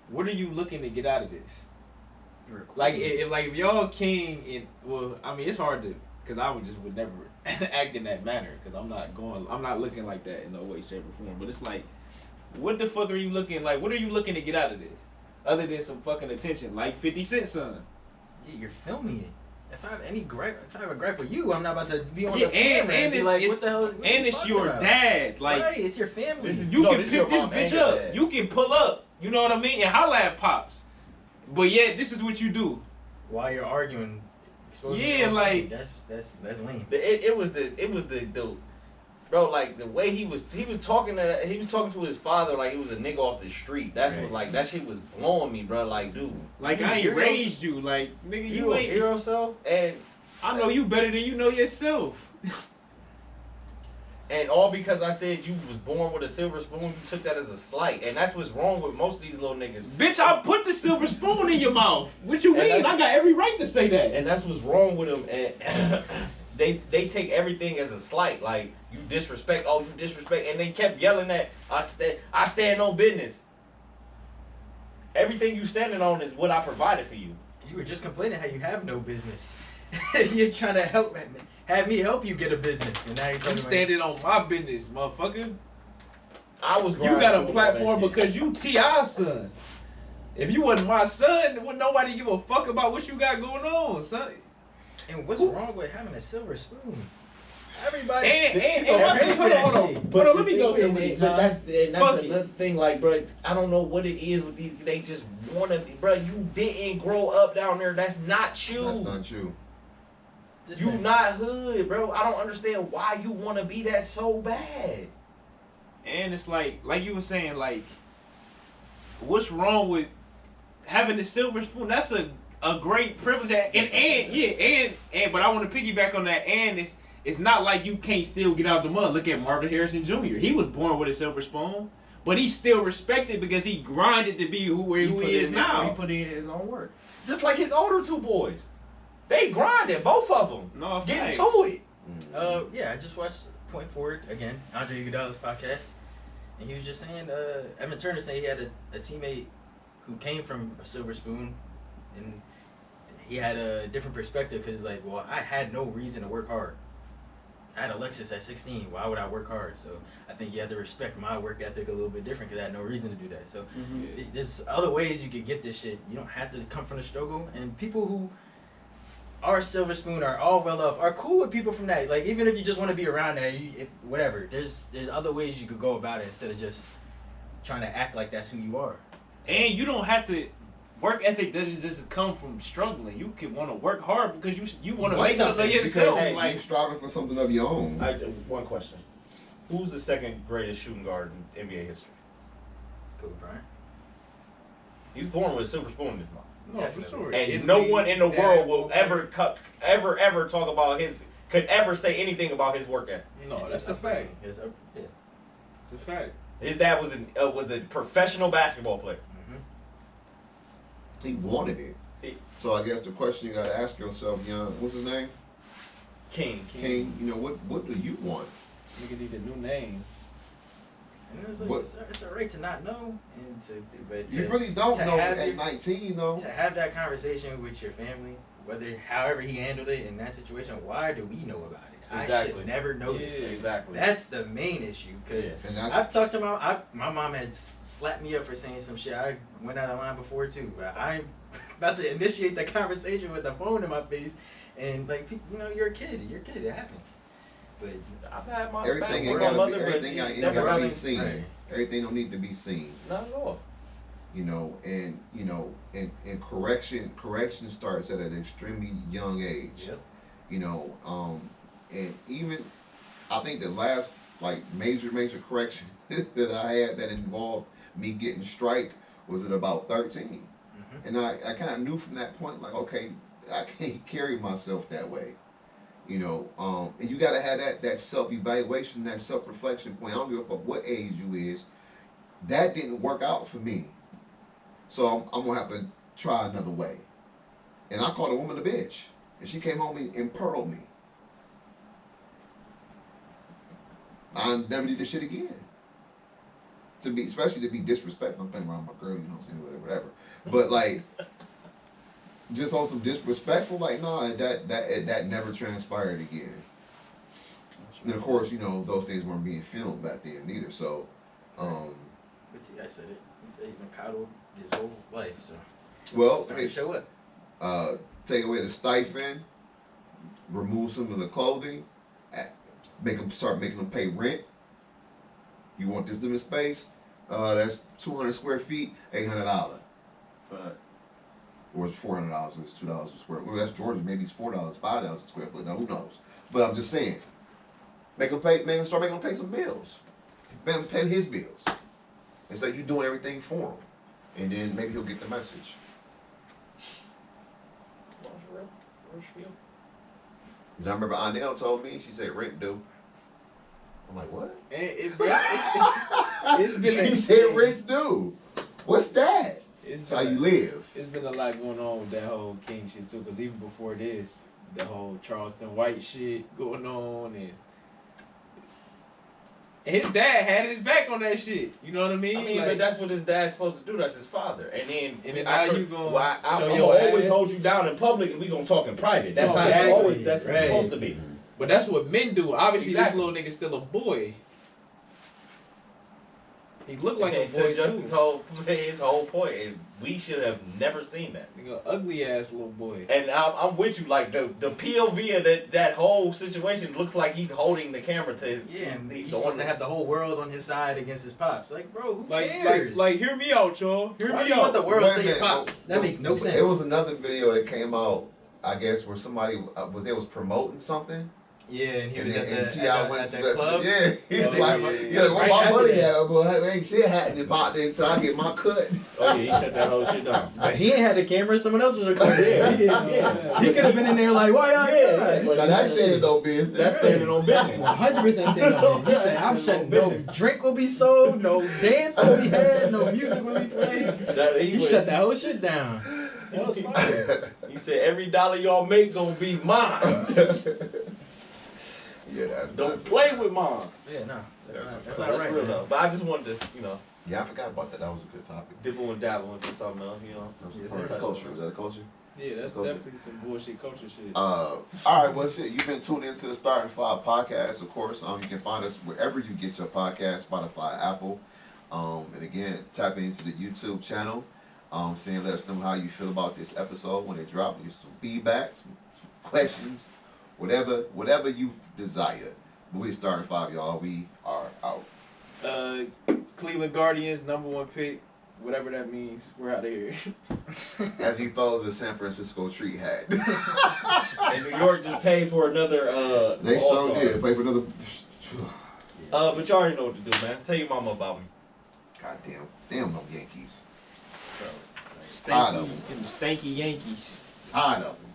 Speaker 2: what are you looking to get out of this? Like if y'all king and well, I mean it's hard to, cause I would never act in that manner, cause I'm not looking like that in no way, shape, or form. But it's like, what the fuck are you looking like? What are you looking to get out of this, other than some fucking attention, like 50 Cent son?
Speaker 4: Yeah, you're filming it. If I have a gripe with you, I'm not about to be on
Speaker 2: Yeah,
Speaker 4: the camera and be
Speaker 2: it's,
Speaker 4: like,
Speaker 2: it's
Speaker 4: what the hell? What
Speaker 2: and
Speaker 4: you
Speaker 2: it's
Speaker 4: talking
Speaker 2: your
Speaker 4: about?
Speaker 2: dad, like.
Speaker 4: Right, it's your family.
Speaker 2: You
Speaker 3: No,
Speaker 2: can
Speaker 3: this is your
Speaker 2: pick this
Speaker 3: mom and
Speaker 2: bitch
Speaker 3: your
Speaker 2: up.
Speaker 3: dad.
Speaker 2: You can pull up. You know what I mean? And holla at pops. But yet, this is what you do.
Speaker 4: While you're arguing, exposing
Speaker 2: Yeah,
Speaker 4: your own
Speaker 2: like-
Speaker 4: family, that's lame.
Speaker 3: It was the bro, like the way he was talking to his father like he was a nigga off the street. That's what like that shit was blowing me, bro. Like, dude,
Speaker 2: Like,
Speaker 3: you
Speaker 2: I ain't
Speaker 3: hear
Speaker 2: raised you. Like, nigga,
Speaker 3: you
Speaker 2: you
Speaker 3: a
Speaker 2: ain't.
Speaker 3: hear yourself, and
Speaker 2: I know you better than you know yourself.
Speaker 3: all because I said you was born with a silver spoon, you took that as a slight, and that's what's wrong with most of these little niggas.
Speaker 2: Bitch, I put the silver spoon in your mouth. What you
Speaker 3: And
Speaker 2: mean?
Speaker 3: that's-
Speaker 2: I got every right to say that.
Speaker 3: And that's what's wrong with them. And they take everything as a slight. Like, you disrespect, and they kept yelling that I stand on business. Everything you standing on is what I provided for you.
Speaker 4: You were just complaining how you have no business. You're trying to have me help you get a business, and now you're
Speaker 2: I'm
Speaker 4: talking
Speaker 2: standing on my business, motherfucker.
Speaker 3: I was
Speaker 2: You got a
Speaker 3: grinding with all
Speaker 2: platform
Speaker 3: that shit.
Speaker 2: because you T.I.'s son. If you wasn't my son, wouldn't nobody give a fuck about what you got going on, son.
Speaker 4: And what's wrong with having a silver spoon? Everybody.
Speaker 2: And
Speaker 4: people
Speaker 2: my
Speaker 4: pay
Speaker 2: thing,
Speaker 4: for
Speaker 2: hold
Speaker 4: that
Speaker 2: on, hold
Speaker 4: shit.
Speaker 2: on. Hold on, let me go here with it,
Speaker 3: But
Speaker 2: John.
Speaker 3: that's
Speaker 2: Fuck it.
Speaker 3: another thing, like, bro, I don't know what it is with these. They just want to be, bro. You didn't grow up down there. That's not you.
Speaker 1: That's not you.
Speaker 4: This
Speaker 3: You
Speaker 4: man-
Speaker 3: not hood, bro. I don't understand why you want to be that so bad.
Speaker 2: And it's like you were saying, like, what's wrong with having the silver spoon? That's a great privilege. But I want to piggyback on that. And it's not like you can't still get out the mud. Look at Marvin Harrison Jr. He was born with a silver spoon, but he's still respected because he grinded to be who he is now.
Speaker 3: He put in his own work. Just like his older two boys. They grinded, both of them.
Speaker 2: No,
Speaker 3: Getting
Speaker 2: facts.
Speaker 3: to it.
Speaker 4: Yeah, I just watched Point Forward again, Andre Iguodala's podcast, and he was just saying, Evan Turner said he had a teammate who came from a silver spoon, and he had a different perspective because, like, well, I had no reason to work hard. I had a Lexus at 16. Why would I work hard? So I think you have to respect my work ethic a little bit different because I had no reason to do that. So there's other ways you could get this shit. You don't have to come from the struggle. And people who are silver spoon are all well off are cool with people from that. Like even if you just want to be around that, whatever. There's other ways you could go about it instead of just trying to act like that's who you are.
Speaker 2: And you don't have to. Work ethic doesn't just come from struggling. You can want to work hard because you want to make something of yourself.
Speaker 1: Because
Speaker 2: Like
Speaker 1: you striving for something of your own.
Speaker 3: One question. Who's the second greatest shooting guard in NBA history?
Speaker 4: Kobe Bryant.
Speaker 3: He was born with a silver spoon in his mouth.
Speaker 2: no, for sure.
Speaker 3: And
Speaker 2: Italy,
Speaker 3: no one in the
Speaker 2: that-
Speaker 3: world will ever talk about could ever say anything about his work ethic.
Speaker 2: No, that's a fact.
Speaker 4: It's
Speaker 2: It's a fact.
Speaker 3: His dad was a professional basketball player.
Speaker 1: He wanted it. So I guess the question you gotta ask yourself, young, what's his name?
Speaker 3: King.
Speaker 1: King. You know what do you want?
Speaker 2: Nigga need a new name.
Speaker 4: And it's a right to not know, but
Speaker 1: You really don't
Speaker 4: to
Speaker 1: know
Speaker 4: have
Speaker 1: at
Speaker 4: your-
Speaker 1: 19 though.
Speaker 4: to have that conversation with your family, however he handled it in that situation. Why do we know about it? I
Speaker 3: Exactly.
Speaker 4: should never know this.
Speaker 3: Exactly.
Speaker 4: That's the main issue because
Speaker 1: And that's
Speaker 4: I've talked to my mom had slapped me up for saying some shit. I went out of line before too. But I'm about to initiate the conversation with the phone in my face, and like you're a kid. It happens. But
Speaker 3: I've had my
Speaker 1: everything
Speaker 3: spats
Speaker 1: ain't
Speaker 3: with my
Speaker 1: gotta be,
Speaker 3: mother,
Speaker 1: everything
Speaker 3: but
Speaker 1: ain't
Speaker 3: never
Speaker 1: gotta be
Speaker 3: really
Speaker 1: seen.
Speaker 4: Right.
Speaker 1: Everything don't need to be seen.
Speaker 3: Not at all.
Speaker 1: And correction starts at an extremely young age.
Speaker 4: Yep.
Speaker 1: And even I think the last like major correction that I had that involved me getting strike was at about 13. And I kind of knew from that point, like, okay, I can't carry myself that way. And you got to have that self-evaluation, that self-reflection point. I don't give a fuck what age you is. That didn't work out for me. So I'm going to have to try another way. And I called a woman a bitch. And she came home and pearled me. I never did this shit again. Especially to be disrespectful. I'm playing around with my girl, you know what I'm saying, whatever. But like, just on some disrespectful, like, nah, that never transpired again. And of course, those things weren't being filmed back then either. So,
Speaker 4: But I said it. He said he's been coddled his whole life. So
Speaker 1: well,
Speaker 4: it's time to show up.
Speaker 1: Take away the stipend, remove some of the clothing, start making them pay rent. You want this living space? That's 200 square feet, $800.
Speaker 6: Fuck.
Speaker 1: Or it's $400. It's $2 a square. Well, that's Georgia. Maybe it's $4, $5 a square foot. Now who knows? But I'm just saying, start making them pay some bills. Make him pay his bills. Instead of you doing everything for him, and then maybe he'll get the message. Cause I remember Anel told me, she said rent due. I'm like, what?
Speaker 2: It's been
Speaker 1: She said rent due. What's that?
Speaker 2: It's
Speaker 1: How you
Speaker 2: been,
Speaker 1: live?
Speaker 2: it's been a lot going on with that whole King shit too. Cause even before this, the whole Charleston White shit going on, and his dad had his back on that shit. You know what I mean?
Speaker 3: I mean,
Speaker 2: Like,
Speaker 3: but that's what his dad's supposed to do. That's his father. And then
Speaker 2: now you gonna
Speaker 3: I'm
Speaker 2: show
Speaker 3: gonna
Speaker 2: your
Speaker 3: always
Speaker 2: ass?
Speaker 3: hold you down in public, and we gonna talk in private. That's
Speaker 2: Oh,
Speaker 3: how
Speaker 2: exactly.
Speaker 3: that's
Speaker 2: Right.
Speaker 3: supposed to be.
Speaker 2: But that's what men do. Obviously,
Speaker 3: Exactly.
Speaker 2: this little nigga's still a boy. He looked like a
Speaker 3: And
Speaker 2: boy
Speaker 3: to Justin's
Speaker 2: too.
Speaker 3: his whole point is we should have never seen that.
Speaker 2: Nigga, ugly ass little boy.
Speaker 3: And I'm with you. Like the POV of that whole situation looks like he's holding the camera to his.
Speaker 4: And he's
Speaker 3: the
Speaker 4: supposed to
Speaker 3: one-
Speaker 4: have the whole world on his side against his pops. Like, bro, who
Speaker 2: Like,
Speaker 4: cares?
Speaker 2: hear me out, y'all. Hear
Speaker 4: Why
Speaker 2: me
Speaker 4: do you want
Speaker 2: out.
Speaker 4: the world
Speaker 1: Wait
Speaker 4: to
Speaker 1: a
Speaker 4: say your
Speaker 1: minute.
Speaker 4: pops? That makes no sense.
Speaker 1: It was another video that came out, I guess, where somebody was promoting something.
Speaker 4: Yeah, and he
Speaker 1: And
Speaker 4: was
Speaker 1: then
Speaker 4: at
Speaker 1: T.I.
Speaker 4: the
Speaker 1: went to
Speaker 4: club.
Speaker 1: Yeah, he's
Speaker 4: Oh,
Speaker 1: like,
Speaker 4: yeah,
Speaker 1: yeah,
Speaker 4: yeah.
Speaker 1: what
Speaker 4: Right
Speaker 1: my
Speaker 4: after
Speaker 1: money
Speaker 4: that.
Speaker 1: at? Boy, ain't shit happening about there until I get my cut.
Speaker 3: Oh yeah, he shut that whole shit down.
Speaker 4: But he ain't had the camera. Someone else was recording.
Speaker 3: Yeah.
Speaker 4: He could have been in there like, why y'all?
Speaker 3: Yeah.
Speaker 1: Now that's standing no business.
Speaker 3: That's standing on business.
Speaker 4: 100% stand up. He said, "I'm shutting. No drink will be sold. No dance will be had. No music will be played." He shut that whole shit down. That was fire.
Speaker 3: He said every dollar y'all make gonna be mine.
Speaker 1: Yeah, that's
Speaker 3: Don't play with mine.
Speaker 4: Yeah, no, that's
Speaker 3: That's
Speaker 4: not right.
Speaker 3: real
Speaker 4: man.
Speaker 3: though. But I just wanted to,
Speaker 1: Yeah, I forgot about that. That was a good topic.
Speaker 3: dibble and dabble into something else,
Speaker 1: That was
Speaker 4: Yes,
Speaker 1: part of
Speaker 4: sir.
Speaker 1: the culture. Was that a culture?
Speaker 2: Yeah, that's
Speaker 1: Culture.
Speaker 2: definitely some bullshit culture shit.
Speaker 1: All right, well, shit, you've been tuned into the Starting Five podcast, of course. You can find us wherever you get your podcast, Spotify, Apple. And again, tap into the YouTube channel. Saying, let us know how you feel about this episode when it drops. Give some feedback, some questions, whatever you desire. But we're Starting Five, y'all. We are out.
Speaker 2: Cleveland Guardians, #1 pick, whatever that means. We're out of here.
Speaker 1: As he throws a San Francisco treat hat.
Speaker 3: And New York just paid for another.
Speaker 1: They
Speaker 3: All-Star.
Speaker 1: so did. Play for another.
Speaker 3: But you already know what to do, man. Tell your mama about me.
Speaker 1: Goddamn. Damn, no Yankees.
Speaker 2: Stanky,
Speaker 1: Tired of 'em.
Speaker 2: them stanky Yankees.
Speaker 1: Tired of them.